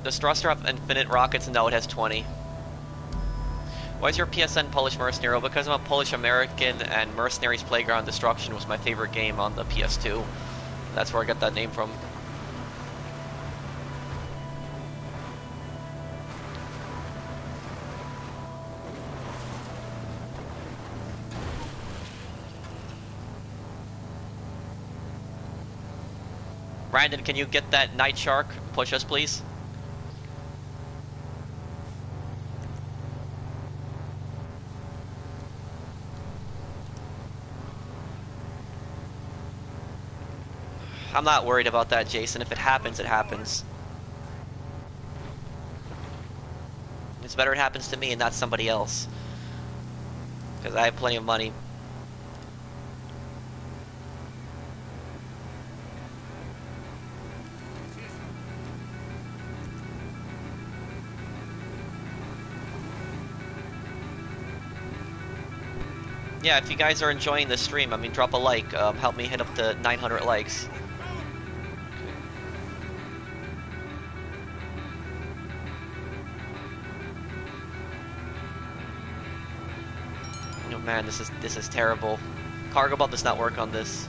Does thruster have infinite rockets? No, it has 20. Why is your PSN Polish Mercenary? Because I'm a Polish American, and Mercenaries Playground Destruction was my favorite game on the PS2. That's where I got that name from. Brandon, can you get that Night Shark? Push us, please. I'm not worried about that, Jason. If it happens, it happens. It's better it happens to me and not somebody else. Because I have plenty of money. Yeah, if you guys are enjoying the stream, I mean, drop a like. Help me hit up to 900 likes. Oh man, this is terrible. Cargo belt does not work on this.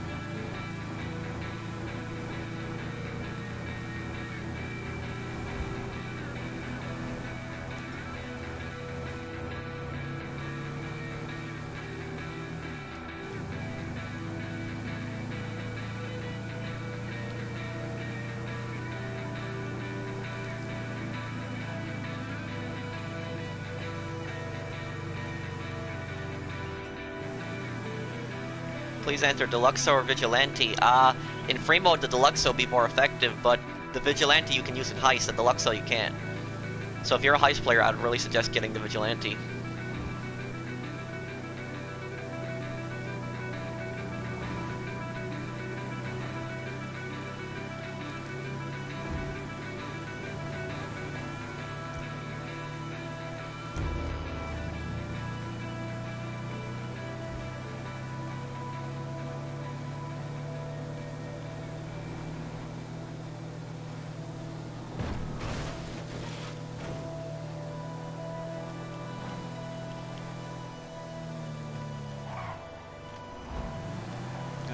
Please enter Deluxo or Vigilante. In free mode, the Deluxo will be more effective, but the Vigilante you can use in Heist, the Deluxo you can't. So if you're a Heist player, I'd really suggest getting the Vigilante.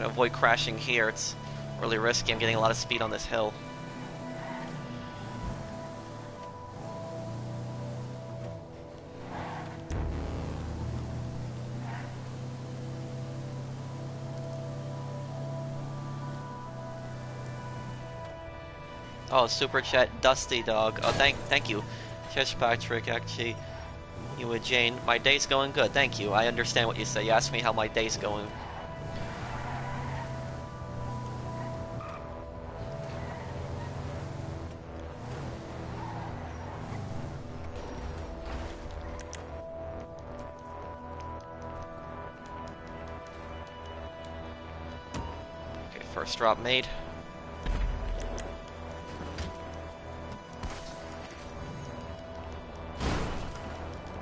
Avoid crashing here. It's really risky. I'm getting a lot of speed on this hill. Oh, super chat, Dusty Dog. Oh, thank you, Chesh Patrick. Actually, you and Jane. My day's going good. Thank you. I understand what you say. You asked me how my day's going. First drop made.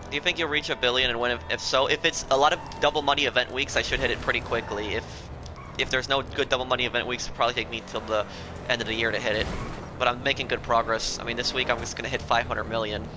Do you think you'll reach 1 billion and win? If so, if it's a lot of double money event weeks, I should hit it pretty quickly. If there's no good double money event weeks, it'll probably take me till the end of the year to hit it. But I'm making good progress. I mean, this week I'm just gonna hit 500 million.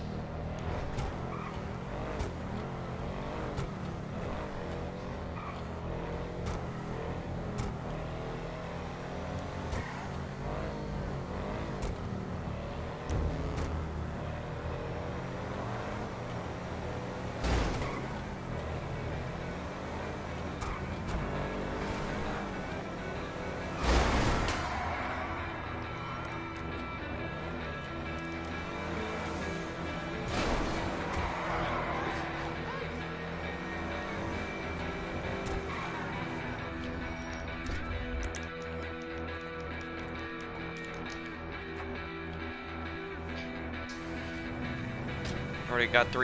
Already got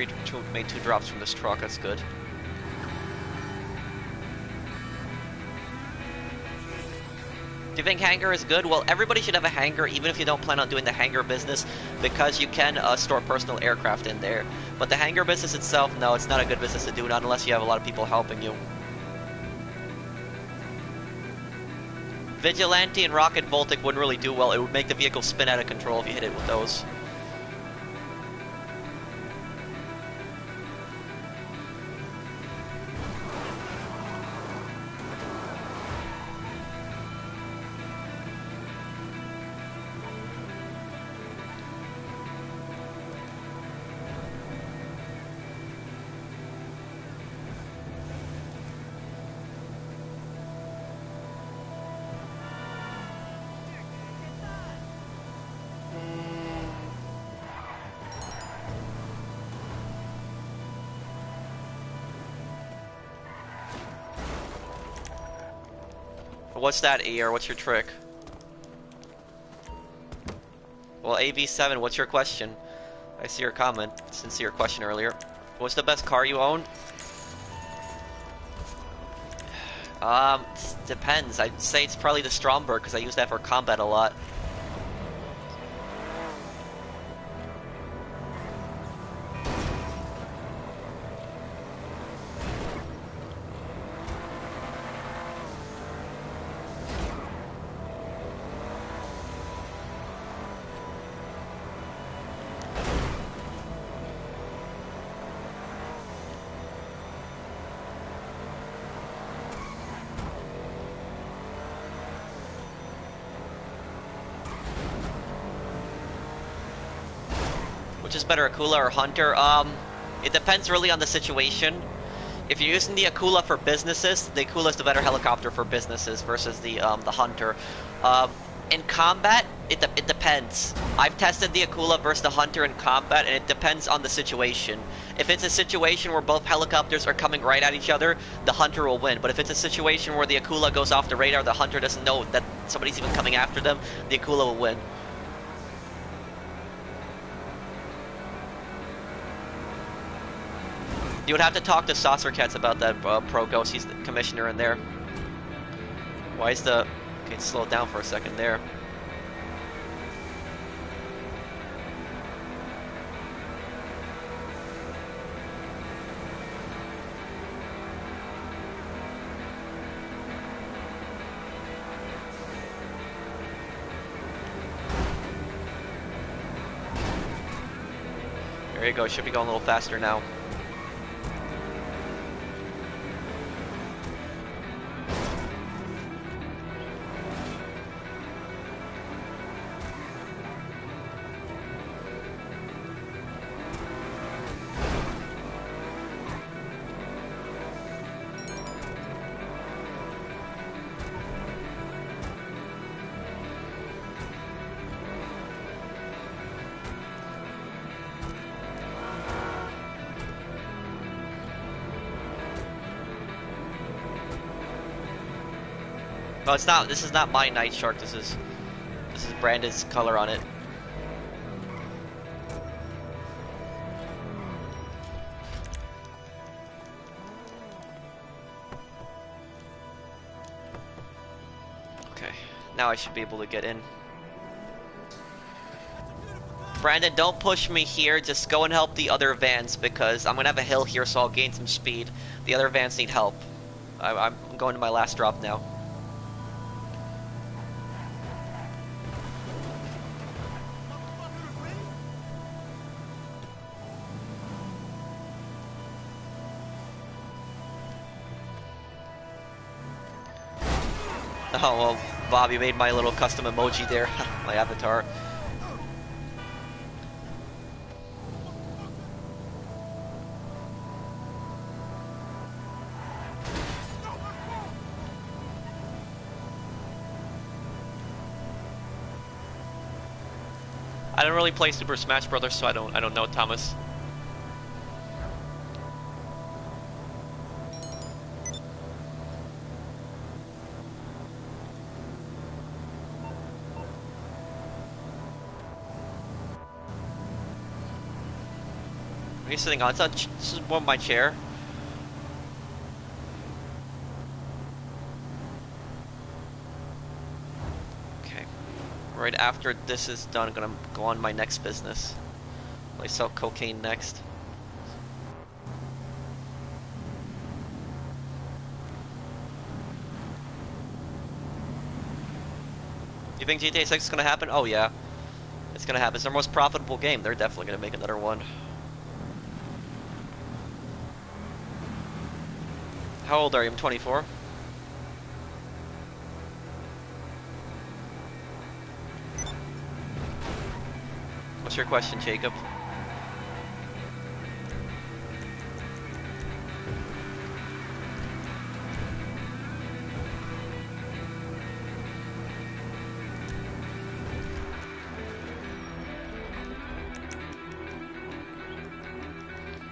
made two drops from this truck, that's good. Do you think hangar is good? Well, everybody should have a hangar, even if you don't plan on doing the hangar business, because you can store personal aircraft in there. But the hangar business itself, no, it's not a good business to do, not unless you have a lot of people helping you. Vigilante and Rocket Voltic wouldn't really do well. It would make the vehicle spin out of control if you hit it with those. What's that, ER? What's your trick? Well, AV7, what's your question? I see your comment. Sincere question earlier. What's the best car you own? Depends. I'd say it's probably the Stromberg, because I use that for combat a lot. Which is better, Akula or Hunter? It depends really on the situation. If you're using the Akula for businesses, the Akula is the better helicopter for businesses versus the Hunter. In combat, it depends. I've tested the Akula versus the Hunter in combat, and it depends on the situation. If it's a situation where both helicopters are coming right at each other, the Hunter will win. But if it's a situation where the Akula goes off the radar, the Hunter doesn't know that somebody's even coming after them, the Akula will win. You would have to talk to Saucer Cats about that, Pro Ghost. He's the commissioner in there. Why is the... Okay, slow it down for a second there. There you go, should be going a little faster now. No, it's not. This is not my Night Shark. This is Brandon's color on it. Okay, now I should be able to get in. Brandon, don't push me here. Just go and help the other vans because I'm gonna have a hill here, so I'll gain some speed. The other vans need help. I'm going to my last drop now. Oh, well, Bob, you made my little custom emoji there, my avatar. I don't really play Super Smash Brothers, so I don't know, Thomas. What are you sitting on? This is one my chair. Right after this is done, I'm gonna go on my next business. I sell cocaine next. You think GTA 6 is gonna happen? Oh yeah, it's gonna happen. It's their most profitable game. They're definitely gonna make another one. How old are you? I'm 24. What's your question, Jacob?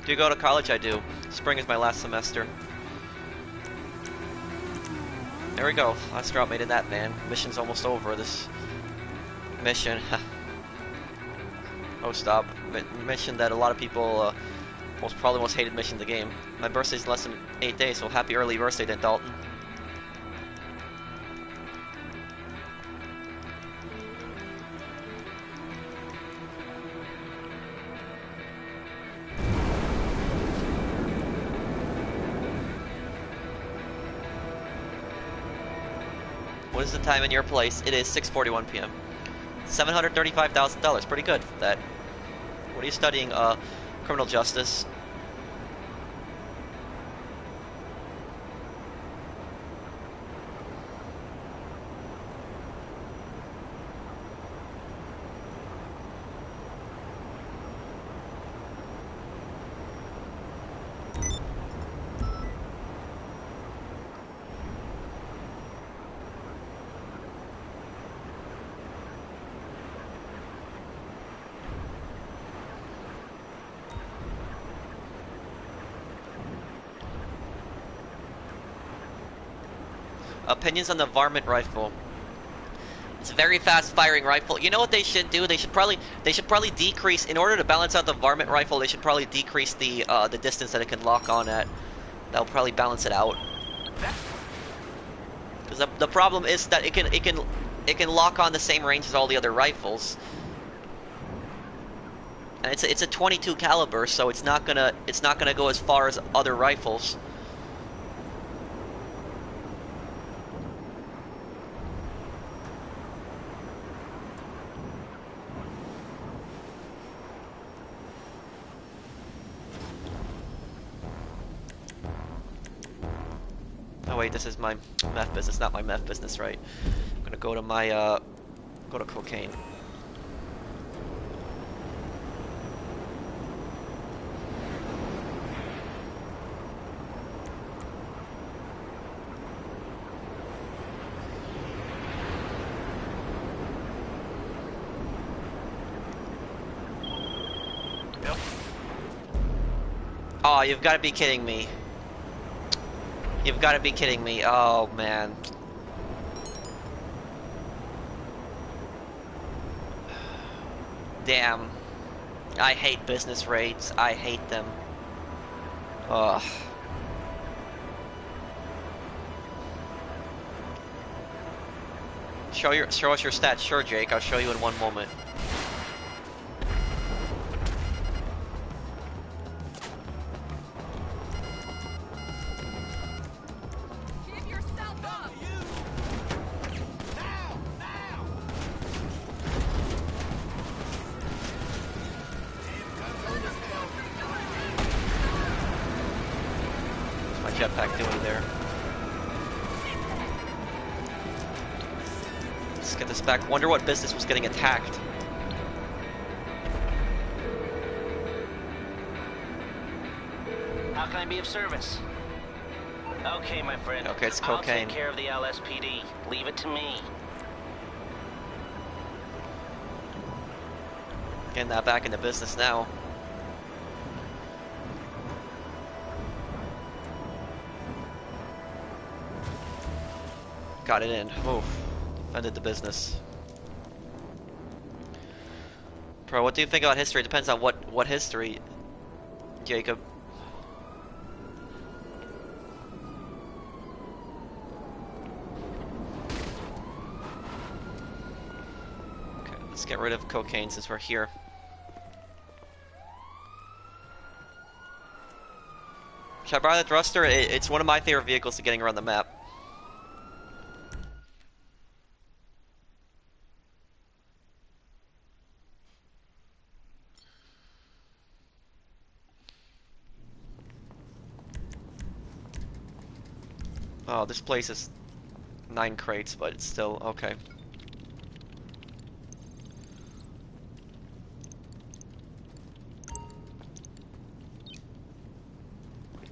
Do you go to college? I do. Spring is my last semester. There we go. Last drop made in that, man. Mission's almost over. This mission. Oh, stop. Mission that a lot of people, probably most hated mission in the game. My birthday's in less than 8 days, so happy early birthday then, Dalton. What is the time in your place? It is 6:41 p.m. $735,000. Pretty good for that. What are you studying? Criminal justice. Opinions on the varmint rifle. It's a very fast firing rifle. You know what they should do? They should probably decrease, in order to balance out the varmint rifle, they should probably decrease the distance that it can lock on at. That'll probably balance it out. Because the problem is that it can lock on the same range as all the other rifles. And it's a 22 caliber, so it's not gonna go as far as other rifles. Oh wait, this is my meth business, not my meth business, right? I'm gonna go to my, go to cocaine. Yep. Oh, you've got to be kidding me. You've got to be kidding me. Oh, man. Damn. I hate business raids. I hate them. Ugh. Show us your stats. Sure, Jake. I'll show you in one moment. Jetpack doing there? Let's get this back. Wonder what business was getting attacked. How can I be of service? Okay, my friend. Okay, it's I'll cocaine. take care of the LSPD. Leave it to me. Getting that back into business now. Got it in. Oof. Defended the business. Bro, what do you think about history? It depends on what history, Jacob. Let's get rid of cocaine since we're here. Should I buy the thruster? It's one of my favorite vehicles to getting around the map. Oh, this place is 9 crates, but it's still okay.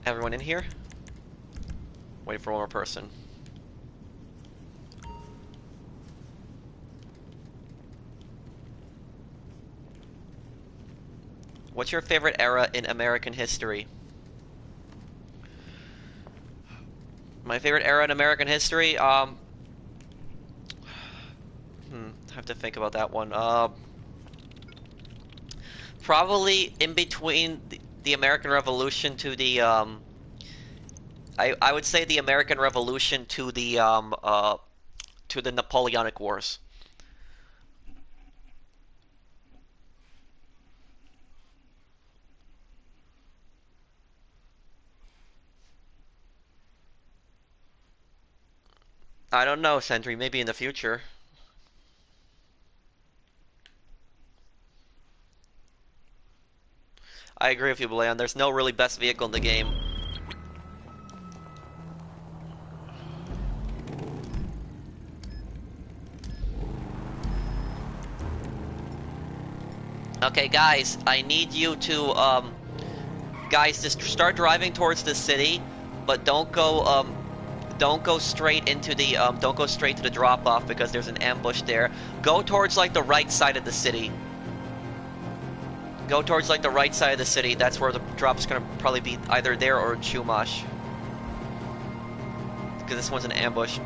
Everyone in here? Wait for one more person. What's your favorite era in American history? My favorite era in American history? I have to think about that one. Probably in between the American Revolution to the, I would say the American Revolution to the Napoleonic Wars. I don't know, Sentry. Maybe in the future. I agree with you, Belayon. There's no really best vehicle in the game. Okay, guys. I need you to, guys, just start driving towards the city, but don't go straight into the, don't go straight to the drop-off because there's an ambush there. Go towards, like, the right side of the city. Go towards, like, the right side of the city. That's where the drop's gonna probably be either there or in Chumash. Because this one's an ambush.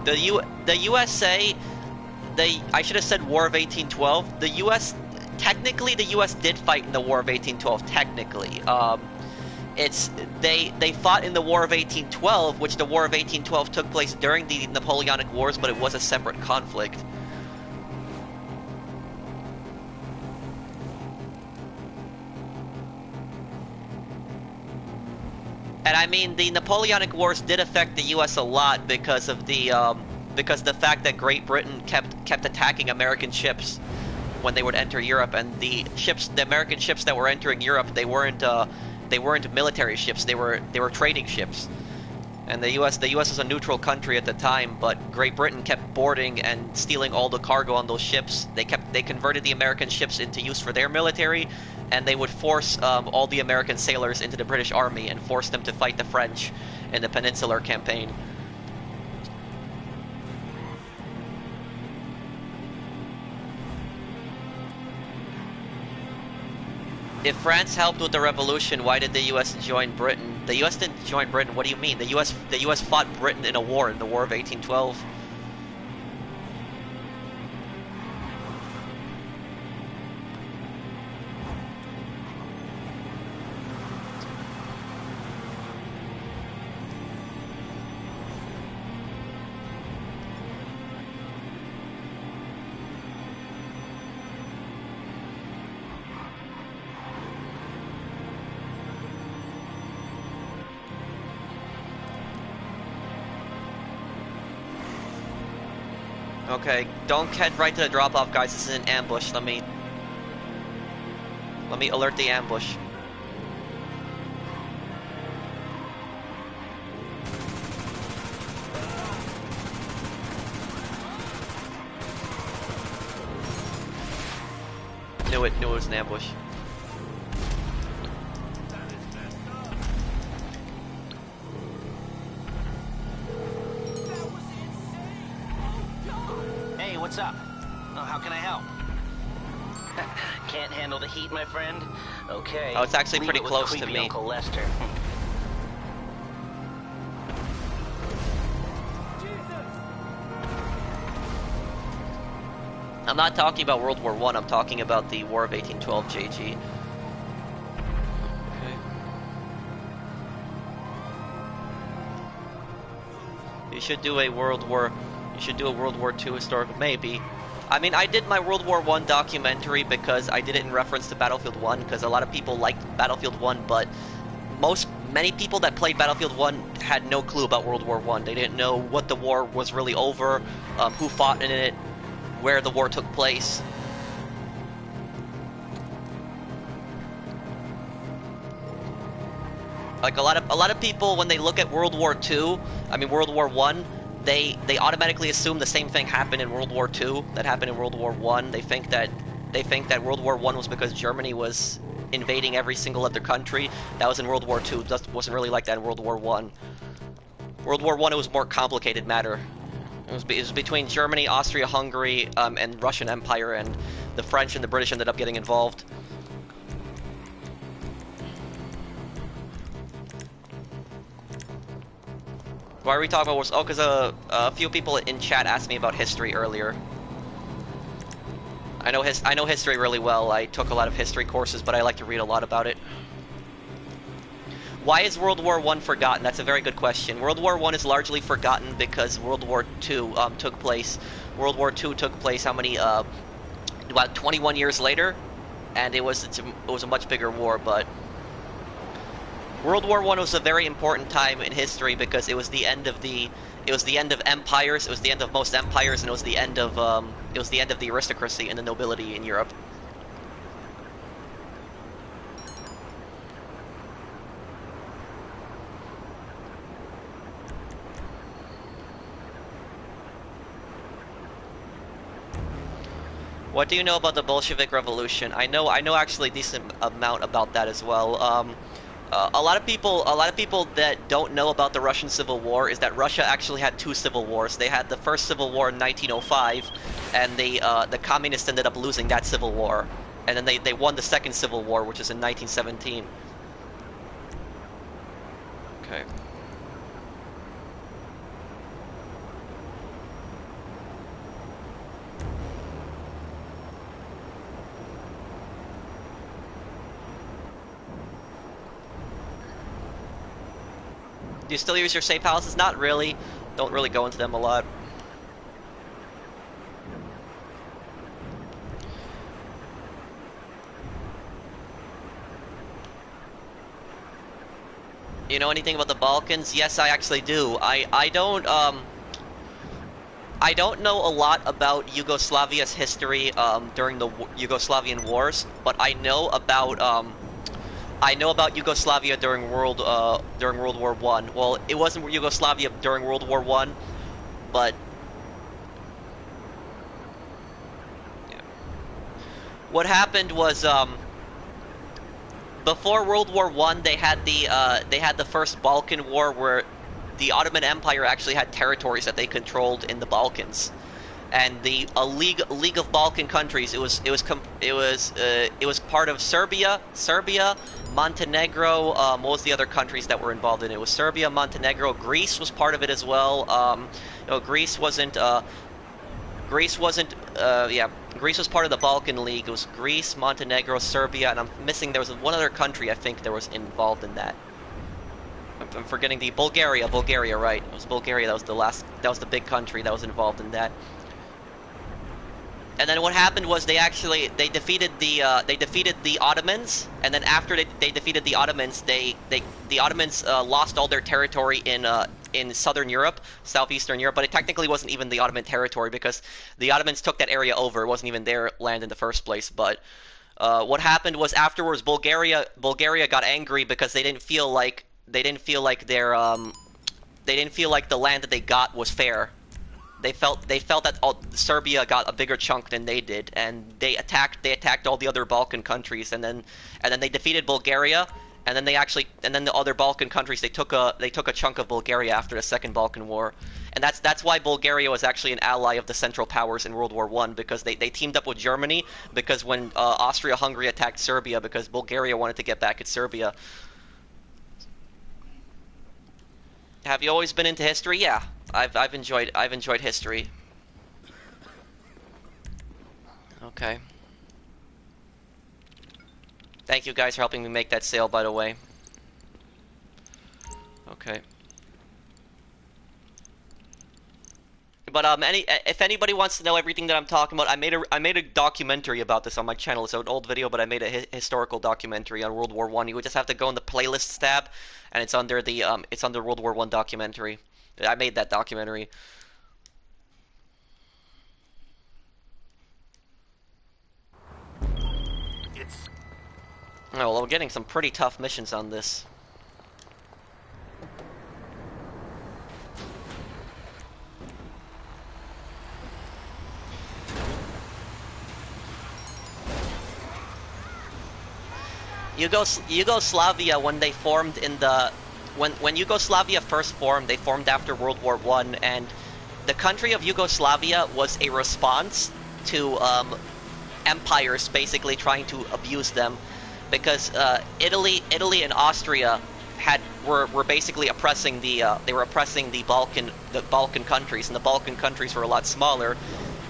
The USA, I should have said War of 1812. The US, technically the US did fight in the War of 1812, technically. They fought in the War of 1812, which the War of 1812 took place during the Napoleonic Wars, but it was a separate conflict. And I mean, the Napoleonic Wars did affect the U.S. a lot because of the fact that Great Britain kept attacking American ships when they would enter Europe, and the American ships that were entering Europe, they weren't military ships. They were trading ships. And the U.S. was a neutral country at the time, but Great Britain kept boarding and stealing all the cargo on those ships. They converted the American ships into use for their military, and they would force all the American sailors into the British Army and force them to fight the French in the Peninsular Campaign. If France helped with the revolution, why did the U.S. join Britain? The U.S. didn't join Britain. What do you mean? The U.S. fought Britain in a war, in the War of 1812. Okay, don't head right to the drop-off, guys. This is an ambush. Let me alert the ambush. Knew it was an ambush. What's up? Oh, how can I help? Can't handle the heat, my friend? Okay. Oh, it's actually pretty close to me. Uncle Lester. I'm not talking about World War I, I'm talking about the War of 1812, JG. Okay. You should do a World War II historical, maybe. I mean, I did my World War One documentary because I did it in reference to Battlefield 1, because a lot of people liked Battlefield 1, but many people that played Battlefield 1 had no clue about World War One. They didn't know what the war was really over, who fought in it, where the war took place. Like a lot of people, when they look at World War Two, I mean World War One, they automatically assume the same thing happened in World War Two that happened in World War One. They think that World War One was because Germany was invading every single other country. That was in World War Two. It just wasn't really like that in World War One. World War One, it was a more complicated matter. It was between Germany, Austria, Hungary, and Russian Empire, and the French and the British ended up getting involved. Why are we talking about wars? Oh, because a few people in chat asked me about history earlier. I know history really well. I took a lot of history courses, but I like to read a lot about it. Why is World War One forgotten? That's a very good question. World War One is largely forgotten because World War Two took place. World War Two took place how many? About 21 years later, and it was a much bigger war, but. World War One was a very important time in history because it was the end of empires, it was the end of most empires, and it was the end of the aristocracy and the nobility in Europe. What do you know about the Bolshevik Revolution? I know actually a decent amount about that as well. A lot of people that don't know about the Russian Civil War is that Russia actually had two civil wars. They had the first civil war in 1905, and the communists ended up losing that civil war, and then they won the second civil war, which is in 1917. Okay. Do you still use your safe houses? Not really. Don't really go into them a lot. You know anything about the Balkans? Yes, I actually do. I don't know a lot about Yugoslavia's history during the Yugoslavian wars, but I know about Yugoslavia during World War One. Well, it wasn't Yugoslavia during World War One, but yeah. What happened was before World War One, they had the first Balkan War, where the Ottoman Empire actually had territories that they controlled in the Balkans. And the League of Balkan countries. It was part of Serbia, Montenegro. What was the other countries that were involved in it? It was Serbia, Montenegro. Greece was part of it as well. Greece wasn't. Greece was part of the Balkan League. It was Greece, Montenegro, Serbia, and I'm missing. There was one other country I think there was involved in that. I'm forgetting the Bulgaria. Bulgaria, right? It was Bulgaria. That was the last. That was the big country that was involved in that. And then what happened was they defeated the Ottomans, and then after they defeated the Ottomans, the Ottomans lost all their territory in southern Europe, southeastern Europe, but it technically wasn't even the Ottoman territory because the Ottomans took that area over. It wasn't even their land in the first place. But what happened was afterwards, Bulgaria got angry because they didn't feel like the land that they got was fair. They felt that Serbia got a bigger chunk than they did, and they attacked all the other Balkan countries, and then they defeated Bulgaria, and then the other Balkan countries they took a chunk of Bulgaria after the Second Balkan War, and that's why Bulgaria was actually an ally of the Central Powers in World War One, because they teamed up with Germany, because when Austria-Hungary attacked Serbia, because Bulgaria wanted to get back at Serbia. Have you always been into history? Yeah. I've enjoyed history. Okay. Thank you guys for helping me make that sale, by the way. Okay. But if anybody wants to know everything that I'm talking about, I made a documentary about this on my channel. It's an old video, but I made a historical documentary on World War One. You would just have to go in the playlists tab, and it's under the World War One documentary. I made that documentary. Oh, well, we're getting some pretty tough missions on this. Yugoslavia, when they formed in the when Yugoslavia first formed, they formed after World War One, and the country of Yugoslavia was a response to empires basically trying to abuse them, because Italy and Austria were basically oppressing the Balkan countries, and the Balkan countries were a lot smaller.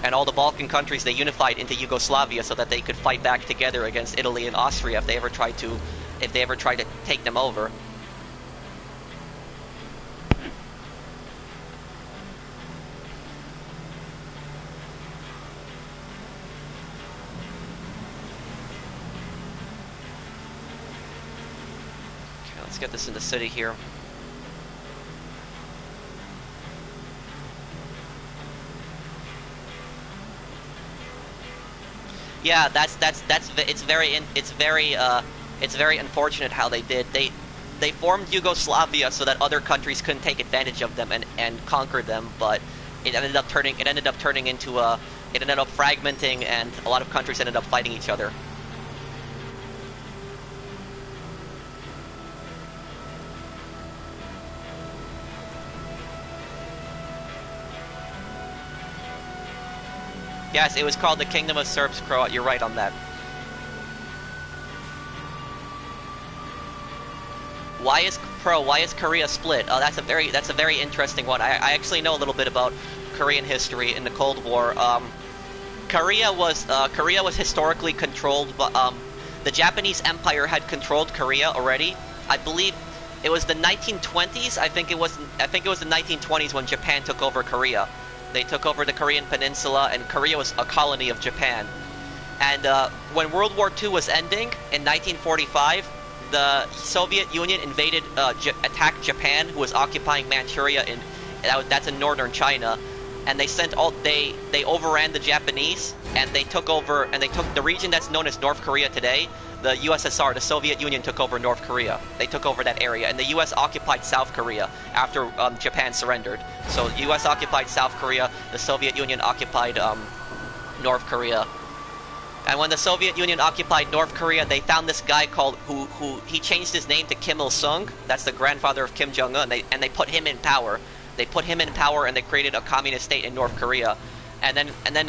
And all the Balkan countries, they unified into Yugoslavia so that they could fight back together against Italy and Austria if they ever tried to take them over. Okay, let's get this in the city here. Yeah, it's very unfortunate how they did. They formed Yugoslavia so that other countries couldn't take advantage of them and conquer them, but it ended up fragmenting, and a lot of countries ended up fighting each other. Yes, it was called the Kingdom of Serbs Croat. You're right on that. Why is Korea split? Oh, that's a very interesting one. I actually know a little bit about Korean history in the Cold War. Korea was historically controlled, but the Japanese Empire had controlled Korea already. I believe it was the 1920s. I think it was the 1920s when Japan took over Korea. They took over the Korean peninsula, and Korea was a colony of Japan. And when World War II was ending in 1945, the Soviet Union attacked Japan, who was occupying Manchuria that's in northern China, and they overran the Japanese, and they took the region that's known as North Korea today. The USSR, the Soviet Union, took over North Korea. They took over that area, and the U.S. occupied South Korea after Japan surrendered. So the U.S. occupied South Korea, the Soviet Union occupied North Korea. And when the Soviet Union occupied North Korea, they found this guy who he changed his name to Kim Il-sung. That's the grandfather of Kim Jong-un, and they put him in power. They put him in power, and they created a communist state in North Korea. And then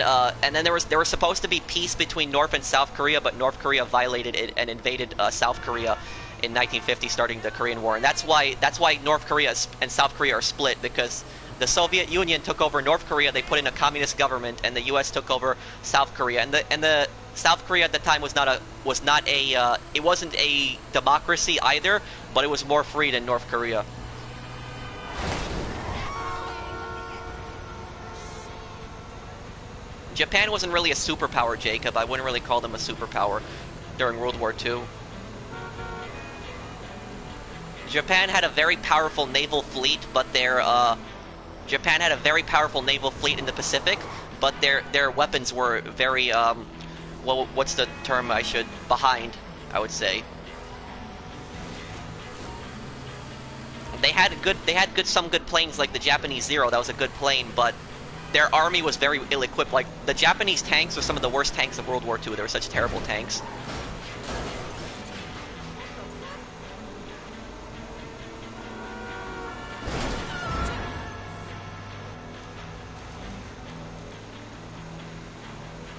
there was supposed to be peace between North and South Korea, but North Korea violated it and invaded South Korea in 1950, starting the Korean War. And that's why North Korea and South Korea are split, because the Soviet Union took over North Korea. They put in a communist government, and the U.S. took over South Korea. And the South Korea at the time it wasn't a democracy either, but it was more free than North Korea. Japan wasn't really a superpower, Jacob. I wouldn't really call them a superpower during World War II. Japan had a very powerful naval fleet, but Japan had a very powerful naval fleet in the Pacific, but their weapons were very well, what's the term behind, I would say. They had some good planes, like the Japanese Zero. That was a good plane, but their army was very ill-equipped. Like, the Japanese tanks were some of the worst tanks of World War II. They were such terrible tanks.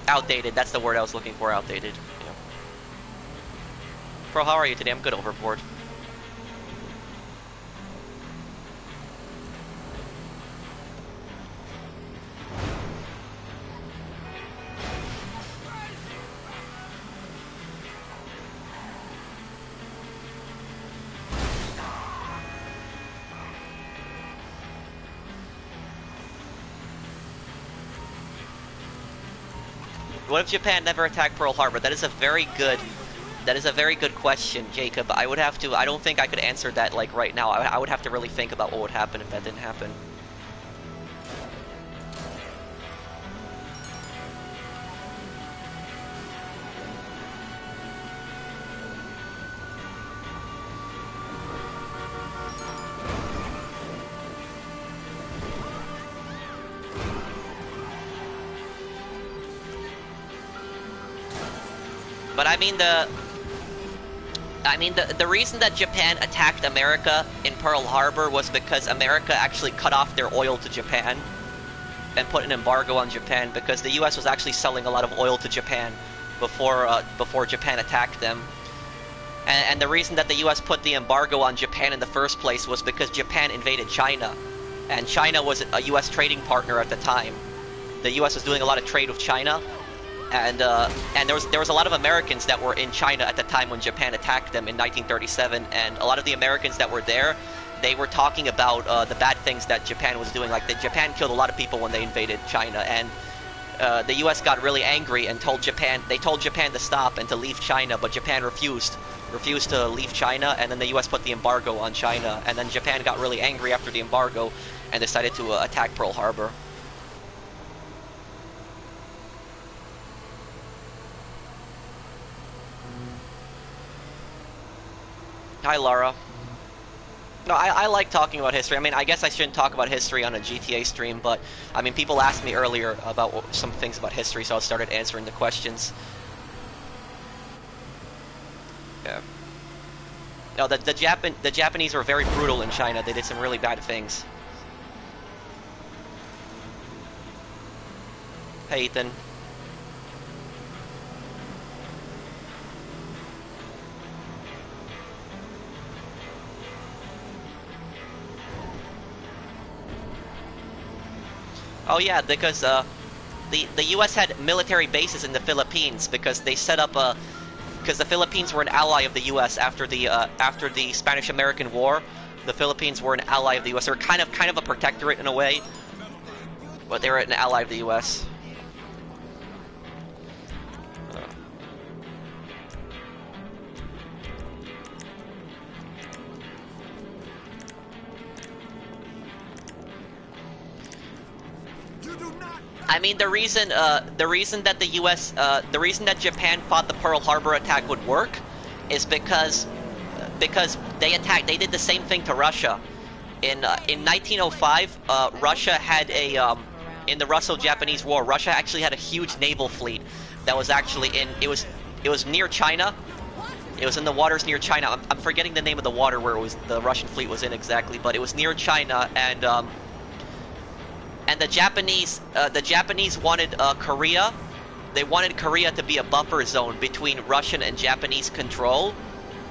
Outdated, that's the word I was looking for, outdated. Yeah. Bro, how are you today? I'm good, overboard. What if Japan never attacked Pearl Harbor? That is a very good. That is a very good question, Jacob. I would have to. I don't think I could answer that like right now. I would have to really think about what would happen if that didn't happen. But the reason that Japan attacked America in Pearl Harbor was because America actually cut off their oil to Japan and put an embargo on Japan, because the U.S. was actually selling a lot of oil to Japan before Japan attacked them. And the reason that the U.S. put the embargo on Japan in the first place was because Japan invaded China, and China was a U.S. trading partner at the time. The U.S. was doing a lot of trade with China. And there was a lot of Americans that were in China at the time when Japan attacked them in 1937, and a lot of the Americans that were there, they were talking about the bad things that Japan was doing. Like, Japan killed a lot of people when they invaded China, and the U.S. got really angry and told Japan to stop and to leave China, but Japan refused to leave China, and then the U.S. put the embargo on China, and then Japan got really angry after the embargo and decided to attack Pearl Harbor. Hi, Laura. No, I like talking about history. I mean, I guess I shouldn't talk about history on a GTA stream, but, I mean, people asked me earlier about some things about history, so I started answering the questions. Yeah. No, the Japanese were very brutal in China. They did some really bad things. Hey, Ethan. Oh yeah, because the U.S. had military bases in the Philippines because they set up because the Philippines were an ally of the U.S. after the Spanish-American War. The Philippines were an ally of the U.S. They were kind of a protectorate in a way, but they were an ally of the U.S. I mean, the reason that the U.S. The reason that Japan thought the Pearl Harbor attack would work is because they did the same thing to Russia. In 1905, Russia had in the Russo-Japanese War, Russia actually had a huge naval fleet that was actually it was near China. It was in the waters near China. I'm forgetting the name of the water where the Russian fleet was in exactly, but it was near China, and the Japanese wanted Korea. They wanted Korea to be a buffer zone between Russian and Japanese control,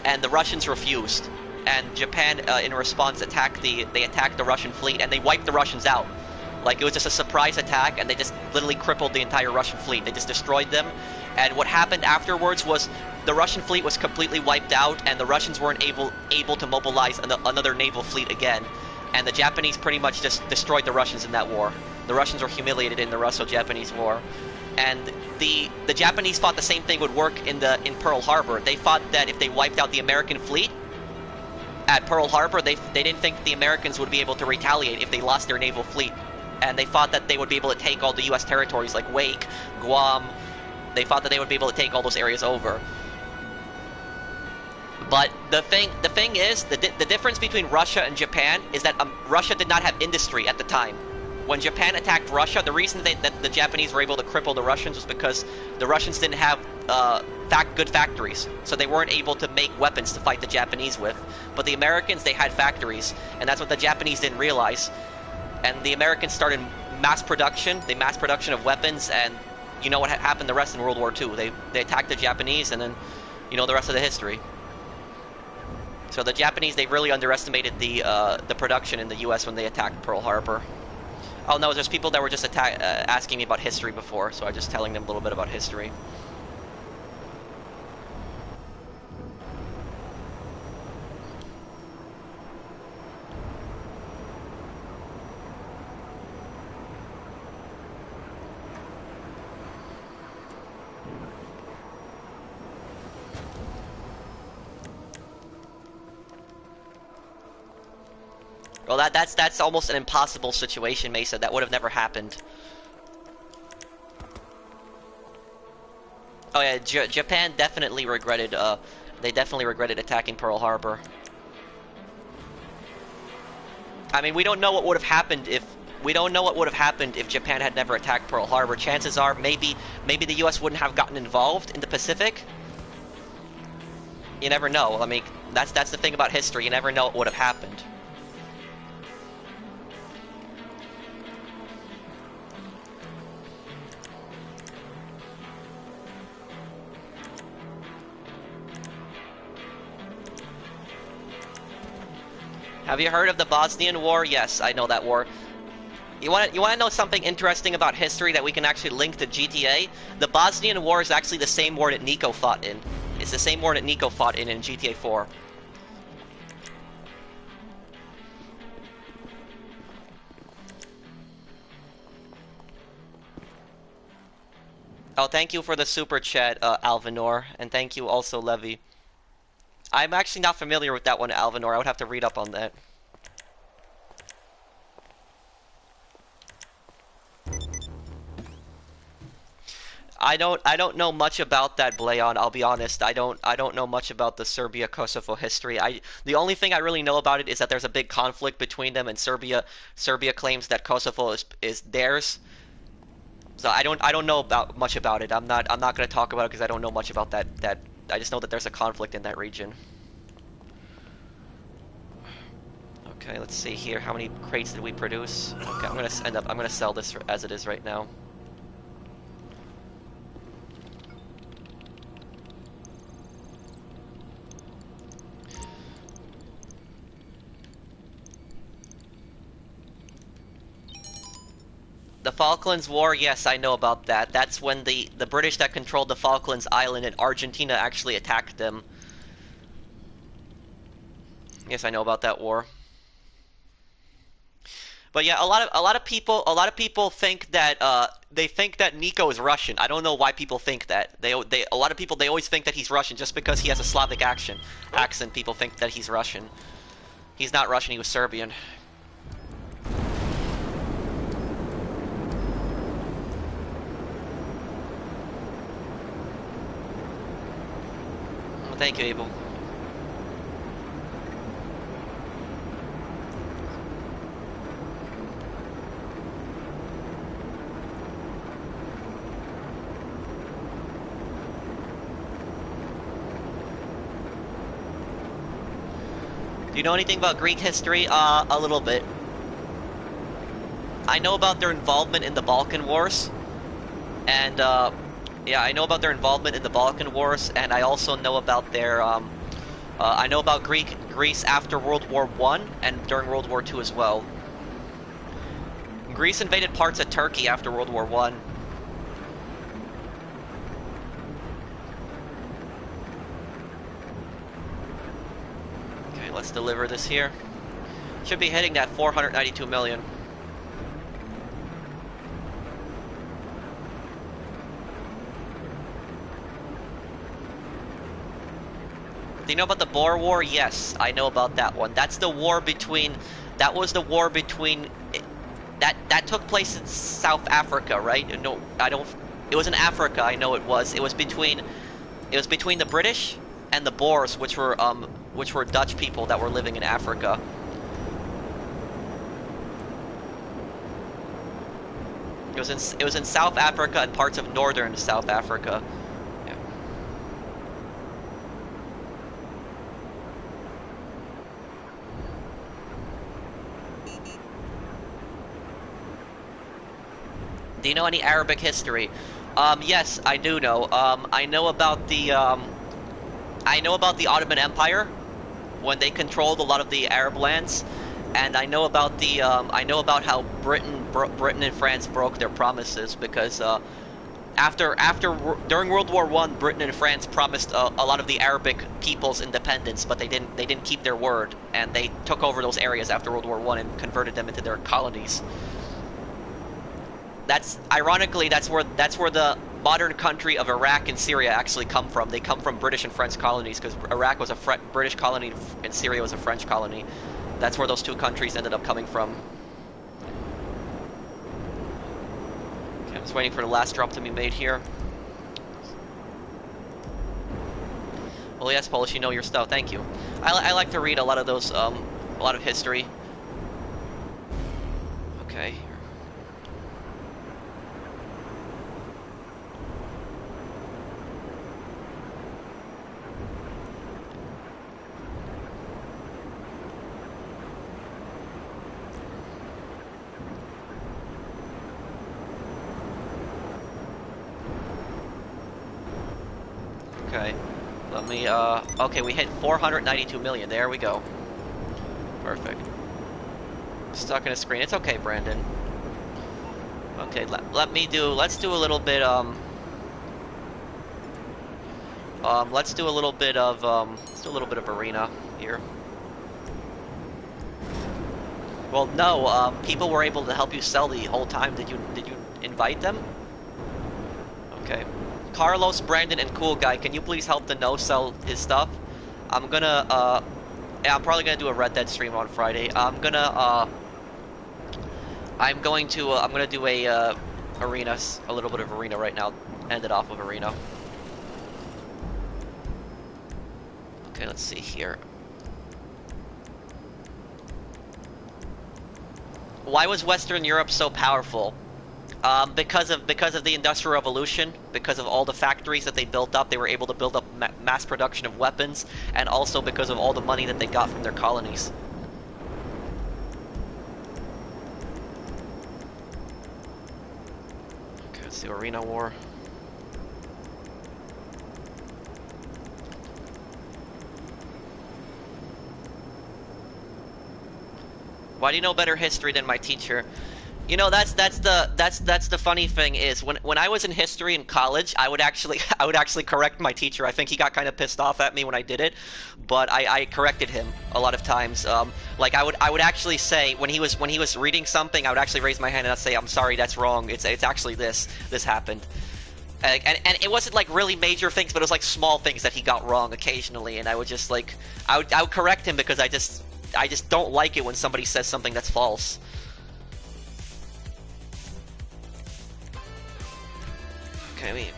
and the Russians refused. And Japan, in response, attacked the Russian fleet, and they wiped the Russians out. Like, it was just a surprise attack, and they just literally crippled the entire Russian fleet. They just destroyed them. And what happened afterwards was the Russian fleet was completely wiped out, and the Russians weren't able to mobilize another naval fleet again. And the Japanese pretty much just destroyed the Russians in that war. The Russians were humiliated in the Russo-Japanese War. And the Japanese thought the same thing would work in Pearl Harbor. They thought that if they wiped out the American fleet at Pearl Harbor, they didn't think the Americans would be able to retaliate if they lost their naval fleet. And they thought that they would be able to take all the U.S. territories like Wake, Guam. They thought that they would be able to take all those areas over. But the thing is, the difference between Russia and Japan is that Russia did not have industry at the time. When Japan attacked Russia, the reason that the Japanese were able to cripple the Russians was because the Russians didn't have good factories, so they weren't able to make weapons to fight the Japanese with. But the Americans, they had factories, and that's what the Japanese didn't realize. And the Americans started mass production. They mass production of weapons, and you know what happened the rest in World War II. They attacked the Japanese, and then you know the rest of the history. So the Japanese, they really underestimated the production in the U.S. when they attacked Pearl Harbor. Oh no, there's people that were just asking me about history before, so I'm just telling them a little bit about history. Well, that's almost an impossible situation, Mesa. That would have never happened. Oh yeah, Japan definitely regretted. They definitely regretted attacking Pearl Harbor. I mean, we don't know what would have happened if Japan had never attacked Pearl Harbor. Chances are, maybe the U.S. wouldn't have gotten involved in the Pacific. You never know. I mean, that's the thing about history. You never know what would have happened. Have you heard of the Bosnian War? Yes, I know that war. You want to know something interesting about history that we can actually link to GTA? The Bosnian War is actually the same war that Nico fought in. It's the same war that Nico fought in GTA 4. Oh, thank you for the super chat, Alvinor, and thank you also, Levy. I'm actually not familiar with that one, Alvinor. I would have to read up on that. I don't know much about that, Blayon. I'll be honest. I don't know much about the Serbia-Kosovo history. The only thing I really know about it is that there's a big conflict between them, and Serbia claims that Kosovo is theirs. So I don't know much about it. I'm not going to talk about it because I don't know much about that. I just know that there's a conflict in that region. Okay, let's see here. How many crates did we produce? Okay, I'm gonna sell this as it is right now. The Falklands War, yes, I know about that. That's when the British that controlled the Falklands Island and Argentina actually attacked them. Yes, I know about that war. But yeah, a lot of people think that they think that Nico is Russian. I don't know why people think that. A lot of people, they always think that he's Russian just because he has a Slavic accent. People think that he's Russian. He's not Russian. He was Serbian. Thank you, Abel. Do you know anything about Greek history? A little bit. I know about their involvement in the Balkan Wars, and yeah, I know about their involvement in the Balkan Wars, and I also know about their I know about Greece after World War I and during World War II as well. Greece invaded parts of Turkey after World War I. Okay, let's deliver this here. Should be hitting that 492 million. Do you know about the Boer War? Yes, I know about that one. That's the war between... That was the war between... That took place in South Africa, right? No, I don't... It was in Africa, I know it was. It was between the British and the Boers, which were Dutch people that were living in Africa. It was in South Africa and parts of northern South Africa. Do you know any Arabic history? Yes, I do know. I know about the Ottoman Empire when they controlled a lot of the Arab lands, and I know about how Britain and France broke their promises because during World War I, Britain and France promised a lot of the Arabic peoples independence, but they didn't keep their word, and they took over those areas after World War I and converted them into their colonies. Ironically, that's where the modern country of Iraq and Syria actually come from. They come from British and French colonies because Iraq was a British colony and Syria was a French colony. That's where those two countries ended up coming from. Okay, I'm just waiting for the last drop to be made here. Well, yes, Polish, you know your stuff. Thank you. I like to read a lot of those, a lot of history. Okay. Okay. Let me, okay, we hit 492 million. There we go. Perfect. Stuck in a screen. It's okay, Brandon. Okay, let's do a little bit, let's do a little bit of arena here. Well, no, people were able to help you sell the whole time. Did you invite them? Okay. Carlos, Brandon, and Cool Guy, can you please help the No sell his stuff? I'm gonna, yeah, I'm probably gonna do a Red Dead stream on Friday. I'm gonna do a, arena, a little bit of arena right now. End it off of arena. Okay, let's see here. Why was Western Europe so powerful? Because of the Industrial Revolution, because of all the factories that they built up, they were able to build up mass production of weapons, and also because of all the money that they got from their colonies. Okay, let's do Arena War. Why do you know better history than my teacher? You know, that's the funny thing is when I was in history in college, I would actually correct my teacher. I think he got kind of pissed off at me when I did it, but I corrected him a lot of times. Like I would actually say when he was reading something, I would actually raise my hand and I'd say, "I'm sorry, that's wrong. It's actually this happened." And it wasn't like really major things, but it was like small things that he got wrong occasionally, and I would just like I would correct him because I just don't like it when somebody says something that's false. Okay, wait.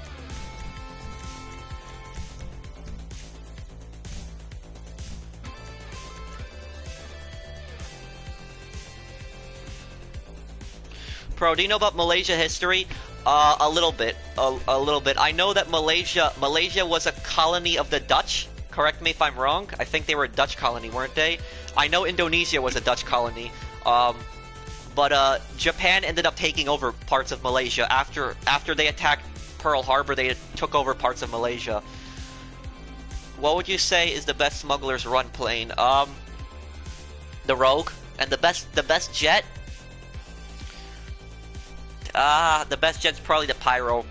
Pro, do you know about Malaysia history? A little bit. A little bit. I know that Malaysia was a colony of the Dutch. Correct me if I'm wrong. I think they were a Dutch colony, weren't they? I know Indonesia was a Dutch colony. But Japan ended up taking over parts of Malaysia after they attacked Pearl Harbor. They took over parts of Malaysia. What would you say is the best Smugglers run plane? The Rogue. And the best jet? The best jet's probably the Pyro.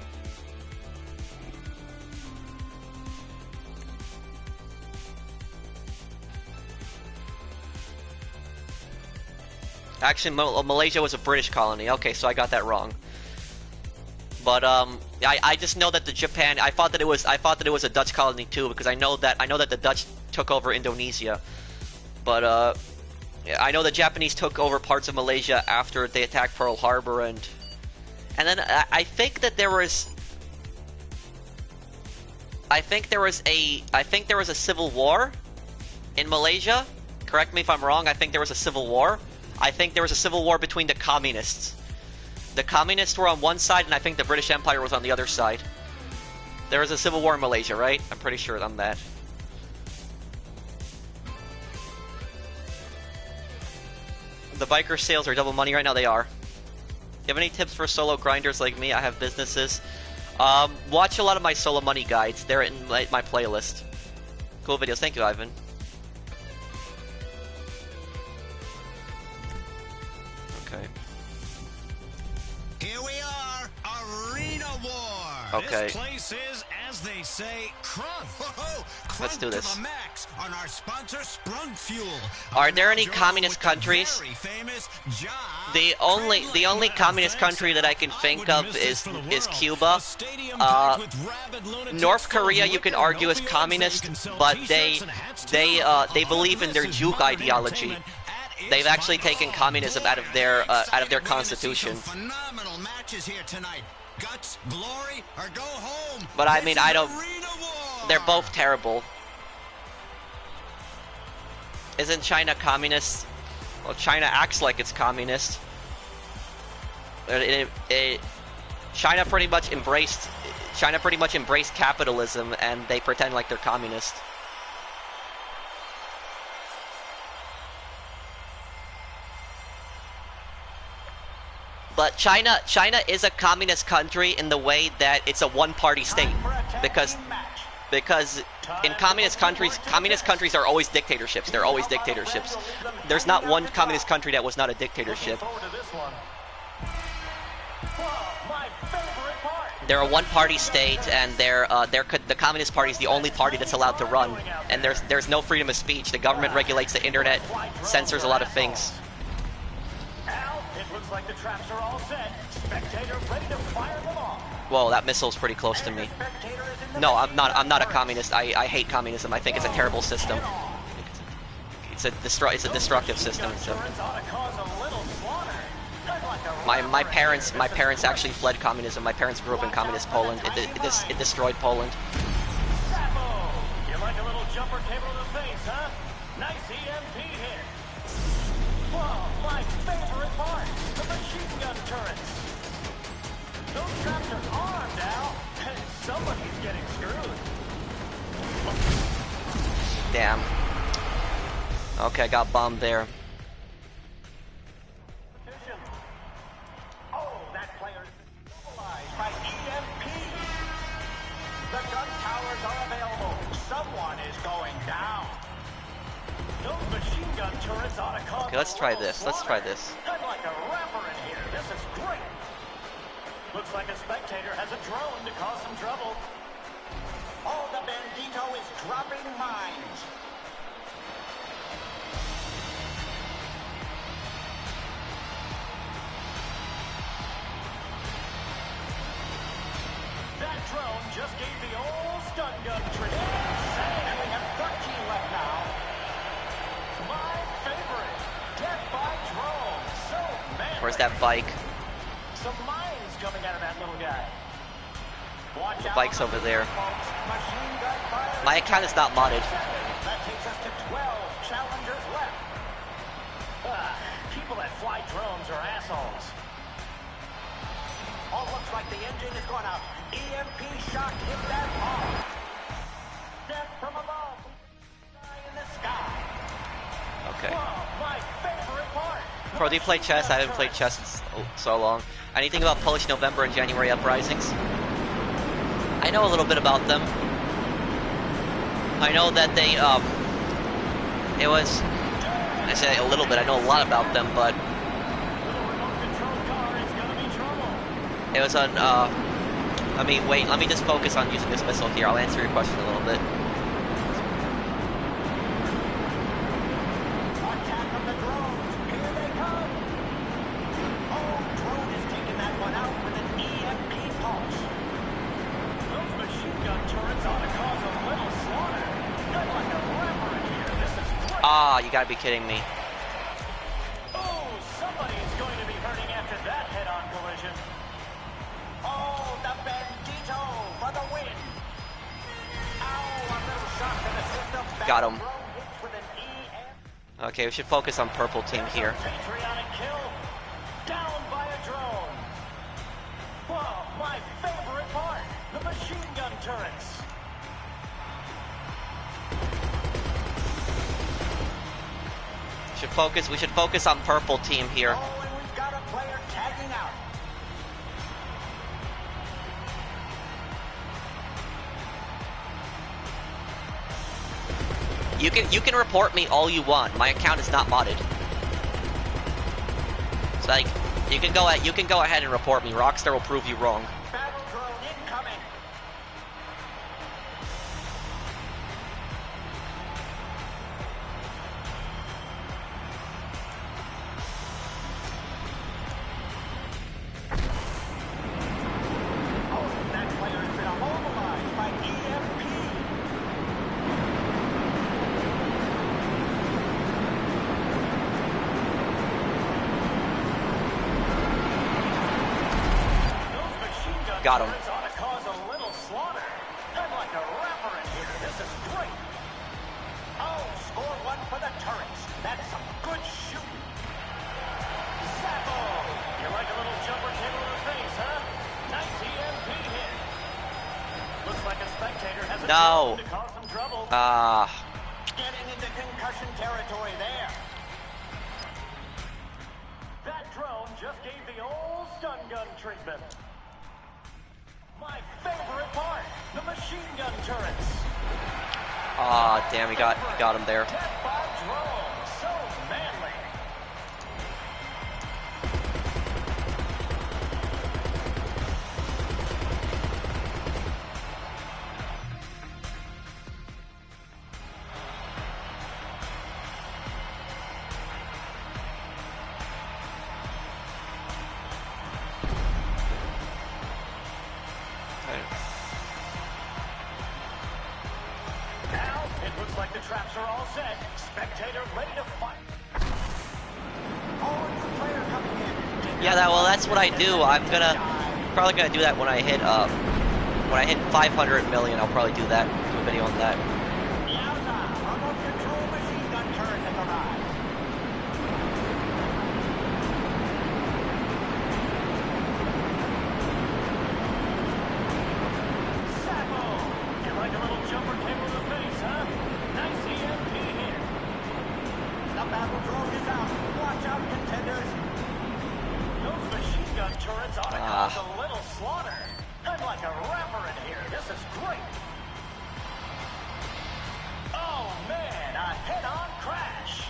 Actually, Malaysia was a British colony. Okay, so I got that wrong. But I just know that the Japan. I thought that it was a Dutch colony too, because I know that the Dutch took over Indonesia. But I know the Japanese took over parts of Malaysia after they attacked Pearl Harbor, and then I think that there was. I think there was a civil war in Malaysia. Correct me if I'm wrong. I think there was a civil war. I think there was a civil war between the communists. The communists were on one side, and I think the British Empire was on the other side. There was a civil war in Malaysia, right? I'm pretty sure on that. The biker sales are double money right now. They are. You have any tips for solo grinders like me? I have businesses. Watch a lot of my solo money guides. They're in my playlist. Cool videos. Thank you, Ivan. Okay. Here we are, Arena War. Okay. This place is, as they say, crunk. Whoa, crunk. Let's do this. To the max on our sponsor, Sprung Fuel. Are there any communist countries? The only communist country that I can think of is Cuba. North Korea, you can argue is communist, but they believe in their juke ideology. They've actually taken communism out of their constitution. Some phenomenal matches here tonight. Guts, glory, or go home. But I mean, I don't. Arena war. They're both terrible. Isn't China communist? Well, China acts like it's communist. China pretty much embraced capitalism, and they pretend like they're communist. But China is a communist country in the way that it's a one-party state, because in communist countries are always dictatorships. They're always dictatorships. There's not one communist country that was not a dictatorship. They're a one-party state, and the Communist Party is the only party that's allowed to run. And there's no freedom of speech. The government regulates the internet, censors a lot of things. Looks like the traps are all set. Spectator ready to fire them off. Whoa, that missile's pretty close to me. No, I'm not a communist. I hate communism. I think it's a terrible system. It's a destructive system. So. My parents actually fled communism. My parents grew up in communist Poland. It destroyed Poland. You like a little jumper cable to the face, huh? Nice EMP hit. Whoa, my favorite part. The machine gun turrets. Those traps are armed, Al. Somebody's getting screwed. Damn. Okay, I got bombed there. Oh, that player is immobilized by EMP. The gun towers are available. Someone is going down. Those machine gun turrets ought to cause. Okay, let's try this. Let's try this. I'd like a rapper in here. This is great. Looks like a spectator has a drone to cause some trouble. Oh, the bandito is dropping mines. That drone just gave the old stun gun trick. And we have 13 left now. My favorite, death by drone. So manly. Where's that bike? Some mines coming out of that little guy. Watch The out, bike's over there. folks. Machine gun fire. My account is not modded. That takes us to 12 challengers left. People that fly drones are assholes. Oh, looks like the engine is going out. EMP shock hit that bomb. Death from above. In the sky. Okay. Whoa, my favorite part. Pro, do you play chess? I haven't played chess in so long. Anything about Polish November and January uprisings? I know a little bit about them. I know that they, it was, I say a little bit, I know a lot about them, but it was on, let me just focus on using this missile here. I'll answer your question a little bit. Attack on the drones. Here they come. Oh, drone is taking that one out with an EMP pulse. Those machine gun turrets ought to cause a little slaughter. I'd like a rapper in here. This is great. Ah, you gotta be kidding me. Oh, somebody's going to be hurting after that head-on collision. Oh, the bandito for the win. Ow, a little shock to the system. Got him. Drone hits with an EMP. Okay, we should focus on purple team here. Patriotic kill. Down by a drone. Whoa, my favorite part. The machine gun turrets. We should focus on purple team here. Oh, and we've got a player tagging out. You can report me all you want. My account is not modded. It's like you can go ahead and report me. Rockstar will prove you wrong. Battle drone incoming. Oh, that player has been immobilized by EMP. Got him. Ought to cause a little slaughter. I'm like a rapper in here. This is great. Oh, score one for the turrets. That's some good shooting. Zappo! You like a little jumper cable in the face, huh? Nice EMP hit. Looks like a spectator has a No. drone to cause some trouble. Getting into concussion territory there. That drone just gave the old stun gun treatment. My favorite part, the machine gun turrets. Damn, he got him there. Death by drone, so manly. Now, it looks like the traps are all set. Spectator ready to fight. Oh, new player coming in. Yeah, that's what I do. I'm probably gonna do that when I hit 500 million. I'll probably do that. Do a video on that. Yowza! Remote control machine gun turret has arrived. Zappo! You like a little jumper cable in the face, huh? Nice EMP hit. The battle drone is out. Watch out, contenders. Those machine gun turrets ought to cause a little slaughter. I'm like a rapper in here. This is great. Oh, man, a head-on crash.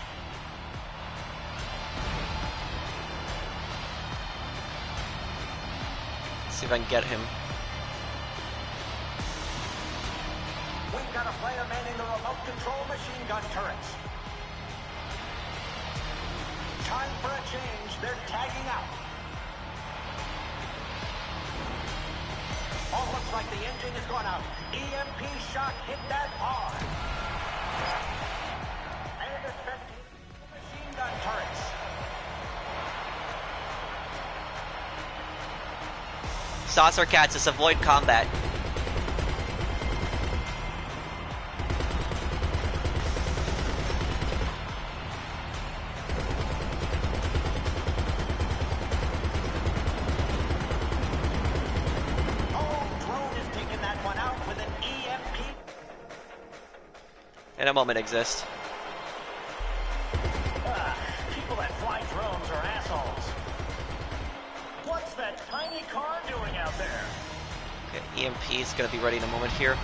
See if I can get him. We've got a player manning the remote control machine gun turrets. Time for a change. They're tagging out. Oh, looks like the engine is going out. EMP shot hit that hard. And it's been machine gun turrets. Saucer cats, just avoid combat. And a moment exists. People that fly drones are assholes. What's that tiny car doing out there? Okay, EMP is gonna be ready in a moment here.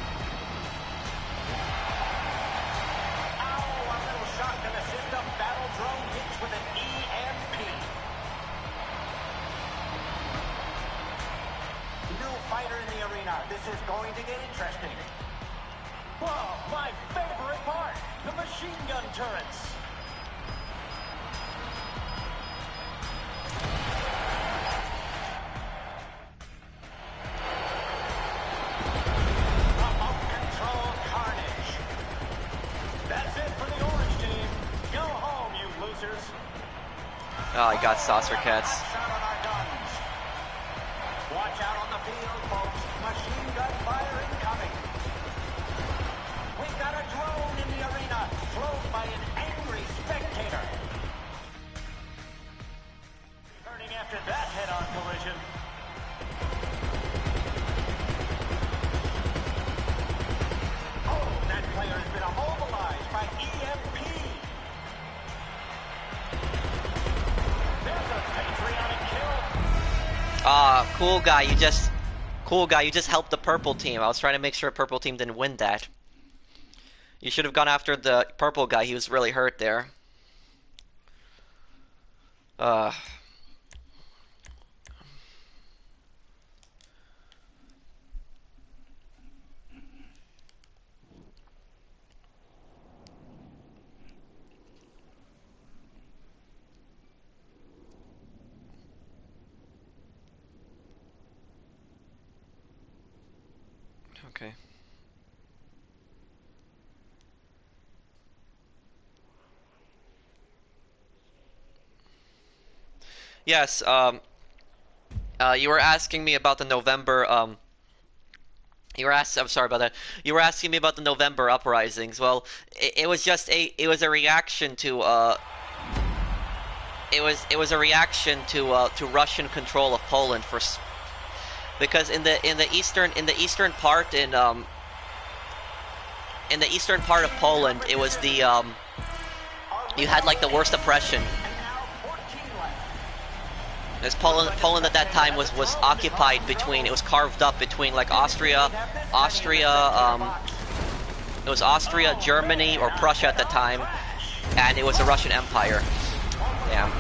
Ow, a little shock to the system. Battle drone hits with an EMP. New fighter in the arena. This is going to get interesting. Whoa, my favorite part, the machine gun turrets. Remote control carnage. That's it for the orange team. Go home, you losers. Oh, I got saucer cats. Shot on our guns. Watch out on the field, folks. Machine gun fire incoming. We've got a drone in the arena, flown by an angry spectator. Turning after that head-on collision. Oh, that player has been immobilized by EMP. There's a patriotic kill. Cool guy, you just helped the purple team. I was trying to make sure purple team didn't win that. You should have gone after the purple guy. He was really hurt there. Okay. Yes, You were asking me about the November. I'm sorry about that. You were asking me about the November uprisings. Well, it was just it was a reaction to it was a reaction to Russian control of Poland because in the eastern part in the eastern part of Poland, it was the you had like the worst oppression. As Poland at that time was occupied between, it was carved up between like Austria, it was Austria, Germany, or Prussia at the time, and it was the Russian Empire. Yeah.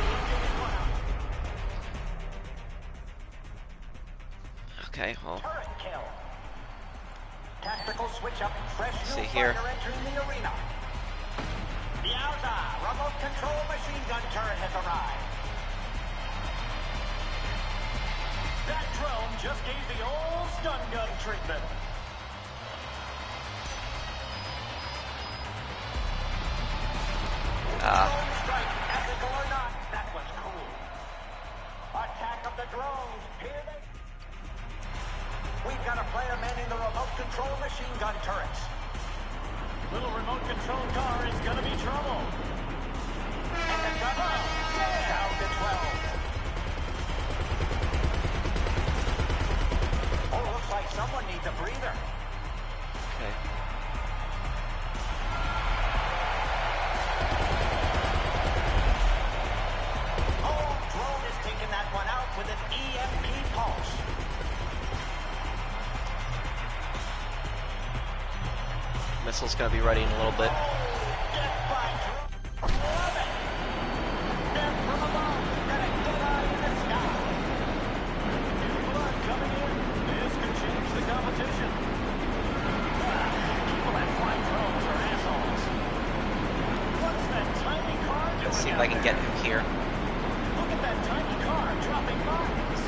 Okay, well. See here. The remote control machine gun turret has arrived. That drone just gave the old stun gun treatment. Drone strike, ethical or not, that was cool. Attack of the drones, here they... We've got a player manning the remote control machine gun turrets. Little remote control car is gonna be trouble. And the gun down to 12. Oh, looks like someone needs a breather. Okay. Oh, drone is taking that one out with an EMP pulse. Missile's gonna be ready in a little bit. Let's see if I can get him here. Look at that tiny car dropping bombs.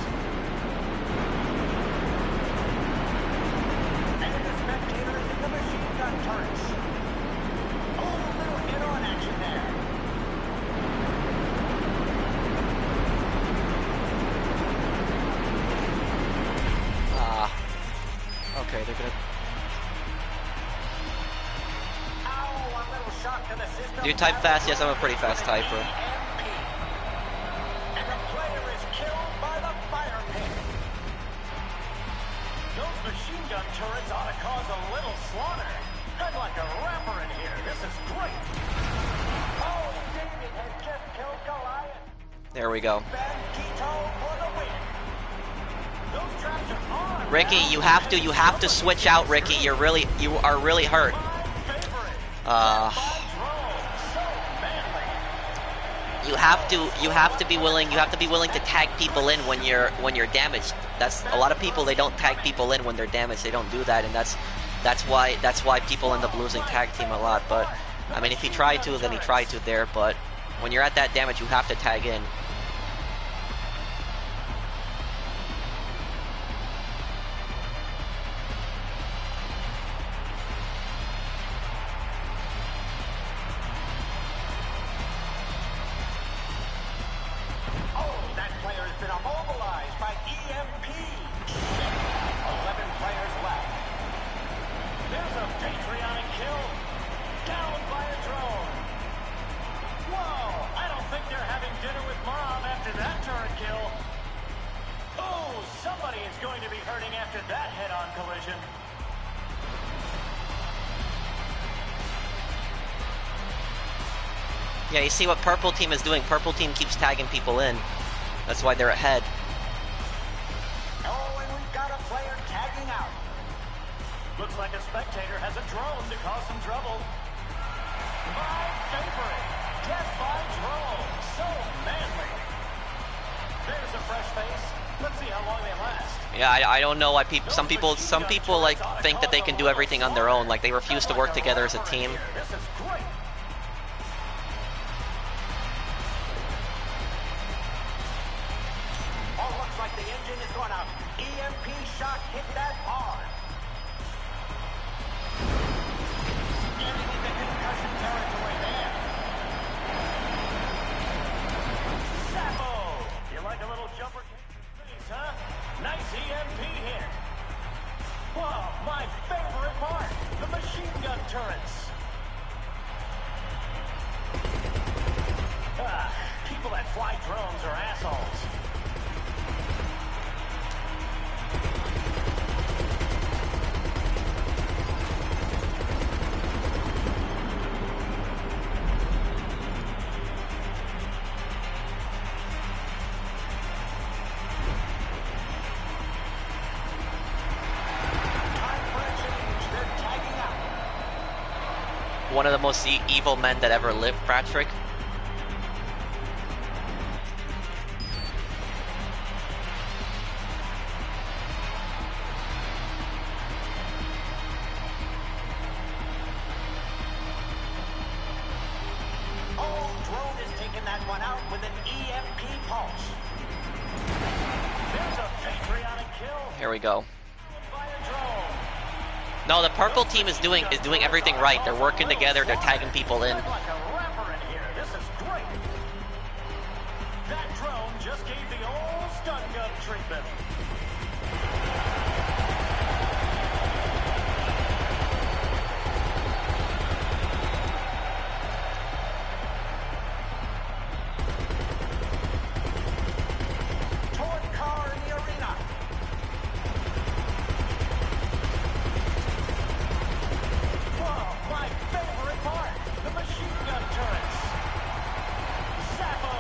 And the spectators in the machine gun turrets. Oh, little hit-on action there. Okay, they're gonna... Ow, a little shock to the system. Do you type fast? Yes, I'm a pretty fast typer. And the player is killed by the fire pit. Those machine gun turrets ought to cause a little slaughter. I'd like a rapper in here. This is great. Oh, David has just killed Goliath. There we go. Ben Quito for the win. Those traps are on. Ricky, you have to switch out, Ricky. You are really hurt. You have to be willing to tag people in when you're damaged. That's a lot of people, they don't tag people in when they're damaged. They don't do that, and that's why people end up losing tag team a lot. But I mean, if he tried to, then he tried to there, but when you're at that damage, you have to tag in. Yeah, you see what purple team is doing. Purple team keeps tagging people in. That's why they're ahead. Oh, and we've got a player tagging out. Looks like a spectator has a drone to cause some trouble. My favorite. Death by drone. So manly. There's a fresh face. Let's see how long they last. Yeah, I don't know why some people like think that they can do everything on their own. Like they refuse to work together as a team. This is great. Oh, looks like the engine is going out. EMP shot hit that hard. Getting into concussion territory there. Sappo! You like a little jumper face, huh? Whoa, my favorite part, the machine gun turrets. People that fly drones are assholes. One of the most evil men that ever lived, Patrick. Oh, drone is taking that one out with an EMP pulse. There's a patriotic kill. Here we go. By a drone. No, the purple team is doing everything right. They're working together. They're tagging people in. Like a rapper in here. This is great. That drone just gave the old stun gun treatment. Toy car in the arena. Whoa, my favorite part, the machine gun turrets. Zappo!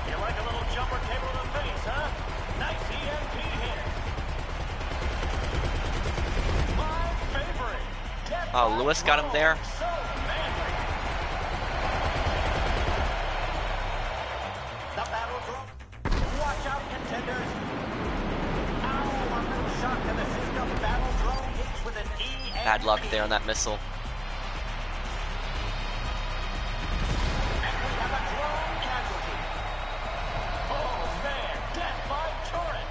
You like a little jumper cable to the face, huh? Nice EMP hit. My favorite. Death Oh, by Lewis got him drone. there. So manly. The battle drone. Watch out, contenders. Ow, a little shock to the system. Battle drone hits with an EMP. Bad luck there on that missile. And we have a drone casualty. Oh man, death by turret.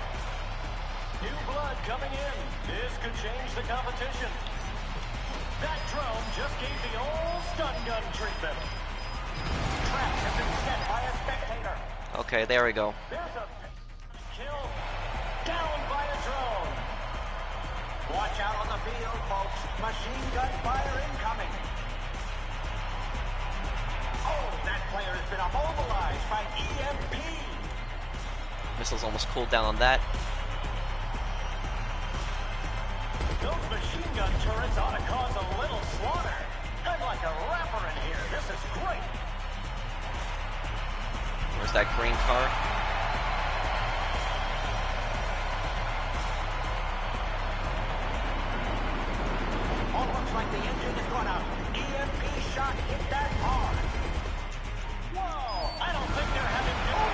New blood coming in. This could change the competition. That drone just gave the old stun gun treatment. Traps have been set by a spectator. Okay, there we go. There's a kill. Down by a drone. Watch out on the field, folks. Machine gun fire incoming. Oh, that player has been immobilized by EMP. Missile's almost cooled down on that. Those machine gun turrets ought to cause a little slaughter. I'm like a rapper in here. This is great. Where's that green car? Oh, looks like the engine is going out. EMP shot hit that car. Whoa, I don't think they're having no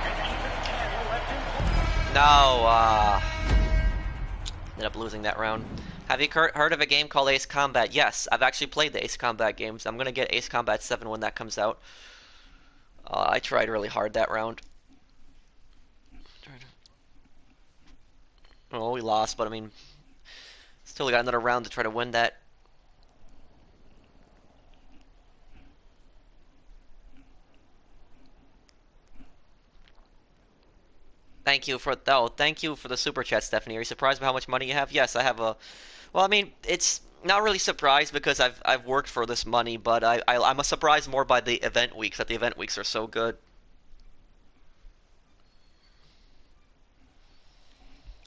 and even Cannon left in. No, ended up losing that round. Have you heard of a game called Ace Combat? Yes, I've actually played the Ace Combat games. I'm gonna get Ace Combat 7 when that comes out. I tried really hard that round. Oh, we lost, but I mean, still got another round to try to win that. Thank you for the super chat, Stephanie. Are you surprised by how much money you have? Yes, I have a. Well, I mean, it's not really surprised because I've worked for this money, but I'm surprised more by the event weeks, that the event weeks are so good.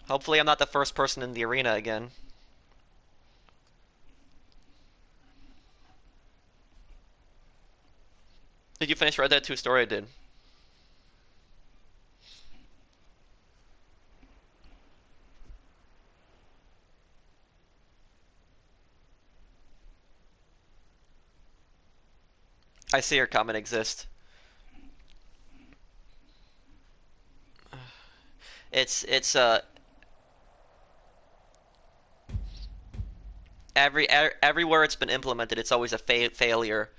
Hopefully I'm not the first person in the arena again. Did you finish Red Dead 2 story? I did. I see your comment exists. It's everywhere it's been implemented, it's always a failure.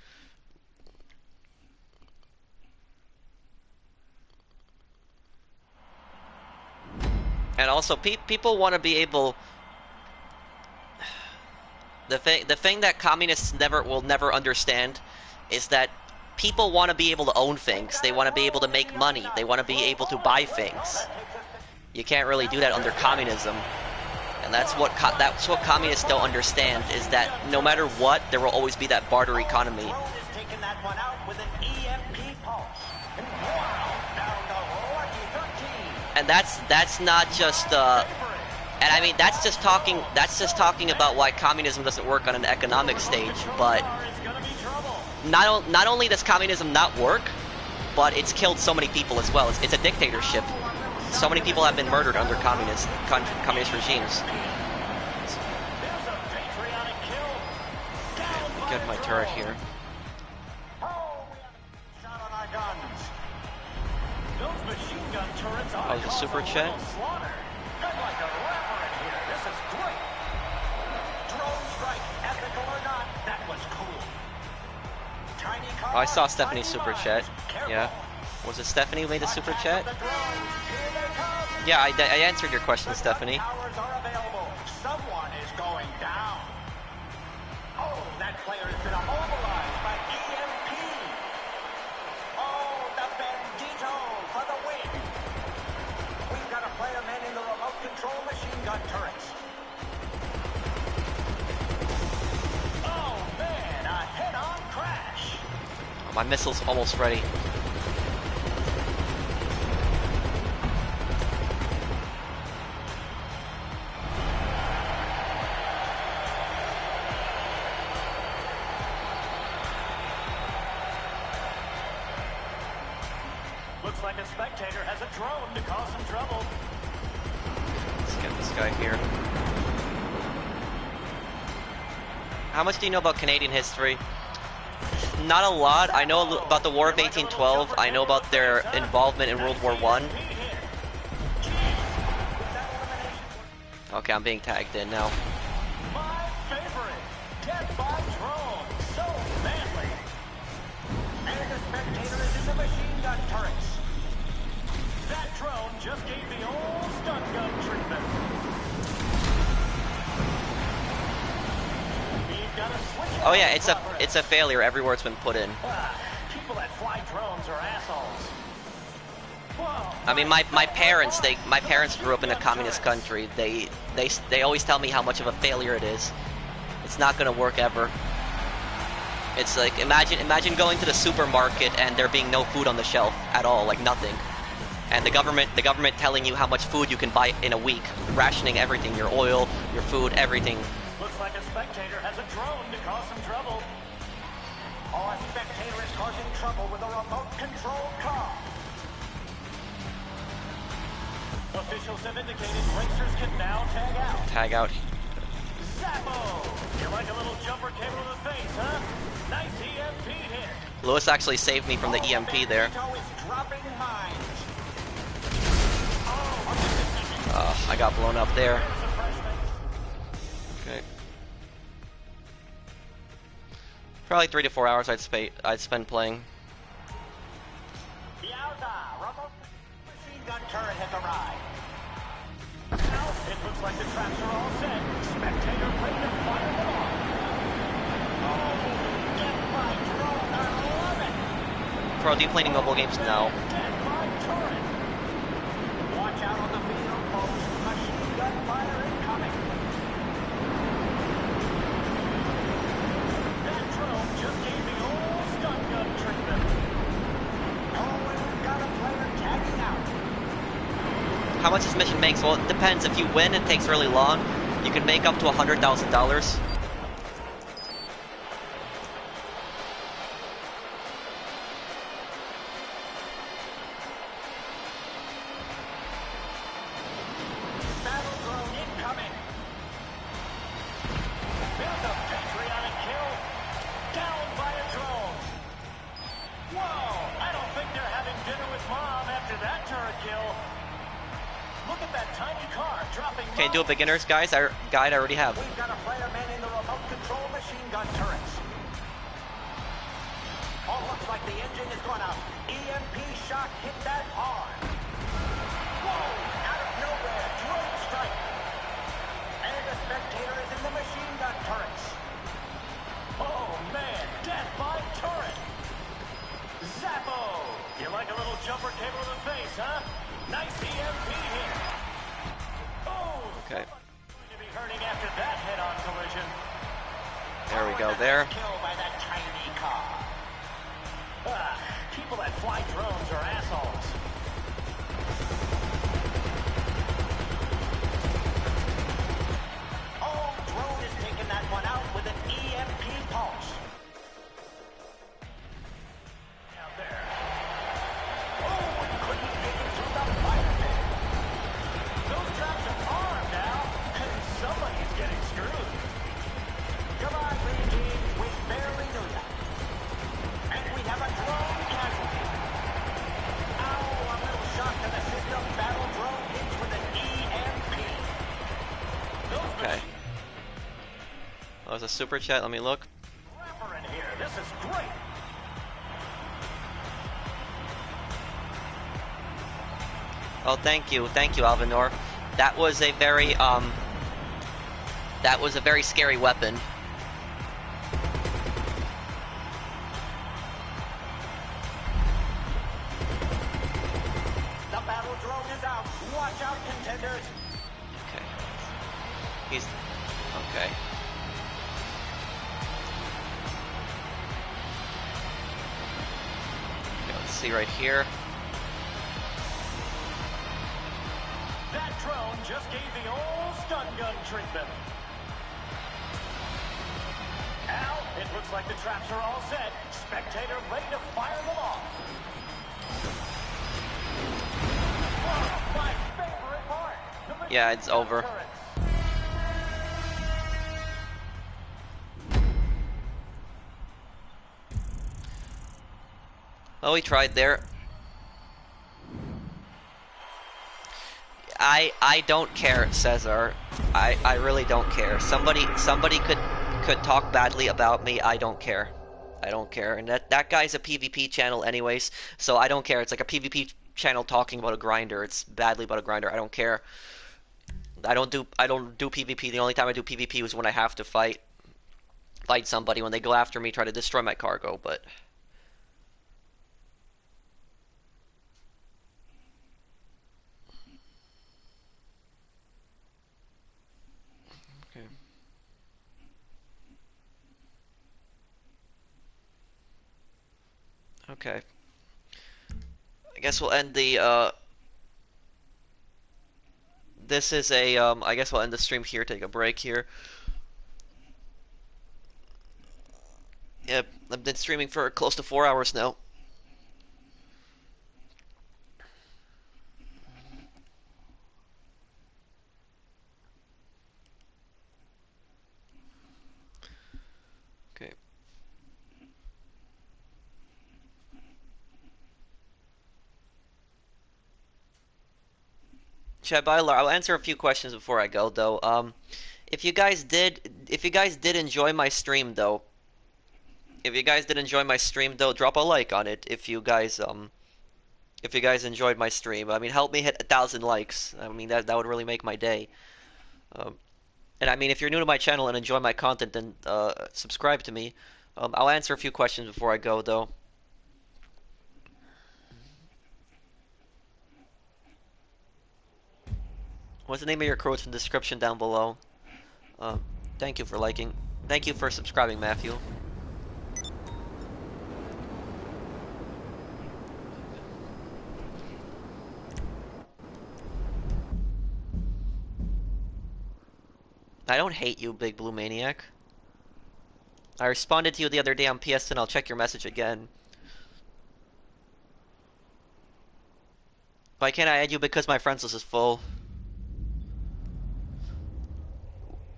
And also, people want to be able. The thing that communists will never understand is that people want to be able to own things. They want to be able to make money. They want to be able to buy things. You can't really do that under communism. And that's what communists don't understand, is that no matter what, there will always be that barter economy. Drone is taking that one out with an EMP pulse. Wow, down to lucky 13. And that's not just and I mean that's just talking about why communism doesn't work on an economic stage, but not only does communism not work, but it's killed so many people as well. It's a dictatorship. So many people have been murdered under communist regimes. Get my turret here. Oh, the super chat. Oh, I saw Stephanie's super chat. Yeah. Was it Stephanie who made the super chat? Yeah, I answered your question, Stephanie. Someone is going down. Oh, that player has been immobilized by EMP. Oh, the Bandito for the win. We've got a player manning the remote control machine gun turrets. Oh, man, a head-on crash. Oh, my missile's almost ready. Looks like a spectator has a drone to cause some trouble. Let's get this guy here. How much do you know about Canadian history? Not a lot. I know about the War of 1812. I know about their involvement in World War I. Okay, I'm being tagged in now. My favorite, death by drone, so manly. And the spectator is in the machine gun turrets. That drone just gave the old stun gun treatment. We've got a switch. Oh yeah, it's a failure everywhere it's been put in. People that fly drones are assholes. Whoa. I mean, my parents grew up in a communist country. They always tell me how much of a failure it is. It's not gonna work ever. It's like imagine going to the supermarket and there being no food on the shelf at all, like nothing. And the government telling you how much food you can buy in a week, rationing everything, your oil, your food, everything. Looks like a spectator has a drone to cause some trouble. Oh, a spectator is causing trouble with a remote control car. Officials have indicated racers can now tag out. Tag out. Zappo! You like a little jumper cable to the face, huh? Nice EMP hit. Lewis actually saved me from the EMP there. Bandito is dropping mines. I got blown up there. Okay. Probably 3 to 4 hours I'd spend playing. Yowza! Remote machine gun turret has arrived. Now it looks like the traps are all set. Spectator ready to fire them off. Oh, get my drone! I love it. Pro, do you play any mobile games? No. Get my turret. Watch out on the field, folks. Machine gun fire incoming. That drone just gave the old stun gun treatment. Oh, and we've got a player tagging out. How much this mission makes? Well, it depends. If you win, it takes really long. You can make up to $100,000. Battle drone incoming. There's a patriotic kill. Down by a drone. Whoa! I don't think they're having dinner with mom after that turret kill. Look at that tiny car dropping. Okay, do a beginner's guide. I already have. We've got a player manning the remote control machine gun turrets. Oh, looks like the engine is going out. EMP shock hit that hard. Whoa! Out of nowhere, drone strike. And the spectator is in the machine gun turrets. Oh man, death by turret. Zappo! You like a little jumper cable to the face, huh? Nice EMP hit. Oh! Okay. collision. There we go. There. Killed by that tiny car. People that fly drones are assholes. Oh, drone is taking that one out with an EMP pulse. Out there. Oh, we couldn't get into the fire pit. Those traps are armed now, and somebody's getting screwed. Come on, Green Team, we barely knew ya. And we have a drone casualty. Ow, a little shock to the system. Battle drone hits with an EMP. Okay. That was a super chat. Let me look. Rapper in here. This is great. Oh, thank you, Alvinor. That was a very scary weapon. The battle drone is out. Watch out, contenders. Okay. He's okay. Okay, let's see right here. That drone just gave the old stun gun treatment. Now, it looks like the traps are all set. Spectator ready to fire them off. Oh, my favorite part. The Yeah, it's machine gun over. turrets. Oh, he tried there. I don't care, Cesar. I really don't care. Somebody could talk badly about me. I don't care. I don't care. And that guy's a PvP channel anyways, so I don't care. It's like a PvP channel talking about a grinder. It's badly about a grinder. I don't care. I don't do PvP. The only time I do PvP was when I have to fight somebody, when they go after me, try to destroy my cargo, but okay. I guess we'll end the this is a I guess we'll end the stream here, take a break here. Yep, I've been streaming for close to 4 hours now. Okay. Chad Byler, I'll answer a few questions before I go though. If you guys did enjoy my stream though, drop a like on it. If you guys enjoyed my stream, I mean, help me hit 1,000 likes. I mean, that would really make my day. And I mean, if you're new to my channel and enjoy my content, then subscribe to me. I'll answer a few questions before I go though. What's the name of your crew? It's in the description down below. Thank you for liking. Thank you for subscribing, Matthew. I don't hate you, Big Blue Maniac. I responded to you the other day on PSN. I'll check your message again. Why can't I add you? Because my friends list is full.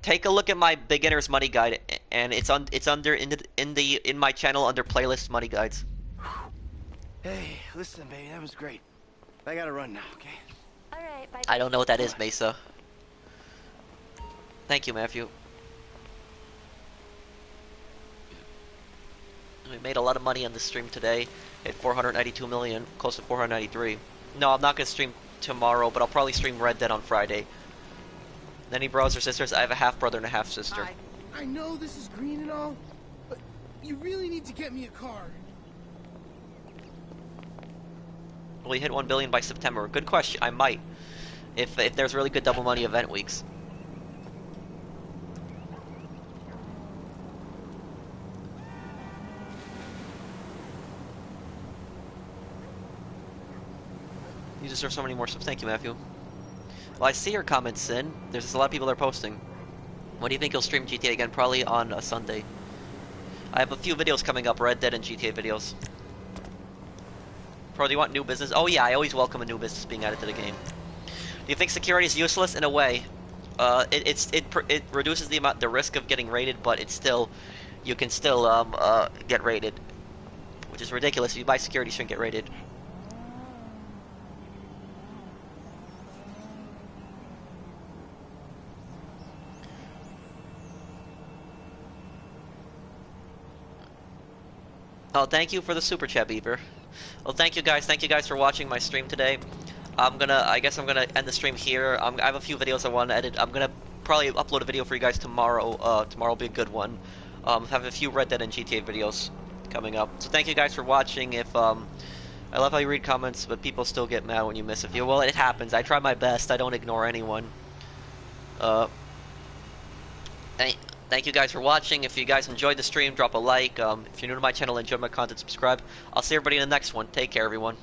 Take a look at my beginner's money guide, and it's under in my channel under playlist money guides. Hey, listen, baby, that was great. I gotta run now, okay? All right, bye. I don't know what that is, Mesa. Thank you, Matthew. We made a lot of money on this stream today. Hit 492 million, close to 493. No, I'm not gonna stream tomorrow, but I'll probably stream Red Dead on Friday. Any brothers or sisters? I have a half brother and a half sister. I know this is green and all, but you really need to get me a car. Will you hit 1 billion by September? Good question. I might, if there's really good double money event weeks. deserve so many more subs. Thank you, Matthew. Well, I see your comments, Sin. There's just a lot of people that are posting. When do you think you'll stream GTA again? Probably on a Sunday. I have a few videos coming up, Red Dead and GTA videos. Pro, do you want new business? Oh yeah, I always welcome a new business being added to the game. Do you think security is useless? In a way. It reduces the risk of getting raided, but it's still, you can still get raided. Which is ridiculous. If you buy security, you shouldn't get raided. Oh, thank you for the super chat, Beaver. Well, thank you guys. Thank you guys for watching my stream today. I guess I'm gonna end the stream here. I have a few videos I want to edit. I'm gonna probably upload a video for you guys tomorrow. Tomorrow will be a good one. Have a few Red Dead and GTA videos coming up. So thank you guys for watching. If I love how you read comments, but people still get mad when you miss a few. Well, it happens. I try my best. I don't ignore anyone. Thank you guys for watching. If you guys enjoyed the stream, drop a like. If you're new to my channel and enjoyed my content, subscribe. I'll see everybody in the next one. Take care, everyone.